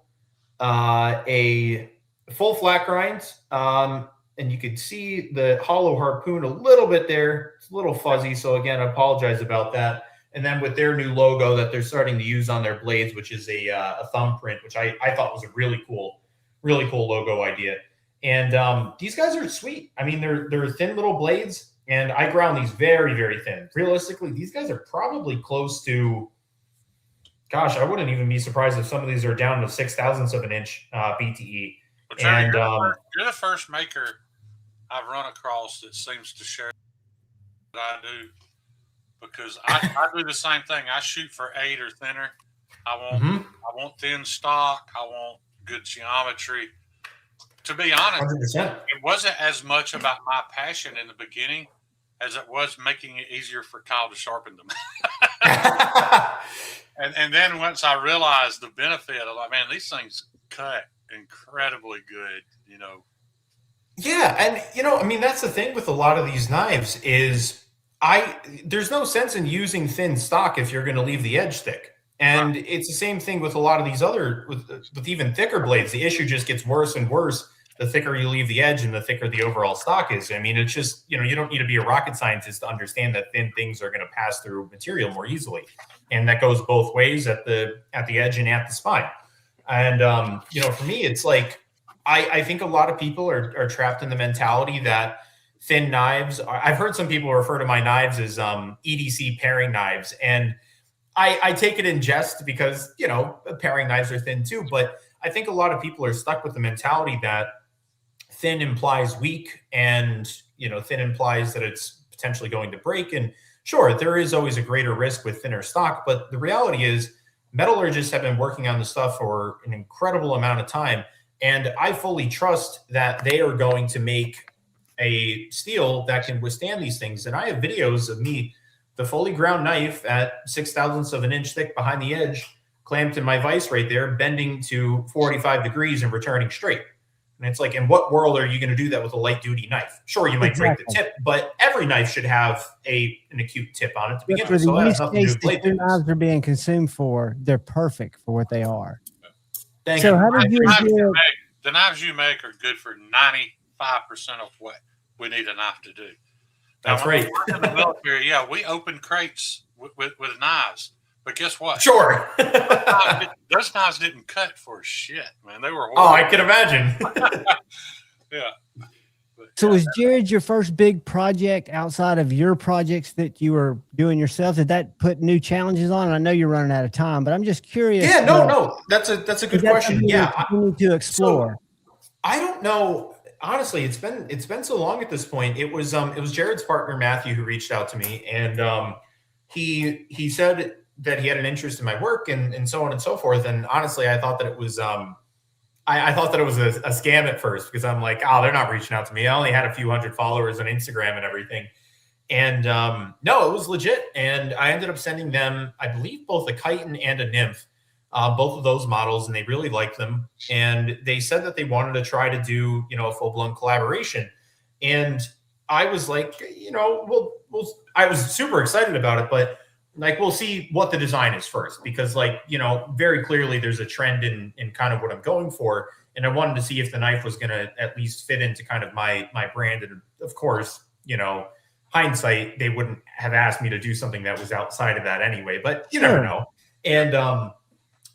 a full flat grind, and you could see the hollow harpoon a little bit there. It's a little fuzzy, so again, I apologize about that. And then with their new logo that they're starting to use on their blades, which is a thumbprint, which I thought was a really cool logo idea. And these guys are sweet. I mean, they're thin little blades, and I ground these very, very thin. Realistically, these guys are probably close to. Gosh, I wouldn't even be surprised if some of these are down to 0.006 of an inch BTE. Well, Jerry, you're the first maker I've run across that seems to share what I do because I do the same thing. I shoot for 8 or thinner. I want thin stock. I want good geometry. To be honest, 100%. It wasn't as much about my passion in the beginning as it was making it easier for Kyle to sharpen them. And then once I realized the benefit, I'm like, man, these things cut incredibly good, Yeah, and I mean, that's the thing with a lot of these knives is there's no sense in using thin stock if you're going to leave the edge thick. And it's the same thing with a lot of these other, with even thicker blades. The issue just gets worse and worse the thicker you leave the edge and the thicker the overall stock is. I mean, it's just, you don't need to be a rocket scientist to understand that thin things are going to pass through material more easily. And that goes both ways at the edge and at the spine. And, for me, it's like, I think a lot of people are trapped in the mentality that thin knives I've heard some people refer to my knives as EDC paring knives. And I take it in jest because, paring knives are thin too. But I think a lot of people are stuck with the mentality that thin implies weak and, thin implies that it's potentially going to break. And sure, there is always a greater risk with thinner stock. But the reality is metallurgists have been working on this stuff for an incredible amount of time. And I fully trust that they are going to make a steel that can withstand these things. And I have videos of me, the fully ground knife at 6/1000ths of an inch thick behind the edge, clamped in my vise right there, bending to 45 degrees and returning straight. And it's like, in what world are you going to do that with a light duty knife? Sure, you might break the tip, but every knife should have an acute tip on it to begin with. So that has nothing to do with blade thickness. Knives are being consumed for, they're perfect for what they are. Thank so you. How did the knives you make are good for 95% of what we need a knife to do. That's right. In the military, we open crates with knives. But guess what? Sure. those knives didn't cut for shit, man. They were horrible. Oh, I can imagine. Yeah. So was Jared your first big project outside of your projects that you were doing yourself? Did that put new challenges on? And I know you're running out of time, but I'm just curious. Yeah, no. That's a good question. Yeah. You need to explore. So, I don't know. Honestly, it's been so long at this point. It was Jared's partner, Matthew, who reached out to me, and he said that he had an interest in my work and so on and so forth. And honestly, I thought that it was I thought that it was a scam at first, because I'm like, they're not reaching out to me. I only had a few hundred followers on Instagram and everything. And no, it was legit. And I ended up sending them, I believe, both a chitin and a nymph, both of those models, and they really liked them. And they said that they wanted to try to do, a full-blown collaboration. And I was like, I was super excited about it, but we'll see what the design is first, because very clearly there's a trend in kind of what I'm going for. And I wanted to see if the knife was going to at least fit into kind of my brand. And of course, hindsight, they wouldn't have asked me to do something that was outside of that anyway, but you never know. And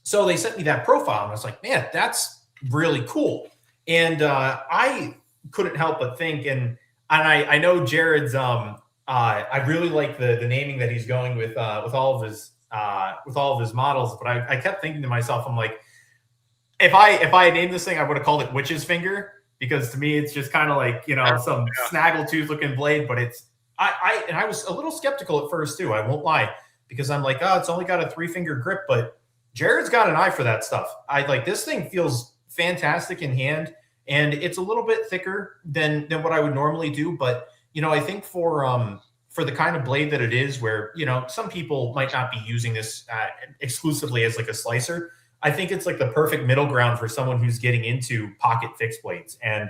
so they sent me that profile, and I was like, man, that's really cool. And I couldn't help but think, and I know Jared's, I really like the naming that he's going with all of his models. But I kept thinking to myself, I'm like, if I had named this thing, I would have called it Witch's Finger, because to me it's just kind of like some snaggletooth looking blade. But I was a little skeptical at first too. I won't lie, because I'm like, it's only got a 3-finger grip, but Jared's got an eye for that stuff. This thing feels fantastic in hand, and it's a little bit thicker than what I would normally do, but. I think for the kind of blade that it is, where, some people might not be using this exclusively as like a slicer. I think it's like the perfect middle ground for someone who's getting into pocket fixed blades. And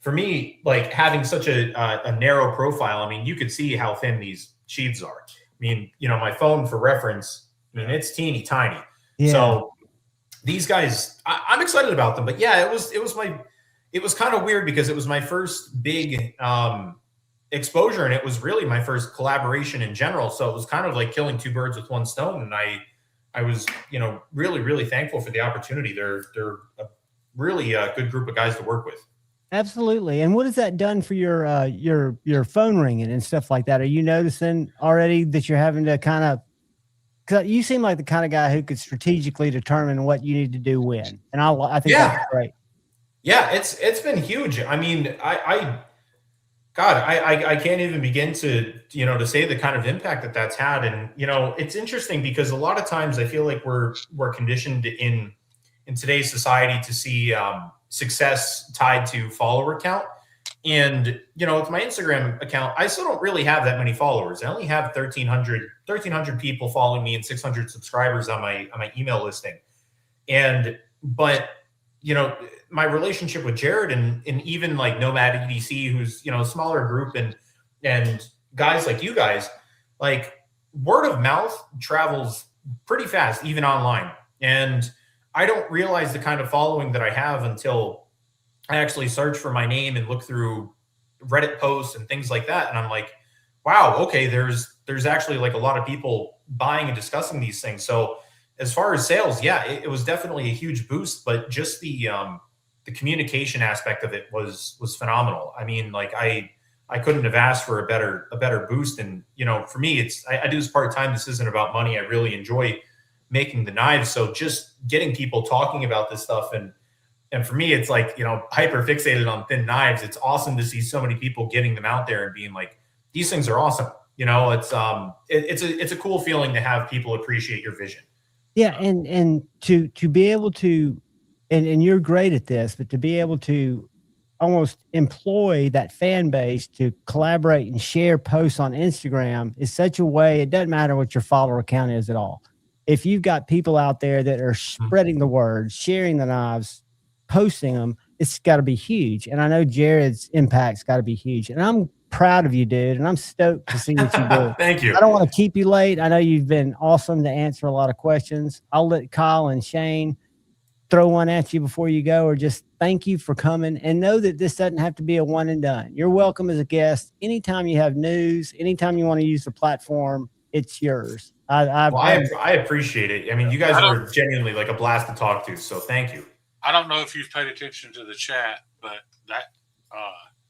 for me, having such a narrow profile, you could see how thin these sheaths are. My phone, for reference, it's teeny tiny. Yeah. So these guys, I'm excited about them. But yeah, it was kind of weird, because it was my first big exposure, and it was really my first collaboration in general. So it was kind of like killing 2 birds with 1 stone. And I was, really, really thankful for the opportunity. They're a really good group of guys to work with. Absolutely. And what has that done for your phone ringing and stuff like that? Are you noticing already that you're having to kind of, because you seem like the kind of guy who could strategically determine what you need to do when. And I think that's great. Yeah, it's been huge. I can't even begin to, to say the kind of impact that that's had. And, it's interesting, because a lot of times I feel like we're conditioned in today's society to see success tied to follower count. And, with my Instagram account, I still don't really have that many followers. I only have 1,300 people following me and 600 subscribers on my email listing. But my relationship with Jared and even like Nomad EDC, who's, a smaller group, and guys like you guys, like word of mouth travels pretty fast, even online. And I don't realize the kind of following that I have until I actually search for my name and look through Reddit posts and things like that. And I'm like, wow, okay, there's actually like a lot of people buying and discussing these things. So as far as sales, yeah, it was definitely a huge boost, but just the communication aspect of it was phenomenal. I mean, like I couldn't have asked for a better boost. And, you know, for me, I do this part-time. This isn't about money. I really enjoy making the knives. So just getting people talking about this stuff. And for me, it's like, you know, hyper fixated on thin knives. It's awesome to see so many people getting them out there and being like, these things are awesome. You know, it's a cool feeling to have people appreciate your vision. Yeah. And to be able to, and you're great at this, but to be able to almost employ that fan base to collaborate and share posts on Instagram is such a way. It doesn't matter what your follower count is at all. If you've got people out there that are spreading the word, sharing the knives, posting them, it's got to be huge. And I know Jared's impact's got to be huge. And I'm proud of you, dude. And I'm stoked to see what you do. Thank you. I don't want to keep you late. I know you've been awesome to answer a lot of questions. I'll let Kyle and Shane throw one at you before you go, or just thank you for coming, and know that this doesn't have to be a one and done. You're welcome as a guest. Anytime you have news, anytime you want to use the platform, it's yours. I appreciate it. I mean, you guys were genuinely like a blast to talk to. So thank you. I don't know if you've paid attention to the chat, but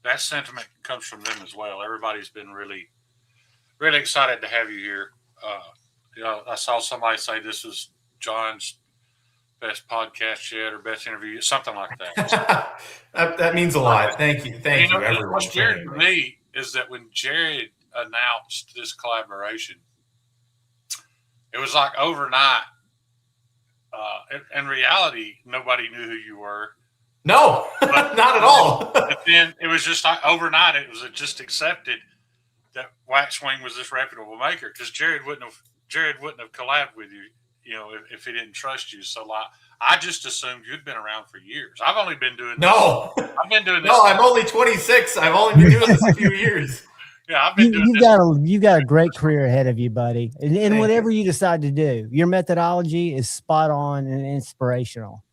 that sentiment comes from them as well. Everybody's been really, really excited to have you here. You know, I saw somebody say this is John's best podcast yet or best interview, something like that. that means a lot. Thank you. Thank you, everyone. What's weird for me is that when Jared announced this collaboration, it was like overnight. In reality, nobody knew who you were. No, not at all. But then it was just like overnight, it was just accepted that Waxwing was this reputable maker, because Jared wouldn't have collabed with you, you know, if he didn't trust you. So like, I just assumed you'd been around for years. I've only been doing this. I've been doing this. No, I'm only 26. I've only been doing this a few years. Yeah, I've been doing this. You've got a great career ahead of you, buddy. And whatever you decide to do, your methodology is spot on and inspirational.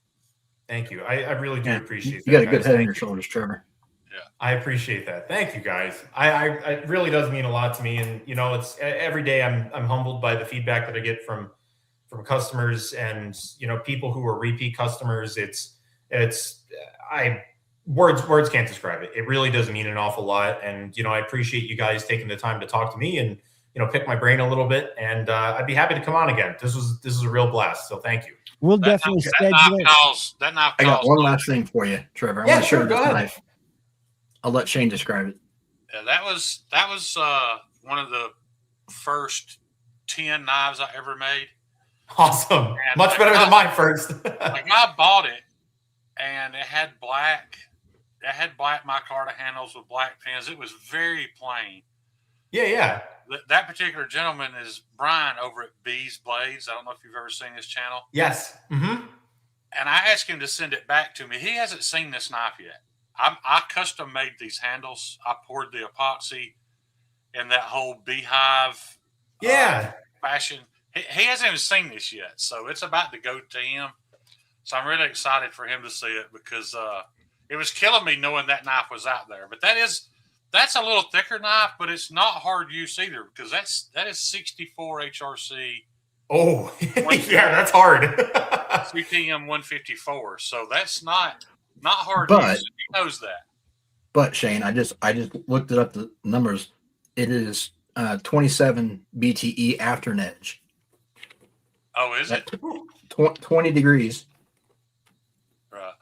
Thank you. I really do appreciate that. You got a good head on your shoulders, Trevor. Yeah, I appreciate that. Thank you, guys. It really does mean a lot to me. And, you know, it's every day I'm humbled by the feedback that I get from customers and, you know, people who are repeat customers. Words can't describe it. It really does mean an awful lot. And, you know, I appreciate you guys taking the time to talk to me and, you know, pick my brain a little bit. And I'd be happy to come on again. This is a real blast. So thank you. We'll definitely schedule it. I got one last thing for you, Trevor. I want to show you this knife. I'll let Shane describe it. Yeah, that was one of the first 10 knives I ever made. Awesome. And much better than my first. Like, I bought it and it had black micarta handles with black pins. It was very plain. Yeah. That particular gentleman is Brian over at B's Blades. I don't know if you've ever seen his channel. Yes. Mm-hmm. And I asked him to send it back to me. He hasn't seen this knife yet. I custom made these handles. I poured the epoxy in that whole beehive fashion. He hasn't even seen this yet, so it's about to go to him. So I'm really excited for him to see it, because it was killing me knowing that knife was out there. But that's a little thicker knife, but it's not hard use either, because that is 64 HRC. Oh, yeah, that's hard. CPM 154. So that's not hard to use. He knows that. But Shane, I just looked it up, the numbers. It is 27 BTE after an edge. Oh, is it? 20 degrees. Right.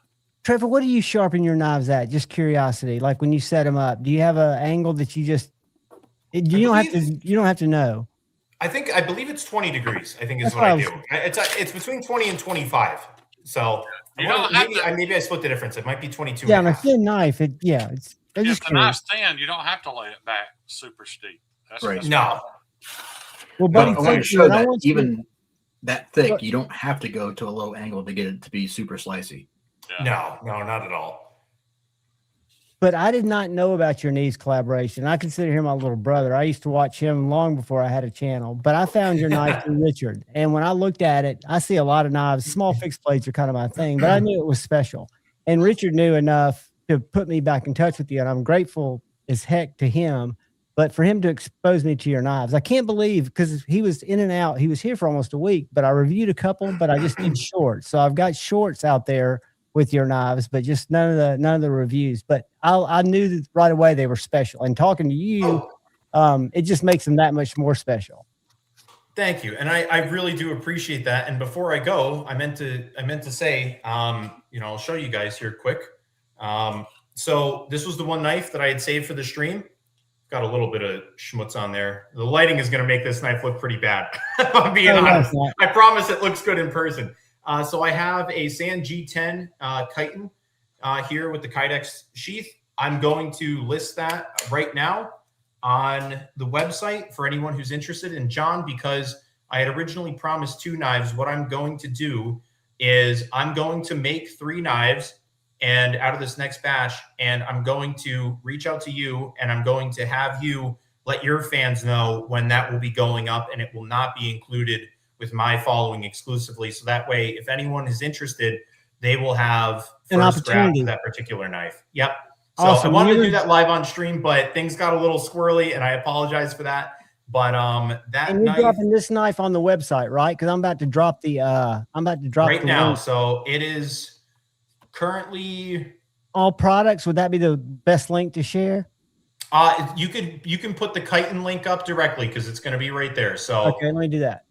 Trevor, what do you sharpen your knives at? Just curiosity. Like when you set them up, do you have an angle that you just? You don't have to know. I believe it's 20 degrees. I think is what I do. It's between 20 and 25. So maybe I split the difference. It might be 22. Yeah, on a thin knife. If the knife's thin, you don't have to lay it back super steep. That's right. No. Well, buddy, I want to show that even that thick, you don't have to go to a low angle to get it to be super slicey. Yeah. No, not at all. But I did not know about your knees collaboration. I consider him my little brother. I used to watch him long before I had a channel. But I found your knife through Richard. And when I looked at it, I see a lot of knives. Small fixed blades are kind of my thing, but I knew it was special. And Richard knew enough to put me back in touch with you. And I'm grateful as heck to him. But for him to expose me to your knives, I can't believe, because he was in and out. He was here for almost a week, but I reviewed a couple, but I just did shorts. So I've got shorts out there with your knives, but just none of the reviews. But I knew that right away they were special. And talking to you, it just makes them that much more special. Thank you, and I really do appreciate that. And before I go, I meant to say, I'll show you guys here quick. So this was the one knife that I had saved for the stream. Got a little bit of schmutz on there. The lighting is going to make this knife look pretty bad. I'm being honest. I promise it looks good in person. So I have a Sand G10 chitin here with the Kydex sheath. I'm going to list that right now on the website for anyone who's interested. And John, because I had originally promised 2 knives, what I'm going to do is I'm going to make 3 knives and out of this next batch, and I'm going to reach out to you and I'm going to have you let your fans know when that will be going up, and it will not be included with my following exclusively. So that way, if anyone is interested, they will have first grab to that particular knife. Yep. So awesome. I wanted to do that live on stream, but things got a little squirrely, and I apologize for that. But that and you're dropping this knife on the website, right? Because I'm about to drop the right now. Link. So it is currently all products. Would that be the best link to share? You can put the chitin link up directly because it's going to be right there. So okay, let me do that.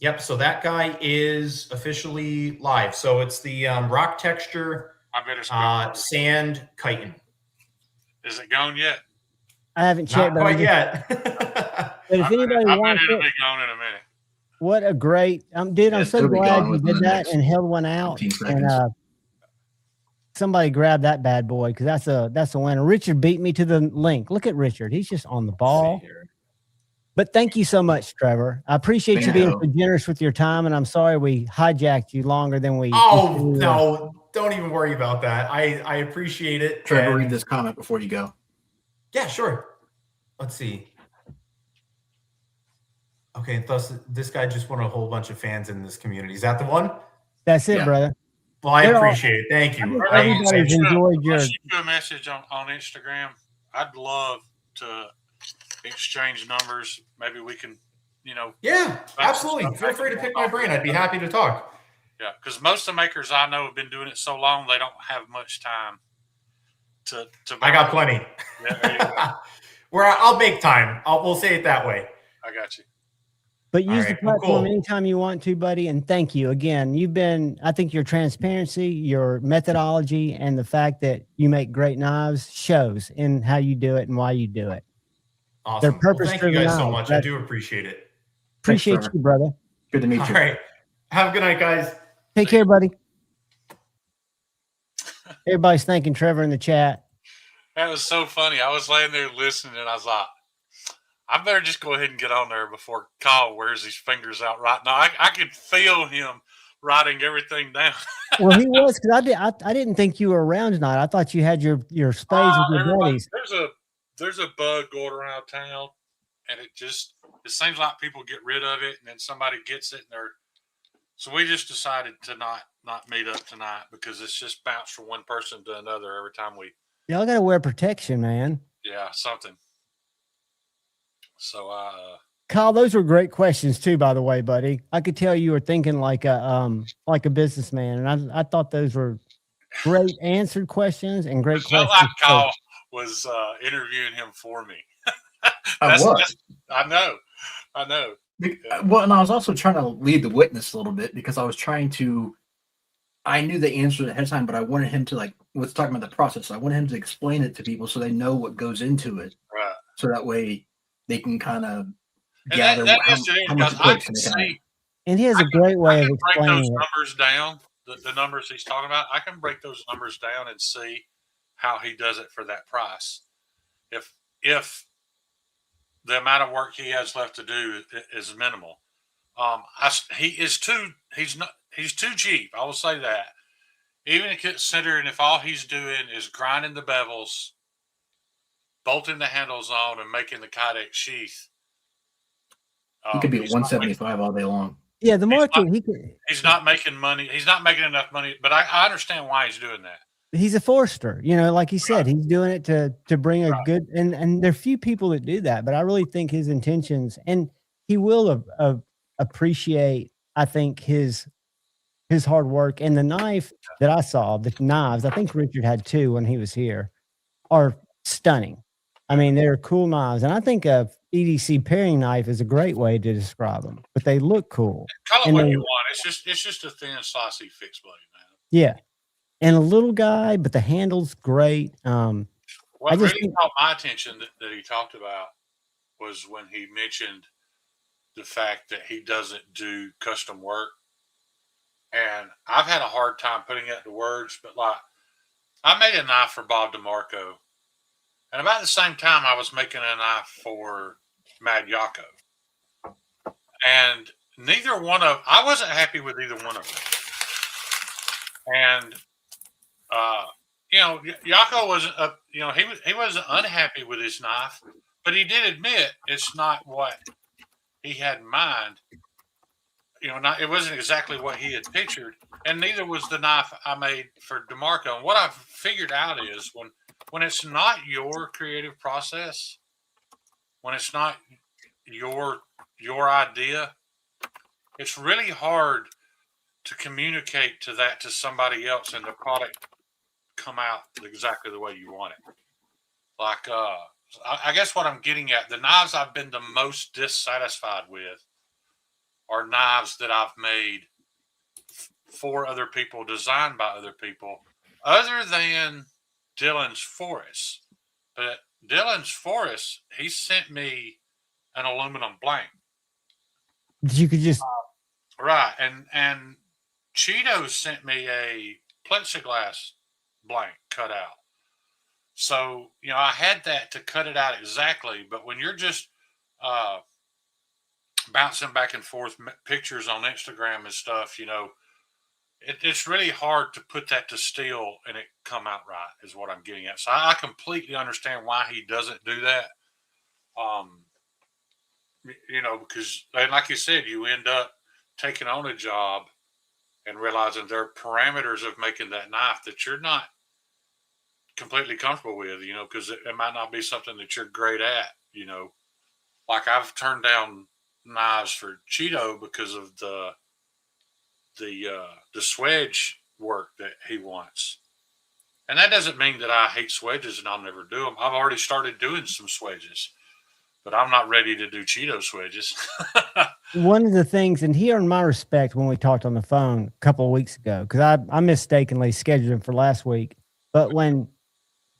Yep. So that guy is officially live. So it's the rock texture sand chitin. Is it gone yet? I haven't checked. Not quite yet. But if anybody wants it, it'll be gone in a minute. What a great, dude! I'm so glad you did that and held one out. And somebody grab that bad boy, because that's a winner. Richard beat me to the link. Look at Richard; he's just on the ball. But thank you so much, Trevor. I appreciate you being so generous with your time, and I'm sorry we hijacked you longer than we. Oh no! Don't even worry about that. I appreciate it. Trevor, read this comment before you go. Yeah, sure. Let's see. Okay, thus this guy just won a whole bunch of fans in this community. Is that the one? That's it, brother. Well, I appreciate it. Thank you. Everybody's enjoyed your. I'll shoot you a message on Instagram. I'd love to exchange numbers. Maybe we can, Yeah, absolutely. Feel free to pick my brain. I'd be happy to talk. Yeah, because most of the makers I know have been doing it so long they don't have much time to I got plenty. Yeah, Where I'll make time. We'll say it that way. I got you. But use the platform anytime you want to, buddy. And thank you again. I think your transparency, your methodology, and the fact that you make great knives shows in how you do it and why you do it. Awesome. They're purpose-driven. Thank you guys so much. I do appreciate it. Appreciate you, brother. Good to meet you. All right. Have a good night, guys. Take care, buddy. Everybody's thanking Trevor in the chat. That was so funny. I was laying there listening, and I was like, I better just go ahead and get on there before Kyle wears his fingers out right now. I could feel him writing everything down. Well, he was, because I didn't think you were around tonight. I thought you had your spades with your buddies. There's a bug going around town, and it seems like people get rid of it, and then somebody gets it, and so we just decided to not meet up tonight because it's just bounced from one person to another every time we. Y'all got to wear protection, man. Yeah, something. So, Kyle, those were great questions too, by the way, buddy. I could tell you were thinking like a businessman, and I thought those were great answered questions and great questions. Like Kyle was interviewing him for me. I know. Well, and I was also trying to lead the witness a little bit because I was trying to. I knew the answer ahead of time, but I wanted him to let's talk about the process. I wanted him to explain it to people so they know what goes into it. Right. So that way they can kind of gather how much it takes to make it. And he has a great way of explaining those numbers down. The numbers he's talking about, I can break those numbers down and see how he does it for that price. If the amount of work he has left to do is minimal, he's too cheap. I will say that. even considering if all he's doing is grinding the bevels, bolting the handles on, and making the Kydex sheath. He could be at 175 all day long. Yeah, the market. He's not making money. He's not making enough money. But I understand why he's doing that. He's a forester, like he said, he's doing it to bring a good. And there are few people that do that, but I really think his intentions, and he will appreciate. I think his hard work, and the knife that I saw, the knives. I think Richard had 2 when he was here, are stunning. I mean, they're cool knives, and I think a EDC paring knife is a great way to describe them. But they look cool. Call it what you want. It's just a thin, saucy fixed blade, man. Yeah, and a little guy, but the handle's great. What really caught my attention that he talked about was when he mentioned the fact that he doesn't do custom work, and I've had a hard time putting it into words. But like, I made a knife for Bob DeMarco. And about the same time, I was making a knife for Mad Yako. And I wasn't happy with either one of them. And, Yako wasn't, he wasn't unhappy with his knife, but he did admit it's not what he had in mind. It wasn't exactly what he had pictured. And neither was the knife I made for DeMarco. And what I've figured out is when it's not your creative process, when it's not your idea, it's really hard to communicate to somebody else and the product come out exactly the way you want it. Like, I guess what I'm getting at, the knives I've been the most dissatisfied with are knives that I've made for other people, designed by other people, other than Dylan's Forest. But Dylan's Forest, he sent me an aluminum blank. You could just right, and Cheeto sent me a plexiglass blank cut out. So I had that to cut it out exactly. But when you're just bouncing back and forth pictures on Instagram and stuff, it's really hard to put that to steel and it come out right, is what I'm getting at. So I completely understand why he doesn't do that. Because like you said, you end up taking on a job and realizing there are parameters of making that knife that you're not completely comfortable with, because it might not be something that you're great at, Like I've turned down knives for Cheeto because of the swedge work that he wants. And that doesn't mean that I hate swedges and I'll never do them. I've already started doing some swedges, but I'm not ready to do Cheeto swedges. One of the things, and he earned my respect when we talked on the phone a couple of weeks ago, because I mistakenly scheduled him for last week. But when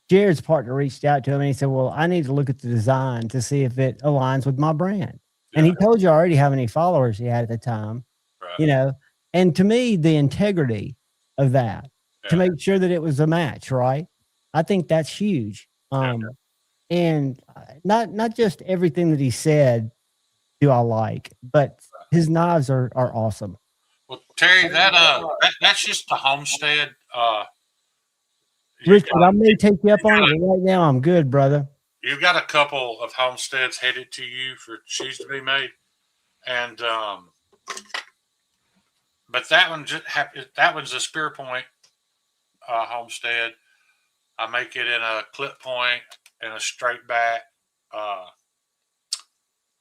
Jared's partner reached out to him and he said, well, I need to look at the design to see if it aligns with my brand. Yeah. And he told you already how many followers he had at the time, right. And to me, the integrity of that, to make sure that it was a match, right? I think that's huge. And not just everything that he said do I like, but his knives are awesome. Well, Terry, that's just the homestead. Richard, I may take you up on it, but right now I'm good, brother. You've got a couple of homesteads headed to you for shoes to be made, and but that one's a spear point homestead. I make it in a clip point and a straight back.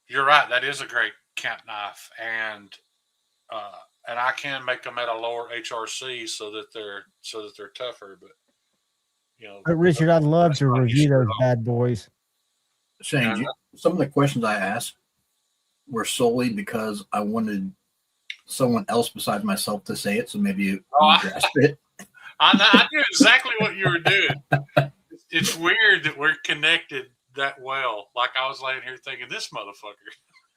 You're right, that is a great camp knife, and I can make them at a lower HRC so that they're tougher, but. Richard, I'd love to review those bad boys. Shane, some of the questions I asked were solely because I wanted someone else besides myself to say it, so maybe you grasp it. I knew exactly what you were doing. It's weird that we're connected that well. Like I was laying here thinking, this motherfucker.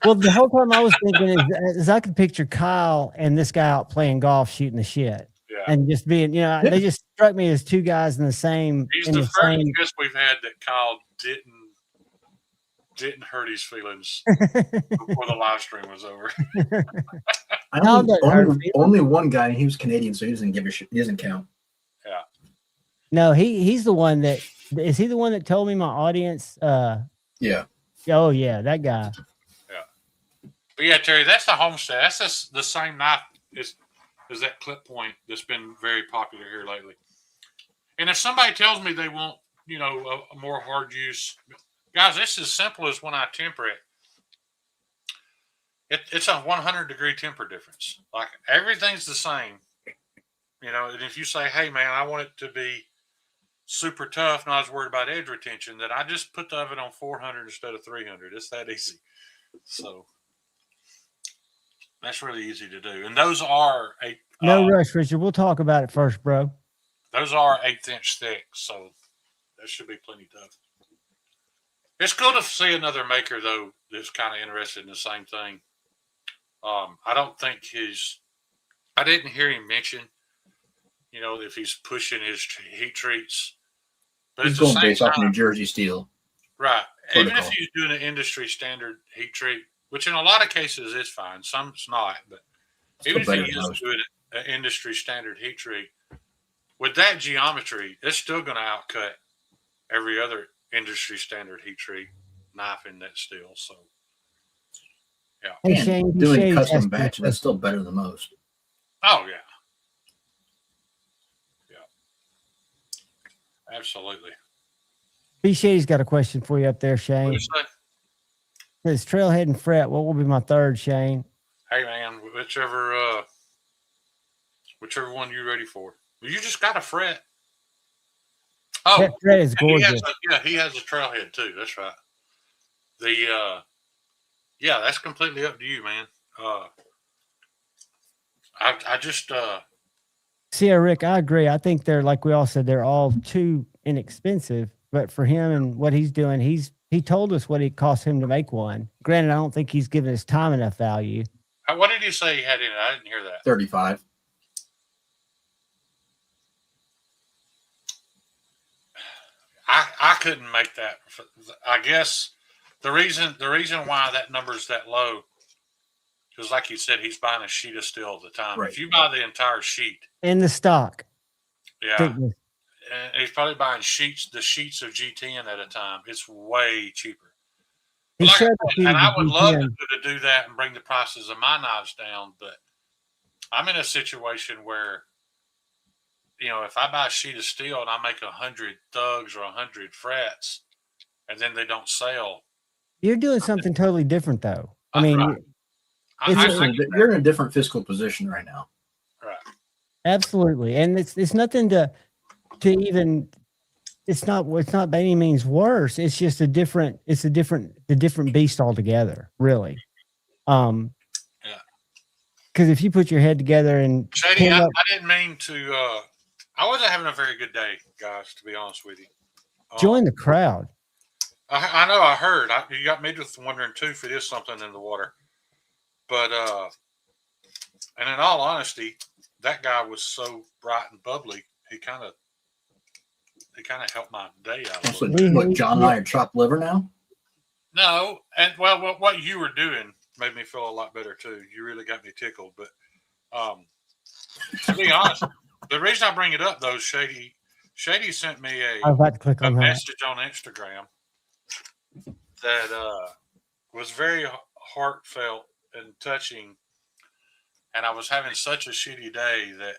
Well, the whole time I was thinking is I could picture Kyle and this guy out playing golf, shooting the shit. Yeah. And just being, they just struck me as two guys in the same. He's the first guest we've had that Kyle didn't hurt his feelings before the live stream was over. Only one guy, and he was Canadian, so he doesn't give a shit. He doesn't count. No, he's the one that is he the one that told me my audience? Yeah. Oh yeah, that guy. But yeah, Terry, that's the Homestead. That's just the same knife as that clip point that's been very popular here lately. And if somebody tells me they want, a more hard use, guys, it's as simple as when I temper it. It's a 100-degree temper difference. Like everything's the same, And if you say, "Hey, man, I want it to be super tough, not as worried about edge retention," then I just put the oven on 400 instead of 300. It's that easy. So that's really easy to do. And those are No rush, Richard. We'll talk about it first, bro. Those are 1/8 inch thick, so that should be plenty tough. It's cool to see another maker though that's kind of interested in the same thing. I don't think I didn't hear him mention, if he's pushing his heat treats. But He's going based off New Jersey steel. Right. Protocol. Even if he's doing an industry standard heat treat, which in a lot of cases is fine, some it's not, but even if he is doing an industry standard heat treat, with that geometry, it's still going to outcut every other industry standard heat treat knife in that steel. So, yeah. Hey, Shane, doing custom batch, that's still better than most. Oh, yeah. Yeah. Absolutely. B. Shady's got a question for you up there, Shane. What do you say? Says Trailhead and Fret. What will be my third, Shane? Hey, man, whichever one you're ready for. You just got a Fret. Oh, that Fret is gorgeous. He has a Trailhead too. That's right. That's completely up to you, man. I just see, Rick, I agree. I think they're, like we all said, they're all too inexpensive. But for him and what he's doing, he told us what it cost him to make one. Granted, I don't think he's given his time enough value. What did he say he had in it? I didn't hear that. 35. I couldn't make that. I guess the reason why that number is that low is, like you said, he's buying a sheet of steel at the time. Right. If you buy the entire sheet in the stock, and he's probably buying the sheets of G10 at a time. It's way cheaper. I would love to do that and bring the prices of my knives down, but I'm in a situation where, if I buy a sheet of steel and I make 100 thugs or 100 frets, and then they don't sell, you're doing something totally different, though. I mean, you're in a different fiscal position right now. Right. Absolutely, and it's nothing to even. It's not by any means worse. It's just a different beast altogether, really. Because if you put your head together and Shady, I didn't mean to. I wasn't having a very good day, guys, to be honest with you. Join the crowd. I know. I heard. You got me just wondering too if it is something in the water. But and in all honesty, that guy was so bright and bubbly. He kind of helped my day out. So what, John and I are chopped liver now? No, and well, what you were doing made me feel a lot better too. You really got me tickled. But to be honest, the reason I bring it up though, Shady sent me a message on Instagram that was very heartfelt and touching, and I was having such a shitty day that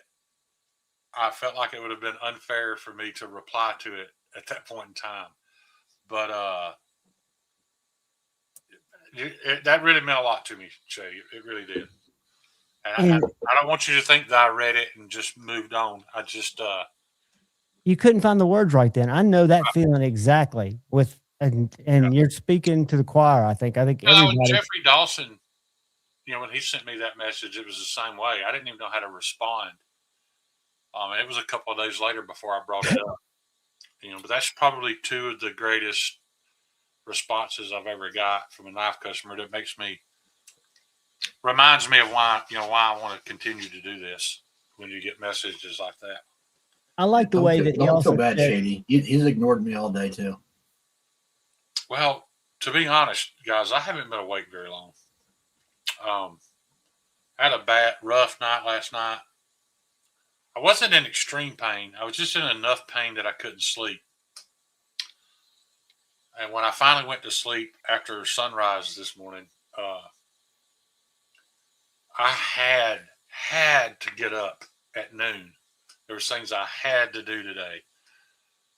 I felt like it would have been unfair for me to reply to it at that point in time. But that really meant a lot to me, Shay. It really did. And I don't want you to think that I read it and just moved on. I just you couldn't find the words right then. I know that feeling exactly. And you're speaking to the choir. I think everybody. Jeffrey Dawson, when he sent me that message, it was the same way. I didn't even know how to respond. It was a couple of days later before I brought it up. But that's probably two of the greatest responses I've ever got from a knife customer. That reminds me of why I want to continue to do this. When you get messages like that, I like the way that he also feel bad, Shady. He's ignored me all day too. Well, to be honest, guys, I haven't been awake very long. I had a rough night last night. I wasn't in extreme pain. I was just in enough pain that I couldn't sleep. And when I finally went to sleep after sunrise this morning, I had to get up at noon. There was things I had to do today.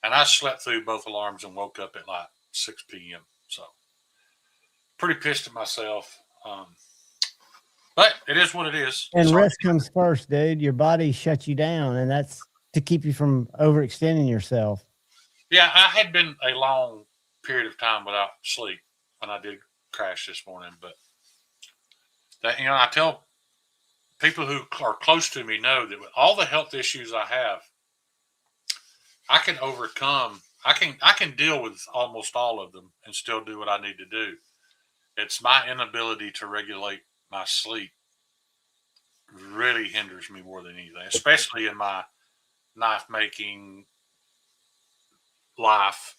And I slept through both alarms and woke up at like 6 p.m. So pretty pissed at myself. But it is what it is. And rest comes first, dude. Your body shuts you down, and that's to keep you from overextending yourself. Yeah, I had been a long period of time without sleep when I did crash this morning. But that, I tell people who are close to me know that with all the health issues I have, I can overcome. I can deal with almost all of them and still do what I need to do. It's my inability to regulate my sleep really hinders me more than anything, especially in my knife making life.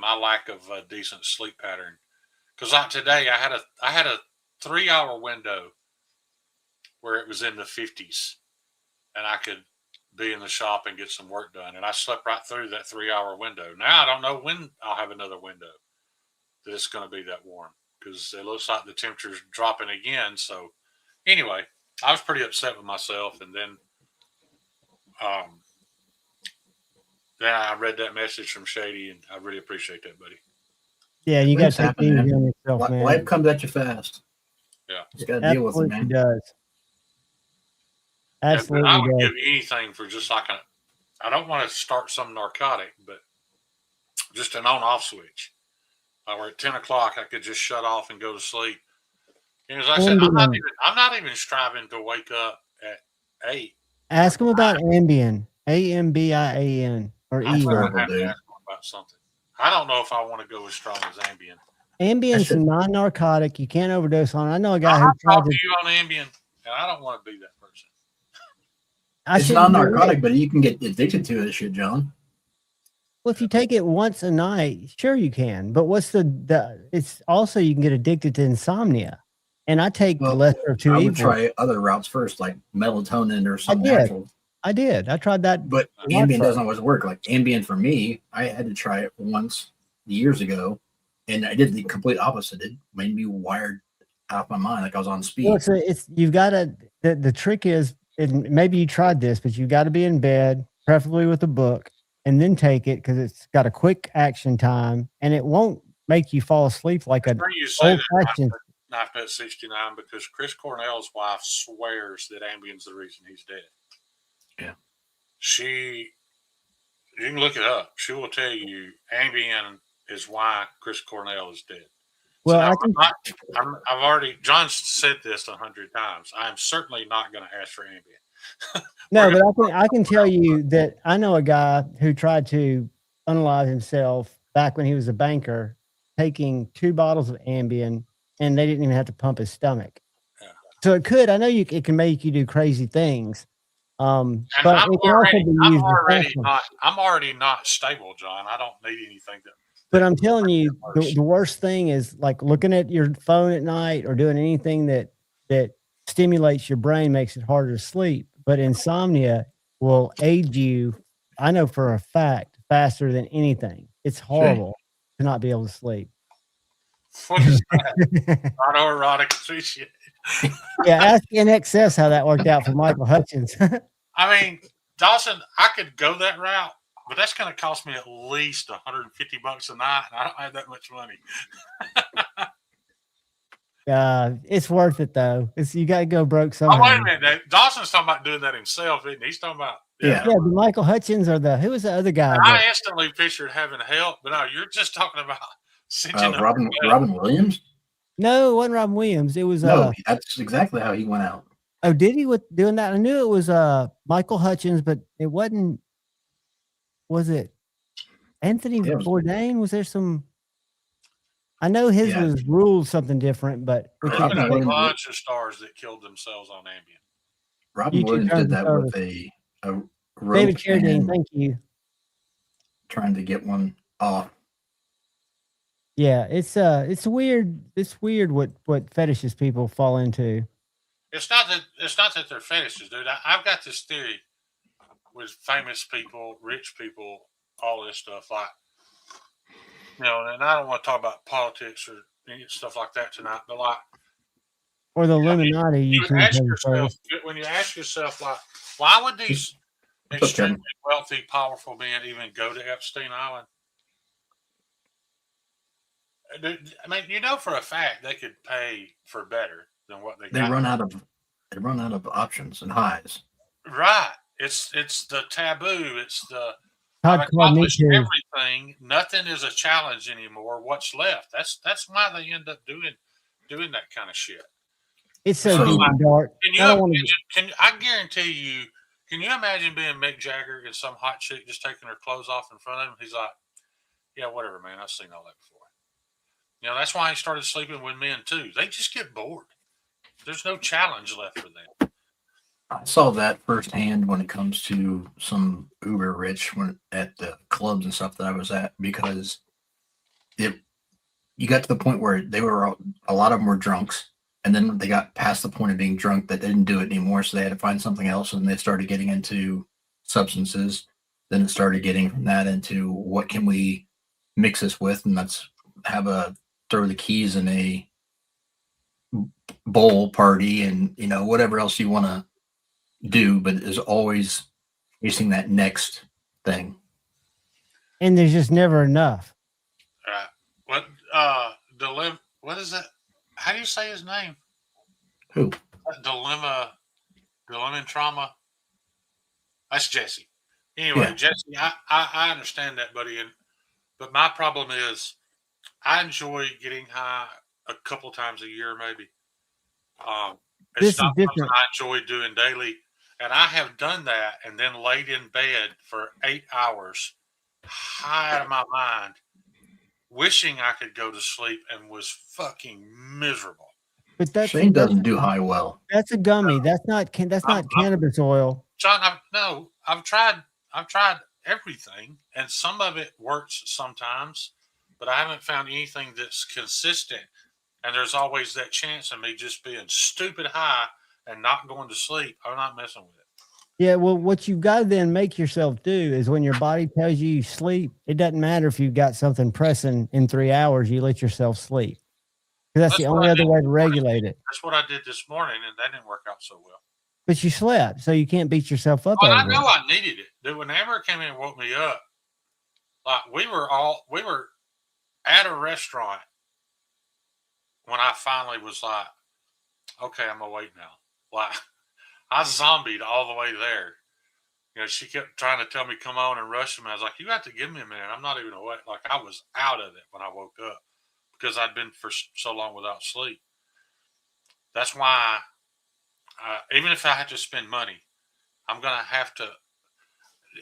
My lack of a decent sleep pattern. Because like today, I had a 3-hour window where it was in the 50s, and I could be in the shop and get some work done. And I slept right through that 3-hour window. Now I don't know when I'll have another window that it's going to be that warm, because it looks like the temperature's dropping again. So anyway, I was pretty upset with myself. And then I read that message from Shady, and I really appreciate that, buddy. Yeah, you got to take it easy on yourself, man. Life comes at you fast. Yeah. You got to deal with it, man. It does. Absolutely. I would give anything for just like I don't want to start some narcotic, but just an on-off switch. Where at 10 o'clock, I could just shut off and go to sleep. And as I said, I'm not even striving to wake up at 8. Ask them about Ambien, Ambian, or E. I have to ask them about something. I don't know if I want to go as strong as Ambien. Ambien's non-narcotic. You can't overdose on it. I know a guy who I'll tried talk to. to you on Ambien, and I don't want to be that person. It's not narcotic, but you can get addicted to it, shit, John. Well, if you take it once a night, sure you can. But what's it's also you can get addicted to insomnia. And I take the lesser of two evils. I would try other routes first, like melatonin or something natural. I did. I tried that. But Ambien doesn't always work. Like Ambien for me, I had to try it once years ago, and I did the complete opposite. It made me wired out of my mind, like I was on speed. Well, it's you've got to. The trick is, maybe you tried this, but you got to be in bed, preferably with a book, and then take it because it's got a quick action time, and it won't make you fall asleep like a old-fashioned. Knife Nut 69, because Chris Cornell's wife swears that Ambien's the reason he's dead. Yeah. You can look it up. She will tell you Ambien is why Chris Cornell is dead. Well, so John said this 100 times. I'm certainly not going to ask for Ambien. No, but I can tell you that I know a guy who tried to unalive himself back when he was a banker, taking 2 bottles of Ambien, and they didn't even have to pump his stomach. Yeah. So it can make you do crazy things. But I'm already not stable, John. I don't need anything that. But I'm telling you, the worst thing is like looking at your phone at night or doing anything that stimulates your brain, makes it harder to sleep. But insomnia will aid you, I know for a fact, faster than anything. It's horrible to not be able to sleep. What is that? Autoerotic appreciation. Yeah, ask NXS how that worked out for Michael Hutchins. I mean, Dawson, I could go that route, but that's going to cost me at least $150 a night, and I don't have that much money. It's worth it though. You got to go broke somehow. Oh, wait a minute. Dawson's talking about doing that himself, isn't he? He's talking about the Michael Hutchins or who was the other guy? I instantly pictured having help, but no, you're just talking about Robin Williams. No, it wasn't Robin Williams. It was that's exactly how he went out. Oh, did he with doing that? I knew it was Michael Hutchins, but it wasn't. Was it Anthony Bourdain? Was there some? I know his was ruled something different, but there's a bunch of stars that killed themselves on Ambien. Robin Williams did that with a David Carradine. Thank you. Trying to get one off. Yeah, it's weird. It's weird what fetishes people fall into. It's not that they're fetishes, dude. I've got this theory with famous people, rich people, all this stuff. Like, you know, and I don't want to talk about politics or stuff like that tonight, but like, Or the Illuminati. you ask yourself, when you ask yourself, like, why would these extremely wealthy, powerful men even go to Epstein Island? I mean, you know for a fact they could pay for better than what they got. They run out of options and highs. Right. It's the taboo. It's the I've accomplished everything. Nothing is a challenge anymore. What's left? That's why they end up doing that kind of shit. It's so deep and dark. I guarantee you. Can you imagine being Mick Jagger and some hot chick just taking her clothes off in front of him? He's like, "Yeah, whatever, man. I've seen all that before." You know, that's why he started sleeping with men too. They just get bored. There's no challenge left for them. I saw that firsthand when it comes to some uber rich at the clubs and stuff that I was at, because you got to the point where a lot of them were drunks, and then they got past the point of being drunk that they didn't do it anymore, so they had to find something else, and they started getting into substances. Then it started getting from that into what can we mix this with, and let's throw the keys in a bowl party, and whatever else you want to do, but is always chasing that next thing. And there's just never enough. What is that? How do you say his name? Who? Dilemma and Trauma. That's Jesse. Anyway, yeah. Jesse, I understand that, buddy. But my problem is I enjoy getting high a couple times a year, maybe. It's not something I enjoy doing daily. And I have done that and then laid in bed for 8 hours, high out of my mind, wishing I could go to sleep, and was fucking miserable. But Shane doesn't do high well. That's a gummy. That's not cannabis oil. John, I've tried everything, and some of it works sometimes, but I haven't found anything that's consistent. And there's always that chance of me just being stupid high and not going to sleep. I'm not messing with it. Yeah, well, what you've got to then make yourself do is when your body tells you sleep, it doesn't matter if you've got something pressing in 3 hours, you let yourself sleep. Because that's the only other way to regulate it. That's what I did this morning, and that didn't work out so well. But you slept, so you can't beat yourself up. Well, I know I needed it. Dude, when Amber came in and woke me up, like we were at a restaurant when I finally was like, okay, I'm awake now. Like, I zombied all the way there. You know, she kept trying to tell me, come on and rush me. I was like, you have to give me a minute. I'm not even awake. Like, I was out of it when I woke up because I'd been for so long without sleep. That's why, even if I had to spend money, I'm going to have to.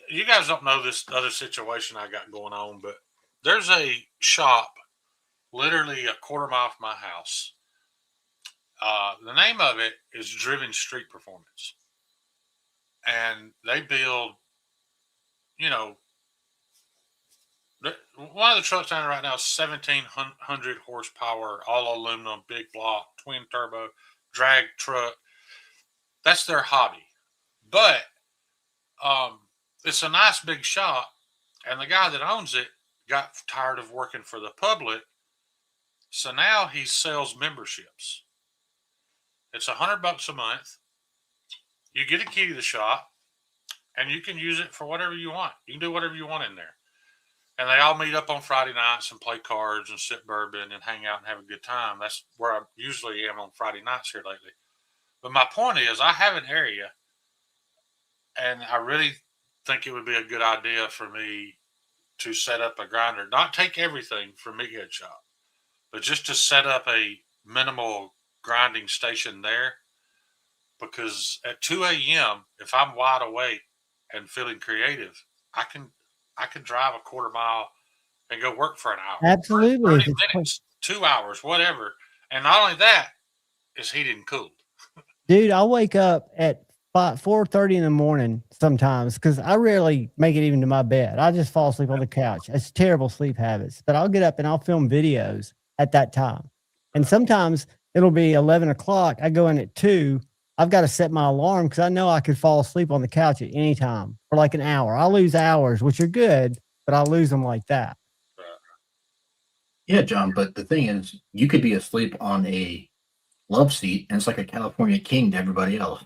You guys don't know this other situation I got going on, but there's a shop literally a quarter mile from my house. The name of it is Driven Street Performance. And they build, one of the trucks down there right now is 1,700 horsepower, all aluminum, big block, twin turbo, drag truck. That's their hobby. But it's a nice big shop. And the guy that owns it got tired of working for the public. So now he sells memberships. It's $100 a month. You get a key to the shop, and you can use it for whatever you want. You can do whatever you want in there. And they all meet up on Friday nights and play cards and sip bourbon and hang out and have a good time. That's where I usually am on Friday nights here lately. But my point is, I have an area, and I really think it would be a good idea for me to set up a grinder. Not take everything from Meathead Shop, but just to set up a minimal grinding station there, because at 2 a.m. if I'm wide awake and feeling creative, I can drive a quarter mile and go work for an hour. Absolutely. 30 minutes, 2 hours, whatever. And not only that, it's heated and cooled. Dude, I'll wake up at 4:30 in the morning sometimes because I rarely make it even to my bed. I just fall asleep on the couch. It's terrible sleep habits. But I'll get up and I'll film videos at that time. And sometimes it'll be 11 o'clock. I go in at 2 I've got to set my alarm because I know I could fall asleep on the couch at any time for like an hour. I'll lose hours, which are good, but I'll lose them like that. Yeah, John, but the thing is, you could be asleep on a love seat, and it's like a California king to everybody else.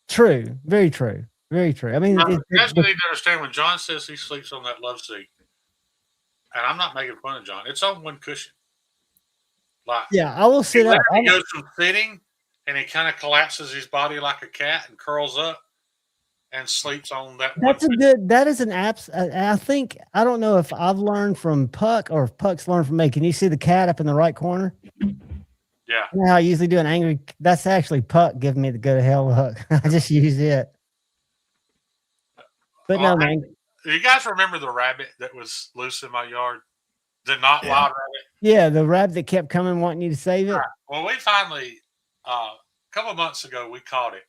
True. Very true. Very true. I mean, You guys need to understand when John says he sleeps on that love seat, and I'm not making fun of John, it's on one cushion. Like, yeah, I will sit up. He goes from sitting, and he kind of collapses his body like a cat and curls up and sleeps on that. That is an apps. I think, I don't know if I've learned from Puck or if Puck's learned from me. Can you see the cat up in the right corner? Yeah. You know how I usually do an angry, that's actually Puck giving me the go to hell look. I just use it. But no, man. You guys remember the rabbit that was loose in my yard? The not wild rabbit? Yeah, the rabbit that kept coming wanting you to save it. Right. Well, we finally, a couple of months ago, we caught it.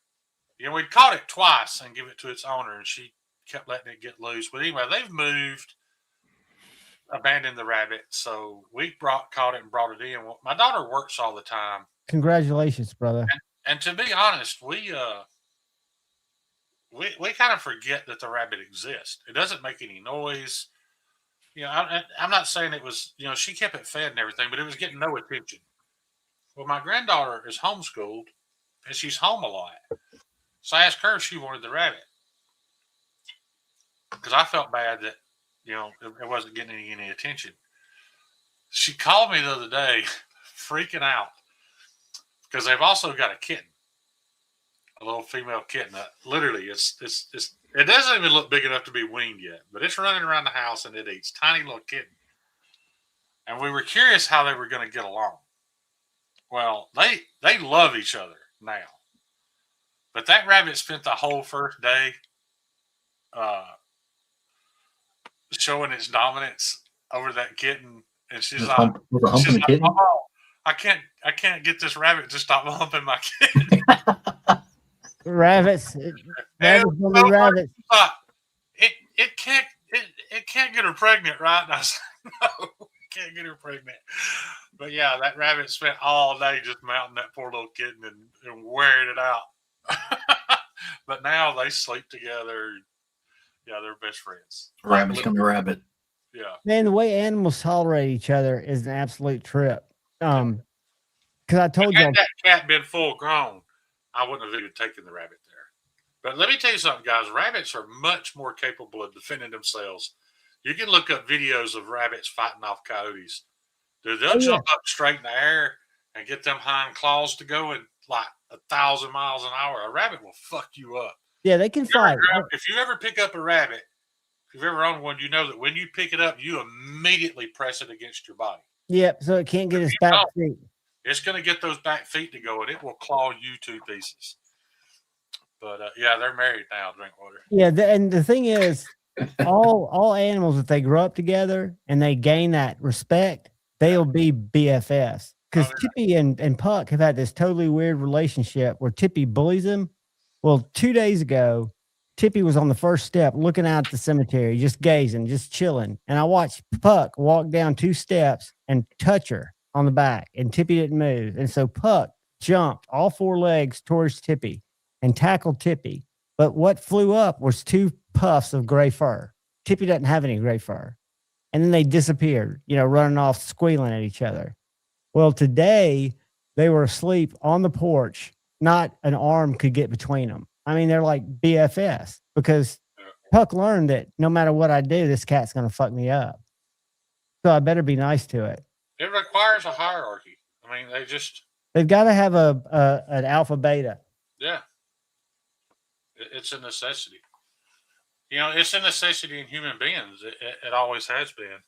You know, we caught it twice and give it to its owner, and she kept letting it get loose. But anyway, they've moved, abandoned the rabbit. So we caught it and brought it in. Well, my daughter works all the time. Congratulations, brother. And to be honest, we kind of forget that the rabbit exists. It doesn't make any noise. You know, I'm not saying it was, you know, she kept it fed and everything, but it was getting no attention. Well, my granddaughter is homeschooled, and she's home a lot. So I asked her if she wanted the rabbit. Because I felt bad that, you know, it wasn't getting any attention. She called me the other day, freaking out, because they've also got a kitten. A little female kitten. Literally, it doesn't even look big enough to be weaned yet, but it's running around the house and it eats. Tiny little kitten. And we were curious how they were going to get along. Well, they love each other now. But that rabbit spent the whole first day showing its dominance over that kitten. And she's like, oh, I can't get this rabbit to stop humping my kitten. Rabbits. Rabbits. It can't get her pregnant, right? And I said, no, can't get her pregnant. But yeah, that rabbit spent all day just mounting that poor little kitten and wearing it out. But now they sleep together. Yeah, they're best friends. Rabbit's gonna rabbit. Yeah. Man, the way animals tolerate each other is an absolute trip. Because I told you, had that cat been full grown, I wouldn't have even taken the rabbit there. But let me tell you something, guys. Rabbits are much more capable of defending themselves. You can look up videos of rabbits fighting off coyotes. Dude, they'll jump up straight in the air and get them hind claws to go at like 1,000 miles an hour. A rabbit will fuck you up. Yeah, they can fight. If you ever pick up a rabbit, if you've ever owned one, you know that when you pick it up, you immediately press it against your body. Yep, so it can't get its back feet. It's going to get those back feet to go, and it will claw you to pieces. But yeah, they're married now. Drinkwater. Yeah, and the thing is, all animals, if they grow up together and they gain that respect, they'll be BFFs. Because Tippy and Puck have had this totally weird relationship where Tippy bullies him. Well, 2 days ago, Tippy was on the first step looking out at the cemetery, just gazing, just chilling. And I watched Puck walk down 2 steps and touch her on the back, and Tippy didn't move. And so Puck jumped all 4 legs towards Tippy and tackled Tippy. But what flew up was 2 puffs of gray fur. Tippy doesn't have any gray fur. And then they disappeared, running off, squealing at each other. Well, today they were asleep on the porch. Not an arm could get between them. I mean, they're like BFS because Puck learned that no matter what I do, this cat's going to fuck me up. So I better be nice to it. It requires a hierarchy. I mean, they've got to have an alpha beta. Yeah. It's a necessity. It's a necessity in human beings. It always has been.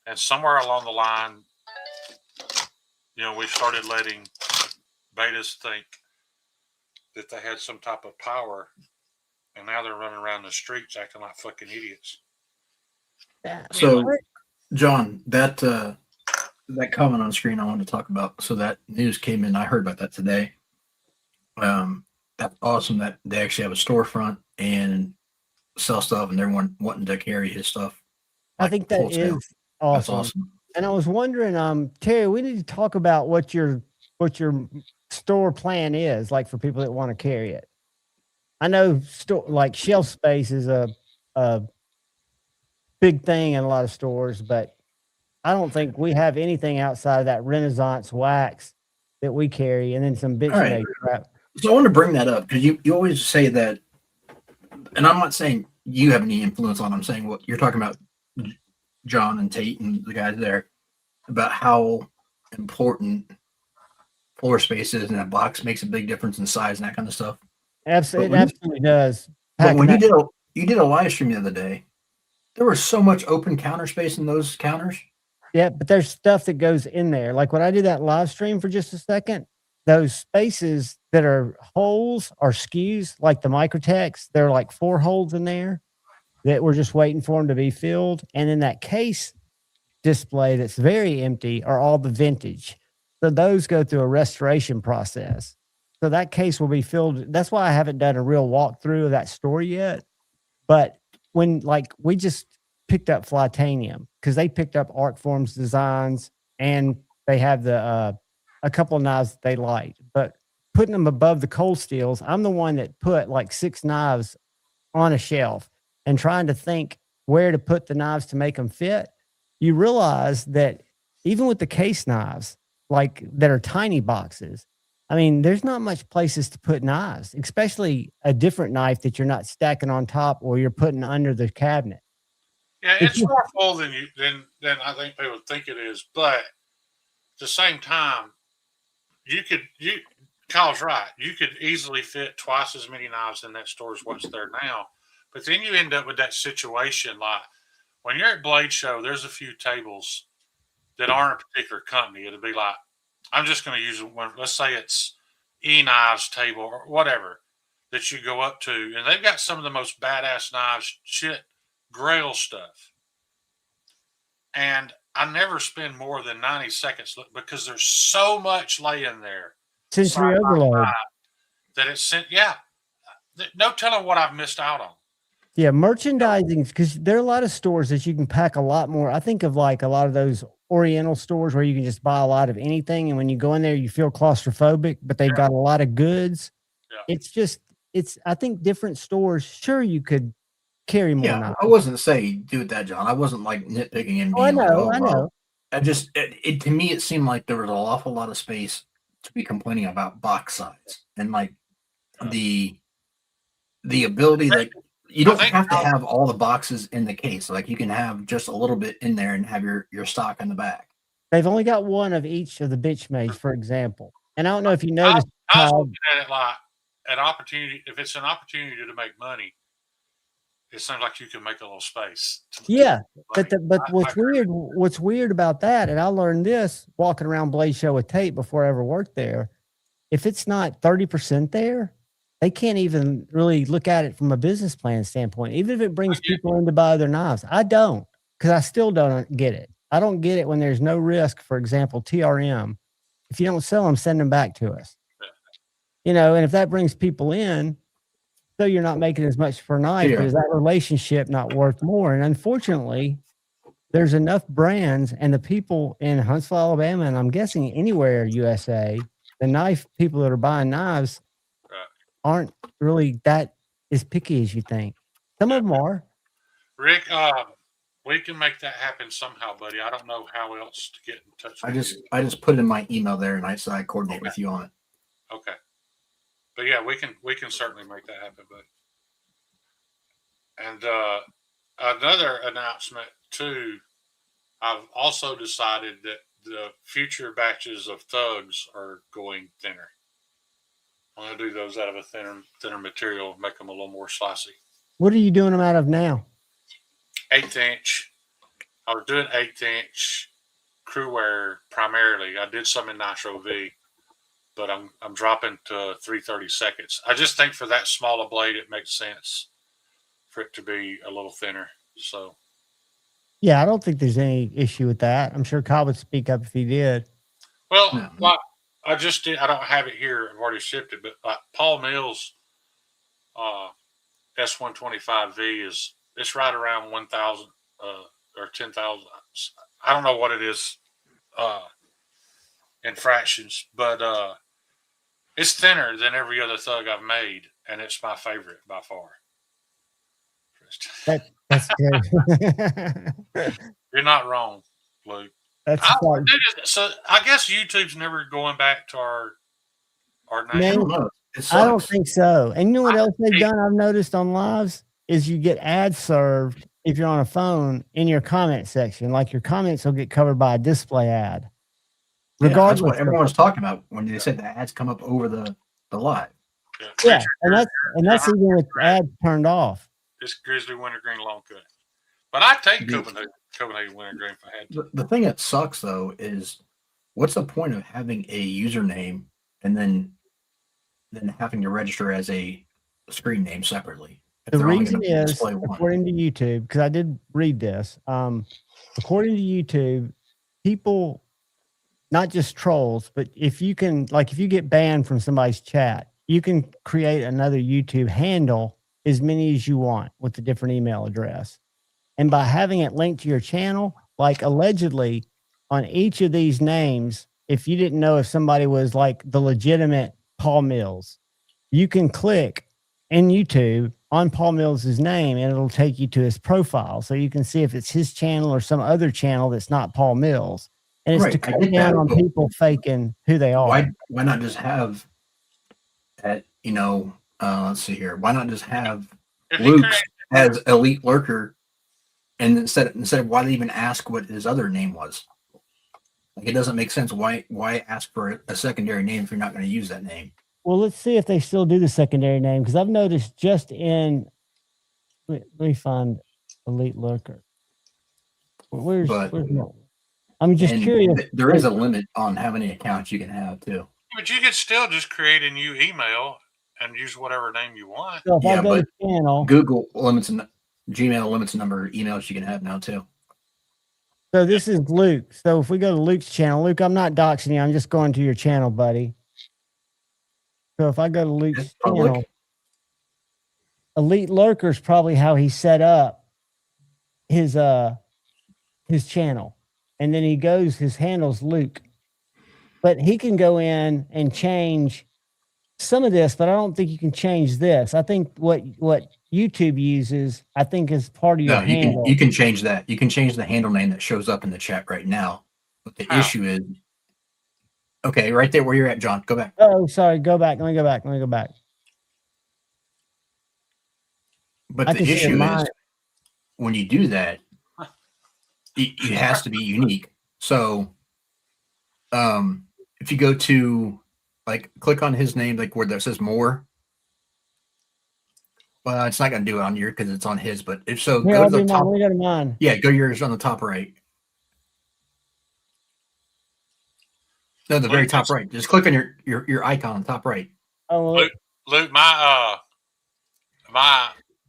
And somewhere along the line, we started letting betas think that they had some type of power, and now they're running around the streets acting like fucking idiots. So, John, that comment on screen I wanted to talk about. So that news came in. I heard about that today. That's awesome that they actually have a storefront and sell stuff, and they're wanting to carry his stuff. I think that is awesome. That's awesome. And I was wondering, Terry, we need to talk about what your what your store plan is, like for people that want to carry it. I know like shelf space is a big thing in a lot of stores, but I don't think we have anything outside of that Renaissance wax that we carry, and then some bitch All right. made crap. So I want to bring that up because you always say that, and I'm not saying you have any influence on. I'm saying what you're talking about, John and Tate and the guys there, about how important floor space is, and that box makes a big difference in size and that kind of stuff. Absolutely, it absolutely does. But when you did a live stream the other day, there was so much open counter space in those counters. Yeah, but there's stuff that goes in there. Like when I did that live stream for just a second, those spaces that are holes are SKUs, like the Microtex. There are like 4 holes in there that we're just waiting for them to be filled. And in that case display that's very empty are all the vintage. So those go through a restoration process. So that case will be filled. That's why I haven't done a real walkthrough of that store yet. But when like we just picked up Flytanium because they picked up Artform's designs and they have the a couple of knives that they liked. But putting them above the cold steels, I'm the one that put like 6 knives on a shelf and trying to think where to put the knives to make them fit. You realize that even with the case knives, like that are tiny boxes, I mean, there's not much places to put knives, especially a different knife that you're not stacking on top or you're putting under the cabinet. Yeah, it's more full than I think people think it is, but at the same time, Kyle's right. You could easily fit twice as many knives in that store as what's there now. But then you end up with that situation like when you're at Blade Show, there's a few tables that aren't a particular company. It'll be like, I'm just going to use one. Let's say it's E-Knives table or whatever that you go up to, and they've got some of the most badass knives, shit, Grail stuff. And I never spend more than 90 seconds because there's so much laying there. Sensory overload. That it's sent, yeah. No telling what I've missed out on. Yeah, merchandising, because there are a lot of stores that you can pack a lot more. I think of like a lot of those Oriental stores where you can just buy a lot of anything. And when you go in there, you feel claustrophobic, but they've got a lot of goods. Yeah. I think different stores, sure, you could carry more. Yeah, I wasn't saying do it that, John. I wasn't like nitpicking and being I know. I just, to me, it seemed like there was an awful lot of space to be complaining about box size and like the ability, like you don't have to have all the boxes in the case. Like you can have just a little bit in there and have your stock in the back. They've only got one of each of the bitch maids, for example. And I don't know if you noticed. I was looking at it like an opportunity. If it's an opportunity to make money, it seems like you can make a little space. Yeah, but what's weird about that, and I learned this walking around Blade Show with Tate before I ever worked there. If it's not 30% there, they can't even really look at it from a business plan standpoint. Even if it brings people in to buy their knives, I don't, because I still don't get it. I don't get it when there's no risk. For example, TRM. If you don't sell them, send them back to us. You know, and if that brings people in, so you're not making as much per knife, but is that relationship not worth more? And unfortunately, there's enough brands and the people in Huntsville, Alabama, and I'm guessing anywhere USA, the knife people that are buying knives aren't really that as picky as you think. Some of them are. Rick, we can make that happen somehow, buddy. I don't know how else to get in touch with you. I just put in my email there and I said I'd coordinate with you on it. Okay. But yeah, we can certainly make that happen, buddy. And another announcement too, I've also decided that the future batches of thugs are going thinner. I'm going to do those out of a thinner material, make them a little more slicey. What are you doing them out of now? 1/8 inch. I was doing 1/8 inch crew wear primarily. I did some in Nitro V, but I'm dropping to 3/32. I just think for that small a blade, it makes sense for it to be a little thinner. So, yeah, I don't think there's any issue with that. I'm sure Kyle would speak up if he did. Well, like I just did. I don't have it here. I've already shipped it, but like Paul Mills S125V it's right around 1,000 or 10,000. I don't know what it is in fractions, but it's thinner than every other thug I've made, and it's my favorite by far. That's good. You're not wrong, Luke. That's fun. So I guess YouTube's never going back to our name. Man, I don't think so. And you know what else they've done? I've noticed on lives is you get ads served if you're on a phone in your comment section. Like your comments will get covered by a display ad. Regardless, that's what everyone's talking about when they said the ads come up over the live. Yeah, and that's even with ads turned off. This Grizzly Wintergreen long cut, but I take Copenhagen Wintergreen if I had to. The thing that sucks though is, what's the point of having a username and then having to register as a screen name separately? The reason is, according to YouTube, because I did read this, according to YouTube, people, not just trolls, but if you get banned from somebody's chat, you can create another YouTube handle as many as you want with a different email address. And by having it linked to your channel, like allegedly on each of these names, if you didn't know if somebody was like the legitimate Paul Mills, you can click in YouTube on Paul Mills's name and it'll take you to his profile. So you can see if it's his channel or some other channel that's not Paul Mills. And it's to cut down on people faking who they are. Why not just have that, let's see here. Why not just have Luke as Elite Lurker, and instead of why they even ask what his other name was? Like, it doesn't make sense. Why ask for a secondary name if you're not going to use that name? Well, let's see if they still do the secondary name, because I've noticed just in. Let me find Elite Lurker. Where's I'm just curious. There is a limit on how many accounts you can have too. But you could still just create a new email and use whatever name you want. So if I go to channel, Google limits and Gmail limits the number of emails you can have now too. So this is Luke. So if we go to Luke's channel, Luke, I'm not doxing you. I'm just going to your channel, buddy. So if I go to Luke's channel, Elite Lurker is probably how he set up his channel. And then his handle's Luke. But he can go in and change some of this, but I don't think you can change this. I think what YouTube uses, I think, is part of your handle. You can change that. You can change the handle name that shows up in the chat right now. But the issue is, okay, right there where you're at, John. Go back. Oh, sorry. Go back. Let me go back. But the issue is, when you do that, it has to be unique. So, if you go to, click on his name, where that says more. Well, it's not going to do it on your because it's on his. But if so, go to the top. Let me go to mine. Yeah, go to yours on the top right. No, the very top right. Just click on your icon on the top right. Oh, Luke, my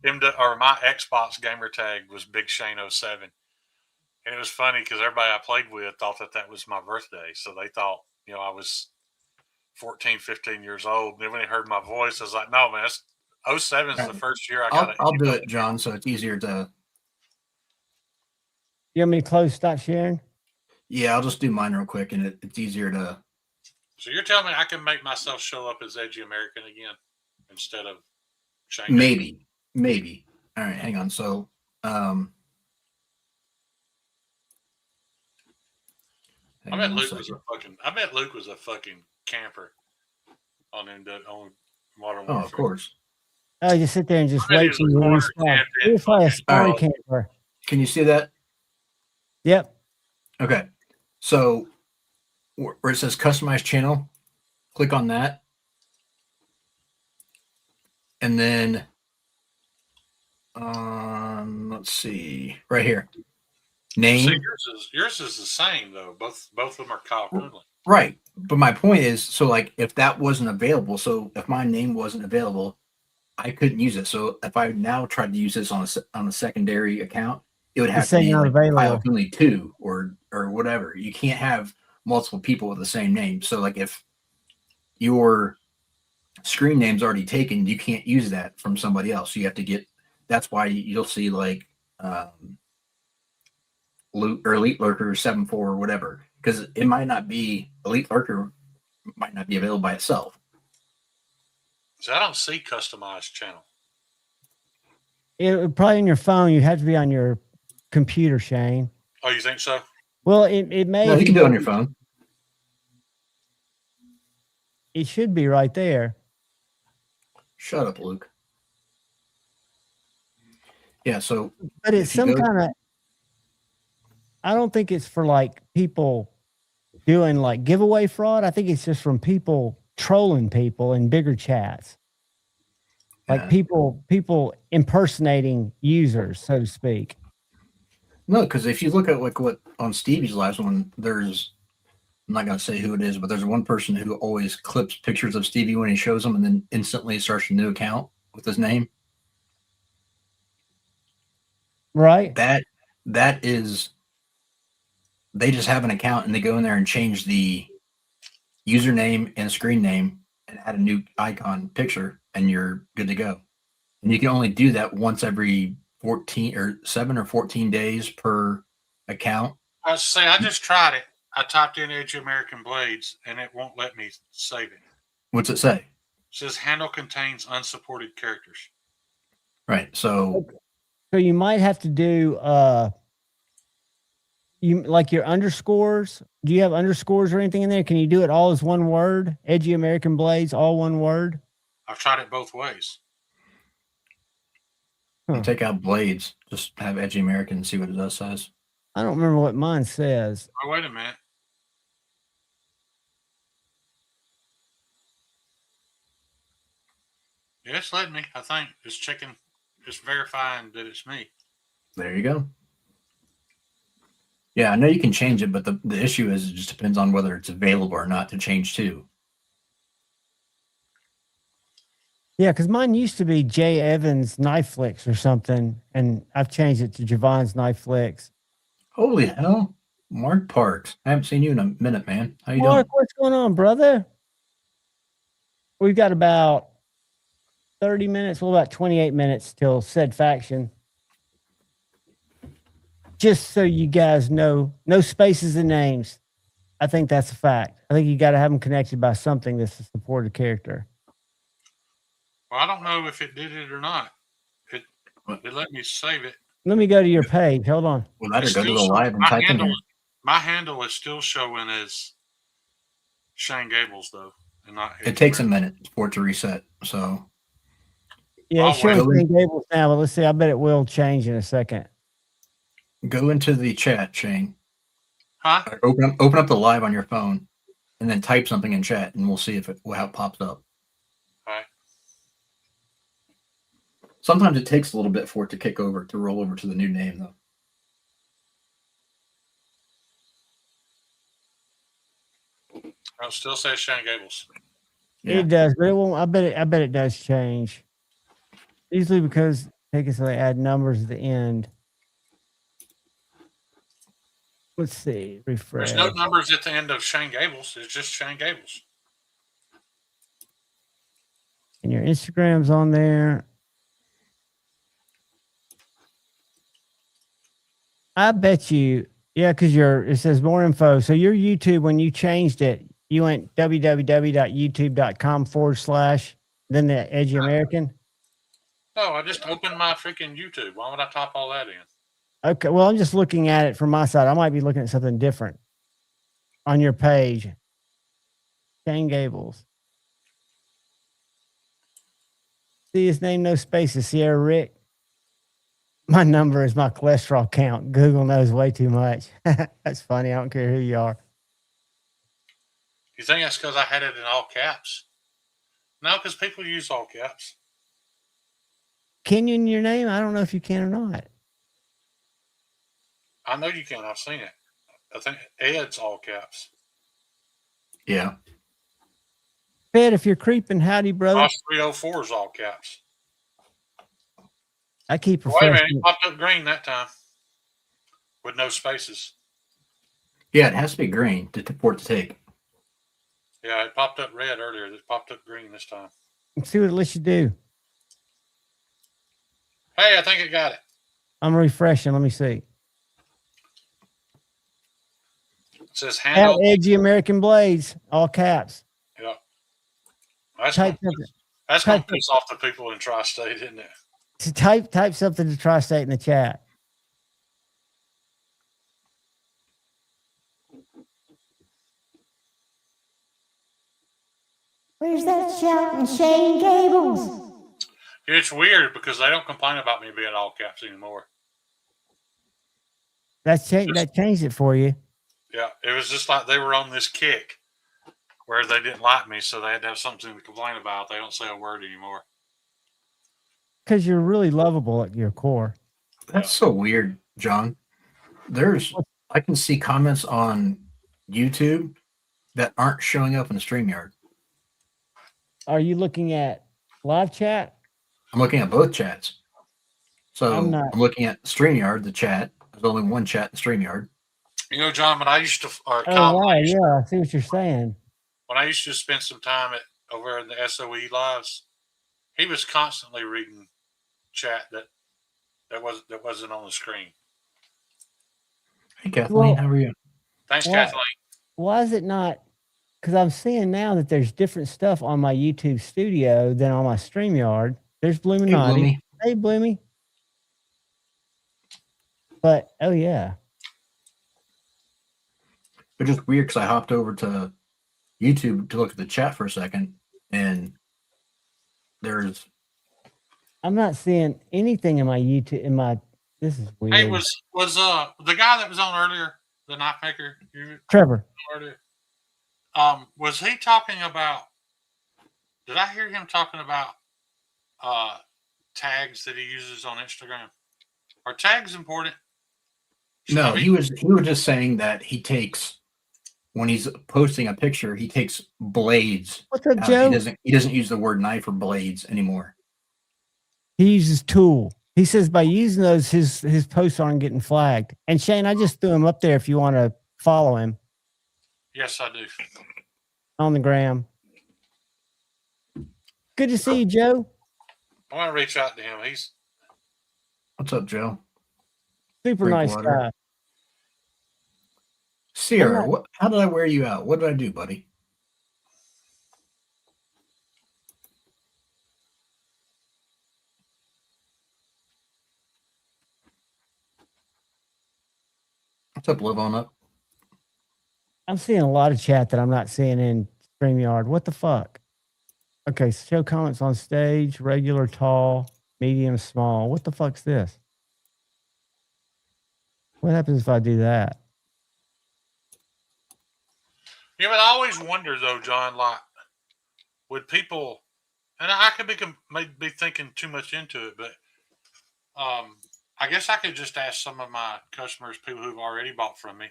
Xbox gamer tag was Big Shane 07. And it was funny because everybody I played with thought that was my birthday. So they thought, I was 14, 15 years old. And then when they heard my voice, I was like, no, man, 07 is the first year I got it. I'll do it, John, so it's easier to. You want me to stop sharing? Yeah, I'll just do mine real quick, and it's easier to. So you're telling me I can make myself show up as Edgy American again instead of Shane? Maybe. All right, hang on. So, I bet Luke was a fucking camper on Modern Warfare. Oh, of course. Oh, you sit there and just wait for you to respond. He was probably a spawn camper. Can you see that? Yep. Okay. So where it says customize channel, click on that. And then let's see, right here. Name. See, yours is the same though. Both of them are Kyle Quinlan. Right. But my point is, so if that wasn't available, so if my name wasn't available, I couldn't use it. So if I now tried to use this on a secondary account, it would have to be Kyle Quinlan 2 or whatever. You can't have multiple people with the same name. So if your screen name's already taken, you can't use that from somebody else. You have to get. That's why you'll see Elite Lurker 7.4 or whatever, because it might not be Elite Lurker, might not be available by itself. So I don't see customized channel. It probably on your phone. You have to be on your computer, Shane. Oh, you think so? Well, it may. No, you can do it on your phone. It should be right there. Shut up, Luke. Yeah, so. But it's some kind of. I don't think it's for like people doing like giveaway fraud. I think it's just from people trolling people in bigger chats. Like people impersonating users, so to speak. No, because if you look at like what on Stevie's last one, there's, I'm not going to say who it is, but there's one person who always clips pictures of Stevie when he shows them and then instantly starts a new account with his name. Right. That is, they just have an account and they go in there and change the username and screen name and add a new icon picture and you're good to go. And you can only do that once every 7 or 14 days per account. I say I just tried it. I typed in Edge American Blades and it won't let me save it. What's it say? It says handle contains unsupported characters. Right. So you might have to do you like your underscores. Do you have underscores or anything in there? Can you do it all as one word? Edgy American Blades, all one word? I've tried it both ways. Take out Blades. Just have Edgy American and see what it does says. I don't remember what mine says. Oh, wait a minute. Yeah, it's letting me. I think it's checking. It's verifying that it's me. There you go. Yeah, I know you can change it, but the issue is it just depends on whether it's available or not to change to. Yeah, because mine used to be Jay Evans Knife Flicks or something, and I've changed it to Javon's Knife Flicks. Holy hell. Mark Parks. I haven't seen you in a minute, man. How you Mark, doing? what's going on, brother? We've got about 30 minutes, well, about 28 minutes till said faction. Just so you guys know, no spaces and names. I think that's a fact. I think you got to have them connected by something that's a supported character. Well, I don't know if it did it or not. It let me save it. Let me go to your page. Hold on. Well, that go to the live and type in here. My handle is still showing as Shane Gables, though. And not It takes a minute for it to reset. So, yeah, it's showing Shane Gables now, but let's see. I bet it will change in a second. Go into the chat, Shane. Huh? Open up the live on your phone and then type something in chat and we'll see how it pops up. All right. Sometimes it takes a little bit for it to roll over to the new name, though. It still says Shane Gables. Yeah. It does, but it won't. I bet it does change. Usually because they add numbers at the end. Let's see. Refresh. There's no numbers at the end of Shane Gables. It's just Shane Gables. And your Instagram's on there. I bet you, yeah, because it says more info. So your YouTube, when you changed it, you went www.youtube.com/ then the Edgy American. No, I just opened my freaking YouTube. Why would I type all that in? Okay, well, I'm just looking at it from my side. I might be looking at something different on your page. Shane Gables. See his name, no spaces. Sierra Rick. My number is my cholesterol count. Google knows way too much. That's funny. I don't care who you are. You think that's because I had it in all caps? No, because people use all caps. Can you in your name? I don't know if you can or not. I know you can. I've seen it. I think Ed's all caps. Yeah. Ed, if you're creeping, howdy, brother. Boss 304 is all caps. I keep Wait a minute. It popped up green that time with no spaces. Yeah, it has to be green for it to take. Yeah, it popped up red earlier. It popped up green this time. Let's see what it lets you do. Hey, I think it got it. I'm refreshing. Let me see. says At handle. Edgy American Blades, all caps. Yeah. That's Type going to piss off the people in Tri-State, isn't it? Type something to Tri-State in the chat. Where's that shouting Shane Gables? It's weird because they don't complain about me being all caps anymore. That changed it for you. Yeah, it was just like they were on this kick where they didn't like me, so they had to have something to complain about. They don't say a word anymore. Because you're really lovable at your core. That's so weird, John. I can see comments on YouTube that aren't showing up in the StreamYard. Are you looking at live chat? I'm looking at both chats. So I'm looking at StreamYard, the chat. There's only one chat in StreamYard. You know, John, when I used to, Oh, wow, yeah, I see what you're saying. when I used to spend some time over in the SOE lives, he was constantly reading chat that wasn't on the screen. Hey, Kathleen, how are you? Thanks, Kathleen. Why is it not? Because I'm seeing now that there's different stuff on my YouTube studio than on my StreamYard. There's Bloominati. Hey, Bloomy. But, oh, yeah. It's just weird because I hopped over to YouTube to look at the chat for a second, and there's... I'm not seeing anything in my YouTube, this is weird. Hey, was the guy that was on earlier, the knife maker? Trevor. Earlier, was he talking about, did I hear him talking about tags that he uses on Instagram? Are tags important? No, he was just saying that he takes, when he's posting a picture, he takes blades. What's up, Joe? He doesn't use the word knife or blades anymore. He uses tool. He says by using those, his posts aren't getting flagged. And Shane, I just threw him up there if you want to follow him. Yes, I do. On the gram. Good to see you, Joe. I want to reach out to him. What's up, Joe? Super nice guy. Sierra, how did I wear you out? What did I do, buddy? What's up, Live On Up? I'm seeing a lot of chat that I'm not seeing in StreamYard. What the fuck? Okay, show comments on stage, regular, tall, medium, small. What the fuck's this? What happens if I do that? Yeah, but I always wonder though, John, like, would people, and I could be thinking too much into it, but I guess I could just ask some of my customers, people who've already bought from me,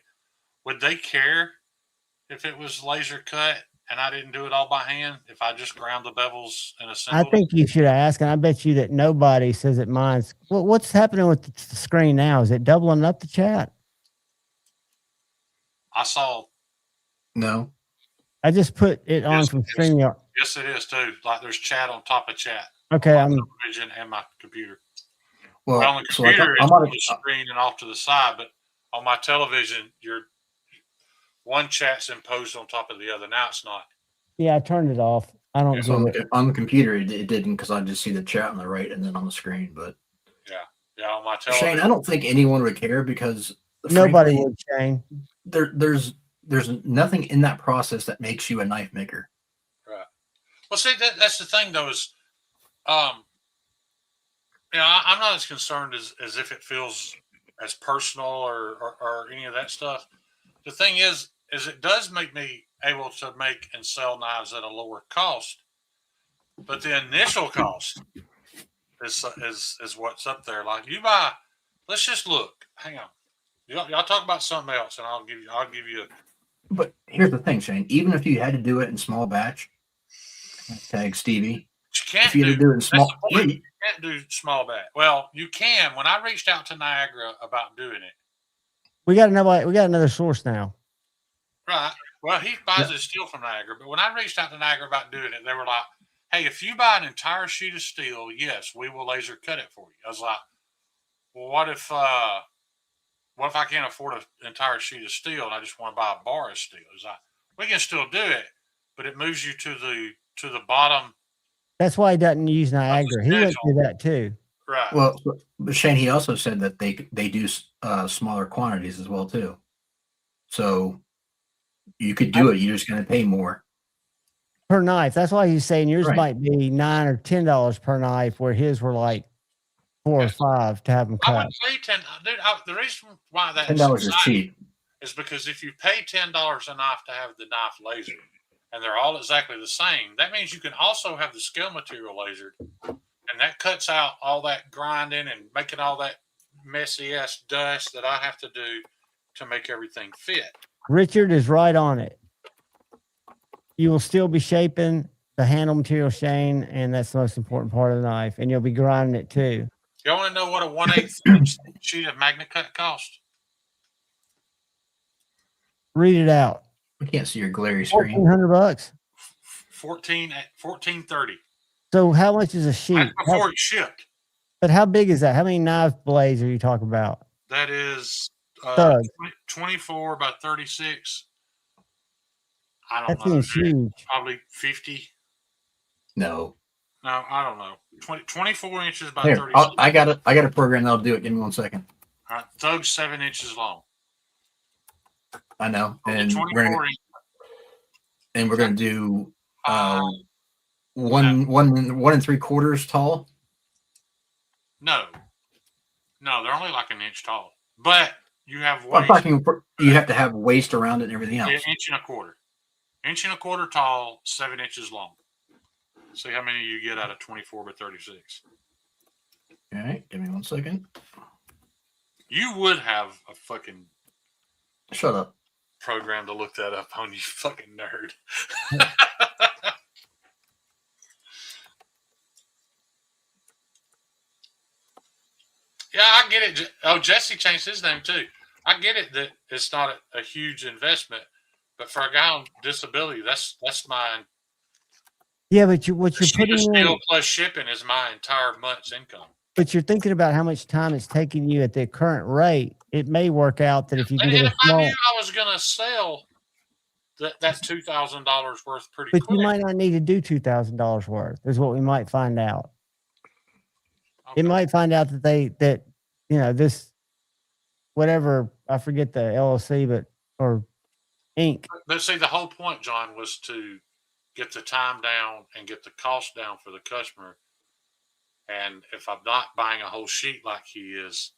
would they care if it was laser cut and I didn't do it all by hand, if I just ground the bevels and assembled I think you should ask, and I bet you that nobody says it minds. What's happening with the screen now? Is it doubling up the chat? I saw. No. I just put it on from StreamYard. Yes, it is too. Like there's chat on top of chat. Okay, on the television and my computer. Well, on the computer, it's on the screen and off to the side, but on my television, one chat's imposed on top of the other. Now it's not. Yeah, I turned it off. I don't get it. On the computer, it didn't, because I just see the chat on the right and then on the screen. But yeah, on my television. Shane, I don't think anyone would care because nobody frankly, would, Shane. There's nothing in that process that makes you a knife maker. Right. Well, see, that's the thing though is, I'm not as concerned as if it feels as personal or any of that stuff. The thing is it does make me able to make and sell knives at a lower cost, but the initial cost is what's up there. Like you buy, let's just look. Hang on, y'all talk about something else, and I'll give you. But here's the thing, Shane. Even if you had to do it in small batch, tag Stevie. If you had to do it in small, you can't do small batch. Well, you can. When I reached out to Niagara about doing it, we got another source now. Right. Well, he buys his steel from Niagara, but when I reached out to Niagara about doing it, they were like, "Hey, if you buy an entire sheet of steel, yes, we will laser cut it for you." I was like, "Well, what if what if I can't afford an entire sheet of steel and I just want to buy a bar of steel? We can still do it, but it moves you to the bottom. That's why he doesn't use Niagara. He went through that too. Right. Well, but Shane, he also said that they do smaller quantities as well too. So you could do it. You're just going to pay more per knife. That's why he's saying yours might be $9 or $10 per knife, where his were like $4 or $5 to have them cut. I would say $10. Dude, the reason why that's $10 is cheap. Is because if you pay $10 a knife to have the knife lasered, and they're all exactly the same, that means you can also have the scale material lasered, and that cuts out all that grinding and making all that messy ass dust that I have to do to make everything fit. Richard is right on it. You will still be shaping the handle material, Shane, and that's the most important part of the knife, and you'll be grinding it too. You want to know what a 1/8 sheet of Magna Cut costs? Read it out. I can't see your glary screen. $1,400. $14.30. So how much is a sheet? That's before it's shipped. But how big is that? How many knife blades are you talking about? That is 24 by 36. I don't know. Huge. Probably 50. No, I don't know. 24 inches by Here, 36. I got a program that'll do it. Give me 1 second. All right, Thug's 7 inches long. I know, and we're gonna do 1 3/4 tall. No, they're only like an inch tall. But you have waist. I'm talking, you have to have waist around it and everything else. Yeah, inch and a quarter tall, 7 inches long. See how many you get out of 24 by 36. All right, give me 1 second. You would have a fucking shut up program to look that up on, you fucking nerd. Yeah, I get it. Oh, Jesse changed his name too. I get it that it's not a huge investment, but for a guy on disability, that's mine. Yeah, but what you're putting steel plus shipping is my entire month's income. But you're thinking about how much time it's taking you at the current rate. It may work out that if you can get a small. I knew I was going to sell that $2,000 worth pretty quick. But you might not need to do $2,000 worth. Is what we might find out. Okay. It might find out that this whatever, I forget the LLC, or Inc. But see, the whole point, John, was to get the time down and get the cost down for the customer. And if I'm not buying a whole sheet like he is,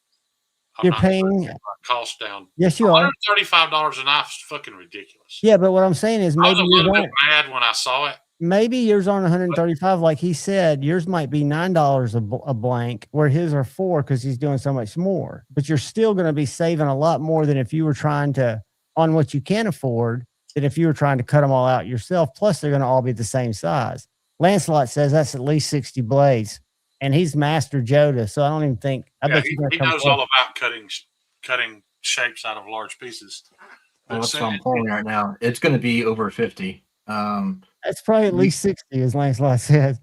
you're paying cost down. Yes, you are. $135 a knife is fucking ridiculous. Yeah, but what I'm saying is maybe I was a little bit mad when I saw it. Maybe yours aren't 135, like he said. Yours might be $9 a blank, where his are $4 because he's doing so much more. But you're still going to be saving a lot more than if you were trying to on what you can afford than if you were trying to cut them all out yourself. Plus, they're going to all be the same size. Lancelot says that's at least 60 blades. And he's Master Joda, so I don't even think. I bet he knows all about cutting shapes out of large pieces. Well, that's what I'm pulling right now. It's going to be over 50. That's probably at least 60, as Lancelot said.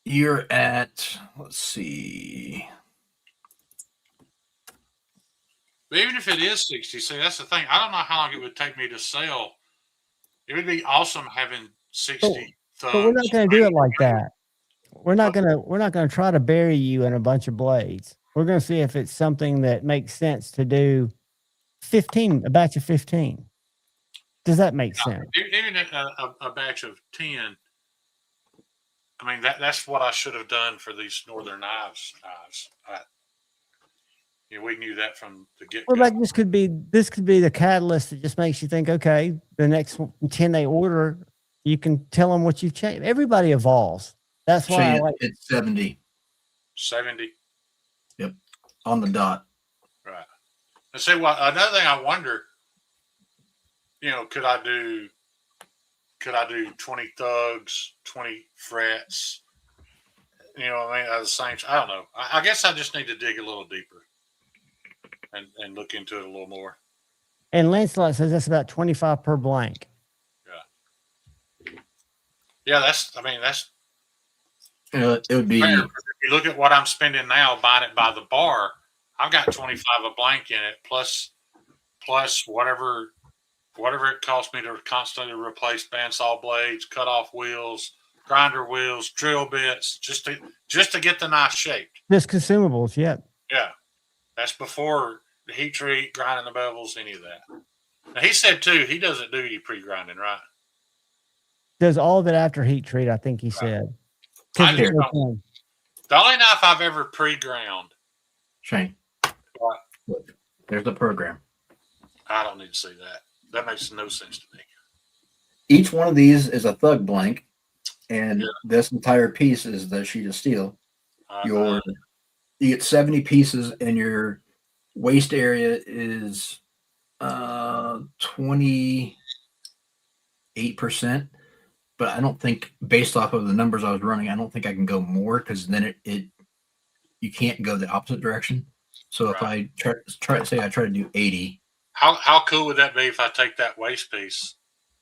You're at, let's see. But even if it is 60, see, that's the thing. I don't know how long it would take me to sell. It would be awesome having 60 thumbs. But we're not going to do it like that. We're not gonna try to bury you in a bunch of blades. We're gonna see if it's something that makes sense to do. A batch of 15. Does that make sense? Even a batch of 10. I mean, that's what I should have done for these Northern Knives. We knew that from the get-go. Well, like this could be the catalyst that just makes you think, okay, the next 10 they order, you can tell them what you've changed. Everybody evolves. That's why I like it's 70. 70. Yep. On the dot. Right. And say another thing I wonder, could I do 20 thugs, 20 frets? The same. I don't know. I guess I just need to dig a little deeper and look into it a little more. And Lancelot says that's about 25 per blank. Yeah, that's it would be. If you look at what I'm spending now, buying it by the bar, I've got 25 a blank in it, plus whatever it costs me to constantly replace bandsaw blades, cut off wheels, grinder wheels, drill bits, just to get the knife shaped. Just consumables, yep. Yeah, that's before the heat treat, grinding the bevels, any of that. Now, he said too, he doesn't do any pre-grinding, right? Does all of it after heat treat, I think he said. The only knife I've ever pre-ground. Shane. What? Look, there's the program. I don't need to see that. That makes no sense to me. Each one of these is a thug blank, and this entire piece is the sheet of steel. You get 70 pieces, and your waste area is 28%. But I don't think, based off of the numbers I was running, I don't think I can go more, because then you can't go the opposite direction. So if I try to do 80. How cool would that be if I take that waste piece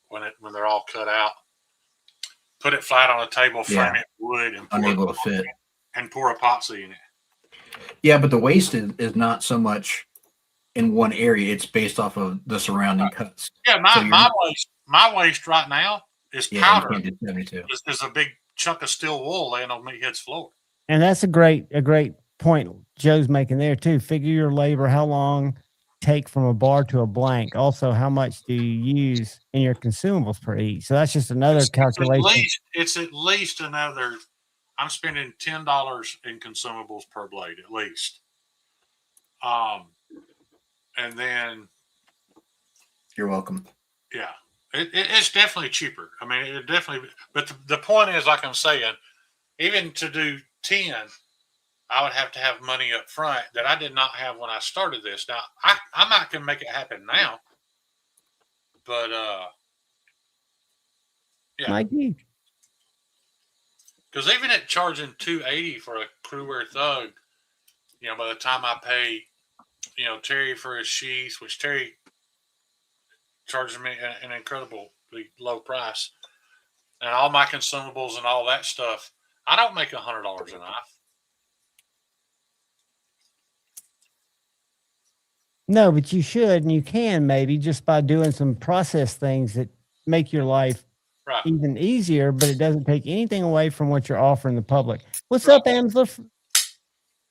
when they're all cut out, put it flat on a table, frame it with wood, and unable to fit, and pour epoxy in it? Yeah, but the waste is not so much in one area; it's based off of the surrounding cuts. Yeah, my waste right now is powder. You can't do 72. There's a big chunk of steel wool laying on Meathead's floor. And that's a great point Joe's making there too. Figure your labor, how long take from a bar to a blank. Also, how much do you use in your consumables per each? So that's just another calculation. It's at least another. I'm spending $10 in consumables per blade at least. And then you're welcome. Yeah, it's definitely cheaper. I mean, it definitely. But the point is, like I'm saying, even to do 10. I would have to have money up front that I did not have when I started this. Now, I might can make it happen now, but yeah. Mikey. Because even at charging $280 for a Crewwear Thug, by the time I pay, Terry for his sheath, which Terry charges me an incredibly low price, and all my consumables and all that stuff, I don't make $100 a knife. No, but you should, and you can maybe just by doing some process things that make your life even easier, but it doesn't take anything away from what you're offering the public. What's up, Amsler?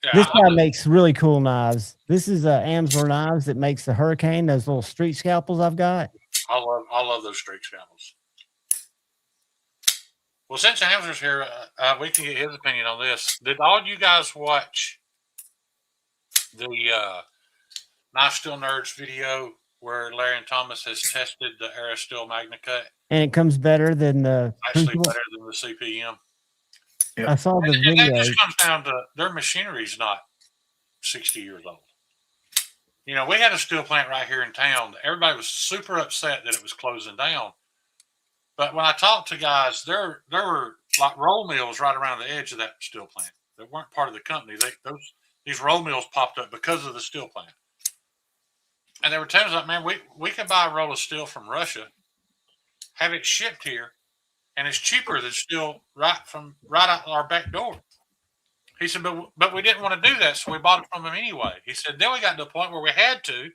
Yeah, this guy makes really cool knives. This is Amsler Knives that makes the Hurricane, those little street scalpels I've got. I love those street scalpels. Well, since Amsler's here, we can get his opinion on this. Did all you guys watch the Knife Steel Nerds video where Larry and Thomas has tested the Aristeel Magna Cut? And it comes better than the actually better than the CPM. Yep. I saw the video. And that just comes down to their machinery's not 60 years old. We had a steel plant right here in town. Everybody was super upset that it was closing down. But when I talked to guys, there were like roll mills right around the edge of that steel plant that weren't part of the company. These roll mills popped up because of the steel plant. And they were telling us, like, man, we could buy a roll of steel from Russia, have it shipped here, and it's cheaper than steel right out our back door. He said, but we didn't want to do that, so we bought it from them anyway. He said, then we got to a point where we had to,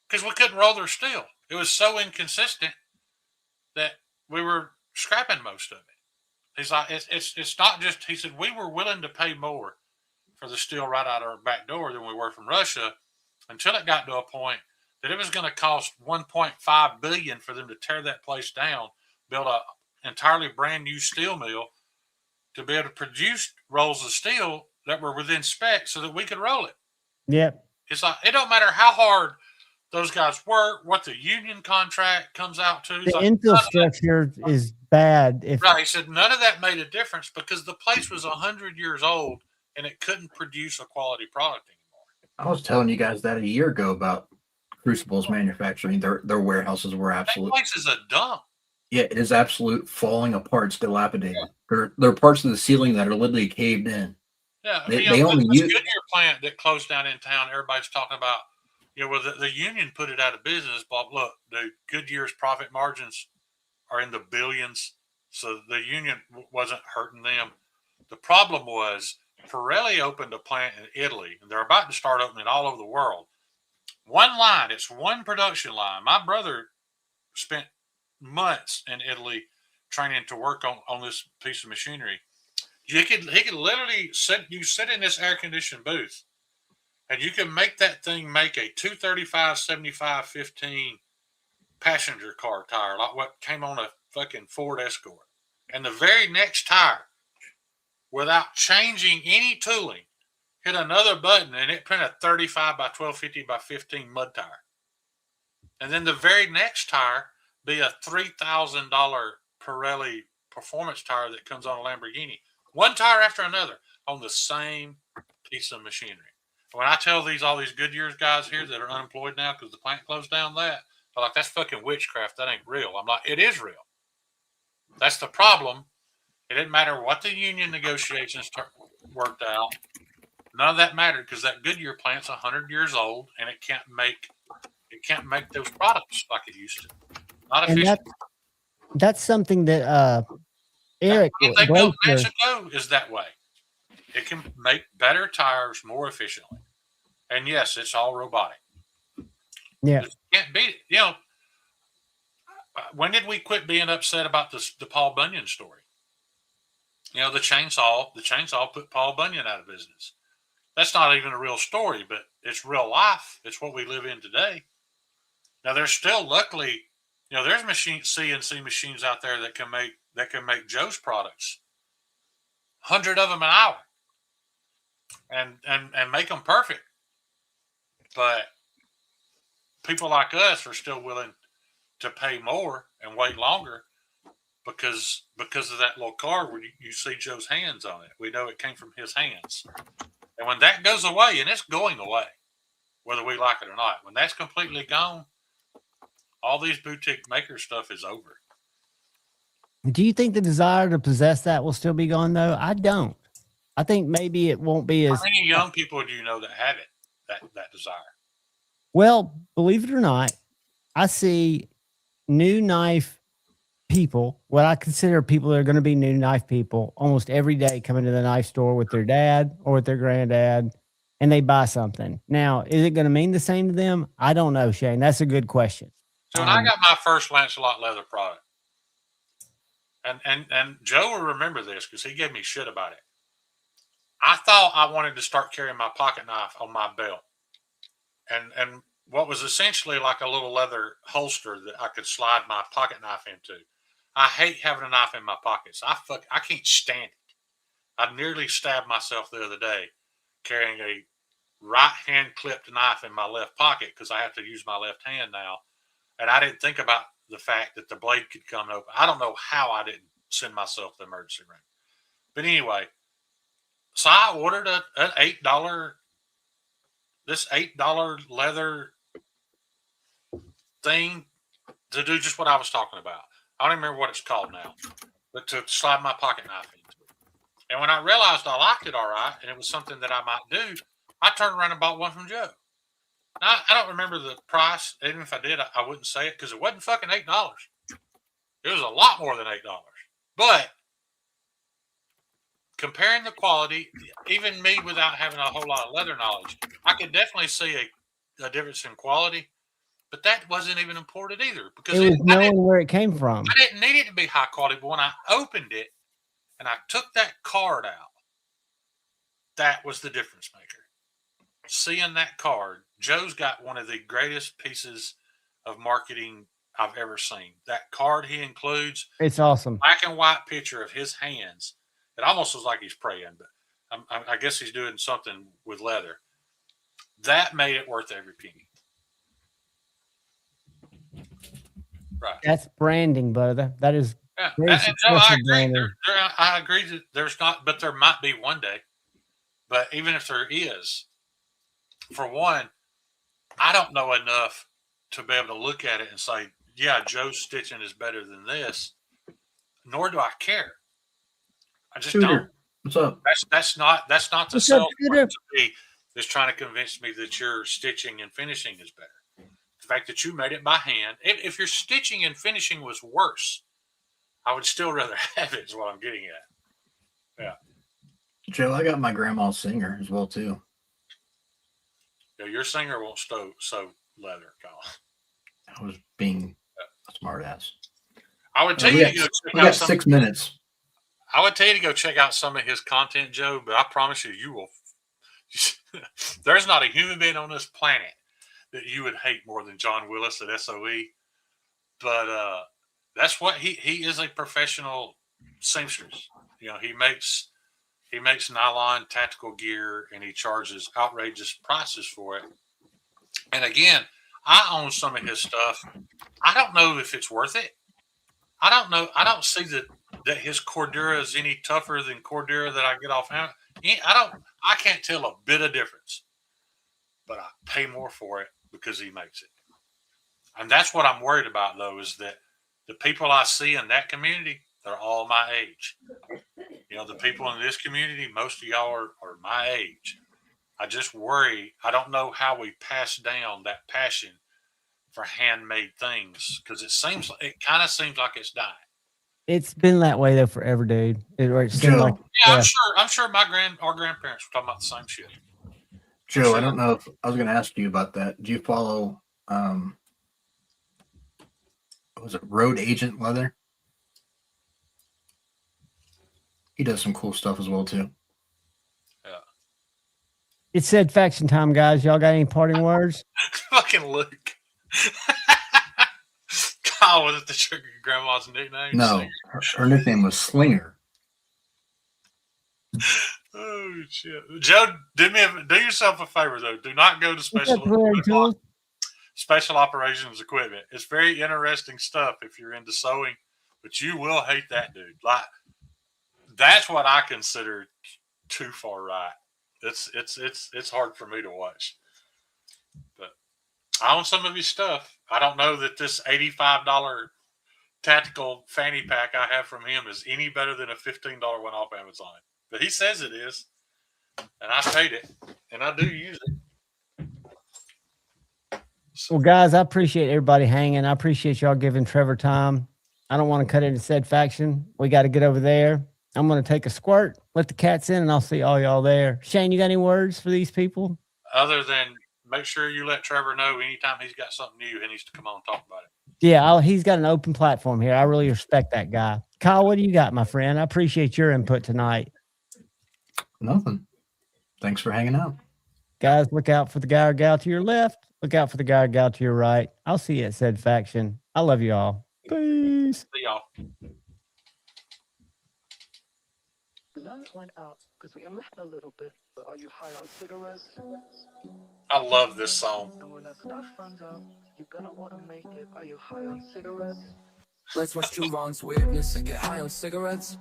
because we couldn't roll their steel. It was so inconsistent that we were scrapping most of it. He's like, it's not just, he said, we were willing to pay more for the steel right out our back door than we were from Russia, until it got to a point that it was going to cost $1.5 billion for them to tear that place down, build an entirely brand new steel mill to be able to produce rolls of steel that were within spec so that we could roll it. Yep. It's like, it don't matter how hard those guys work, what the union contract comes out to. The infrastructure is bad. Right. He said none of that made a difference because the place was 100 years old and it couldn't produce a quality product anymore. I was telling you guys that a year ago about Crucibles manufacturing. Their warehouses were absolute. That place is a dump. Yeah, it is absolute falling apart. It's dilapidated. Yeah. There are parts of the ceiling that are literally caved in. Yeah, they only use Goodyear plant that closed down in town. Everybody's talking about, well, the union put it out of business. But look, the Goodyear's profit margins are in the billions, so the union wasn't hurting them. The problem was Pirelli opened a plant in Italy, and they're about to start opening all over the world. One line, it's one production line. My brother spent months in Italy training to work on this piece of machinery. He could literally sit in this air conditioned booth, and you can make that thing make a 235 75 15 passenger car tire, like what came on a fucking Ford Escort. And the very next tire, without changing any tooling, hit another button and it printed a 35 by 1250 by 15 mud tire. And then the very next tire be a $3,000 Pirelli performance tire that comes on a Lamborghini. One tire after another on the same piece of machinery. When I tell all these Goodyear's guys here that are unemployed now because the plant closed down, they're like, that's fucking witchcraft. That ain't real. I'm like, it is real. That's the problem. It didn't matter what the union negotiations worked out. None of that mattered because that Goodyear plant's 100 years old and it can't make those products like it used to. Not efficient. That's something that Eric. They built Mexico is that way. It can make better tires more efficiently. And yes, it's all robotic. Yeah. You can't beat it. You know, when did we quit being upset about the Paul Bunyan story? You know, the chainsaw put Paul Bunyan out of business. That's not even a real story, but it's real life. It's what we live in today. Now, there's still, luckily, you know, there's CNC machines out there that can make Joe's products, 100 of them an hour, and make them perfect. But people like us are still willing to pay more and wait longer because of that little car where you see Joe's hands on it. We know it came from his hands. And when that goes away, and it's going away, whether we like it or not, when that's completely gone, all these boutique maker stuff is over. Do you think the desire to possess that will still be gone, though? I don't. I think maybe it won't be as... How many young people do you know that have it, that desire? Well, believe it or not, I see new knife people, what I consider people that are going to be new knife people, almost every day coming to the knife store with their dad or with their granddad, and they buy something. Now, is it going to mean the same to them? I don't know, Shane. That's a good question. So when I got my first Lancelot leather product, and Joe will remember this because he gave me shit about it. I thought I wanted to start carrying my pocket knife on my belt, and what was essentially like a little leather holster that I could slide my pocket knife into. I hate having a knife in my pockets. I can't stand it. I nearly stabbed myself the other day carrying a right hand clipped knife in my left pocket because I have to use my left hand now. And I didn't think about the fact that the blade could come open. I don't know how I didn't send myself the emergency room. But anyway, so I ordered an $8 leather thing to do just what I was talking about. I don't even remember what it's called now, but to slide my pocket knife into it. And when I realized I liked it all right, and it was something that I might do, I turned around and bought one from Joe. Now, I don't remember the price. Even if I did, I wouldn't say it because it wasn't fucking $8. It was a lot more than $8. But comparing the quality, even me without having a whole lot of leather knowledge, I could definitely see a difference in quality. But that wasn't even important either because it was knowing where it came from. I didn't need it to be high quality, but when I opened it and I took that card out, that was the difference maker. Seeing that card, Joe's got one of the greatest pieces of marketing I've ever seen. That card he includes, it's awesome. Black and white picture of his hands. It almost looks like he's praying, but I guess he's doing something with leather. That made it worth every penny. Right. That's branding, brother. That is. Yeah. And so I agree. I agree that there's not, but there might be one day. But even if there is, for one, I don't know enough to be able to look at it and say, yeah, Joe's stitching is better than this. Nor do I care. I just don't. What's up? That's not the self to me that's trying to convince me that your stitching and finishing is better. The fact that you made it by hand. If your stitching and finishing was worse, I would still rather have it is what I'm getting at. Yeah. Joe, I got my grandma's singer as well too. Yeah, your singer won't sew leather, Kyle. I was being a smart ass. I would tell you to go check we out got some 6 minutes. I would tell you to go check out some of his content, Joe, but I promise you, you will. There's not a human being on this planet that you would hate more than John Willis at SOE. But that's what he is, a professional seamstress. You know, he makes nylon tactical gear and he charges outrageous prices for it. And again, I own some of his stuff. I don't know if it's worth it. I don't know. I don't see that his Cordura is any tougher than Cordura that I get off Amazon. I can't tell a bit of difference, but I pay more for it because he makes it. And that's what I'm worried about, though, is that the people I see in that community, they're all my age. You know, the people in this community, most of y'all are my age. I just worry. I don't know how we pass down that passion for handmade things, because it kind of seems like it's dying. It's been that way though forever, dude. It seemed like Yeah, I'm sure our grandparents were talking about the same shit. Joe, I don't know if I was going to ask you about that. Do you follow was it Road Agent Leather? He does some cool stuff as well too. Yeah. It said faction time, guys. Y'all got any parting words? Fucking Luke. Kyle, was it your grandma's nickname? No, her nickname was Slinger. Oh shit, Joe, do yourself a favor though. Do not go to special operations equipment. It's very interesting stuff if you're into sewing, but you will hate that dude. Like, that's what I consider too far right. It's hard for me to watch. But I own some of his stuff. I don't know that this $85 tactical fanny pack I have from him is any better than a $15 one off Amazon. But he says it is. And I paid it. And I do use it. Well, guys, I appreciate everybody hanging. I appreciate y'all giving Trevor time. I don't want to cut into said faction. We got to get over there. I'm going to take a squirt, let the cats in, and I'll see all y'all there. Shane, you got any words for these people? Other than make sure you let Trevor know anytime he's got something new, he needs to come on and talk about it. Yeah, he's got an open platform here. I really respect that guy. Kyle, what do you got, my friend? I appreciate your input tonight. Nothing. Thanks for hanging out. Guys, look out for the guy or gal to your left. Look out for the guy or gal to your right. I'll see you at said faction. I love you all. Peace. See y'all. The lights went out because we emitted a little bit, but are you high on cigarettes? I love this song. And when that stuff runs out, you're gonna want to make it. Are you high on cigarettes? Let's watch two wrongs witness and get high on cigarettes.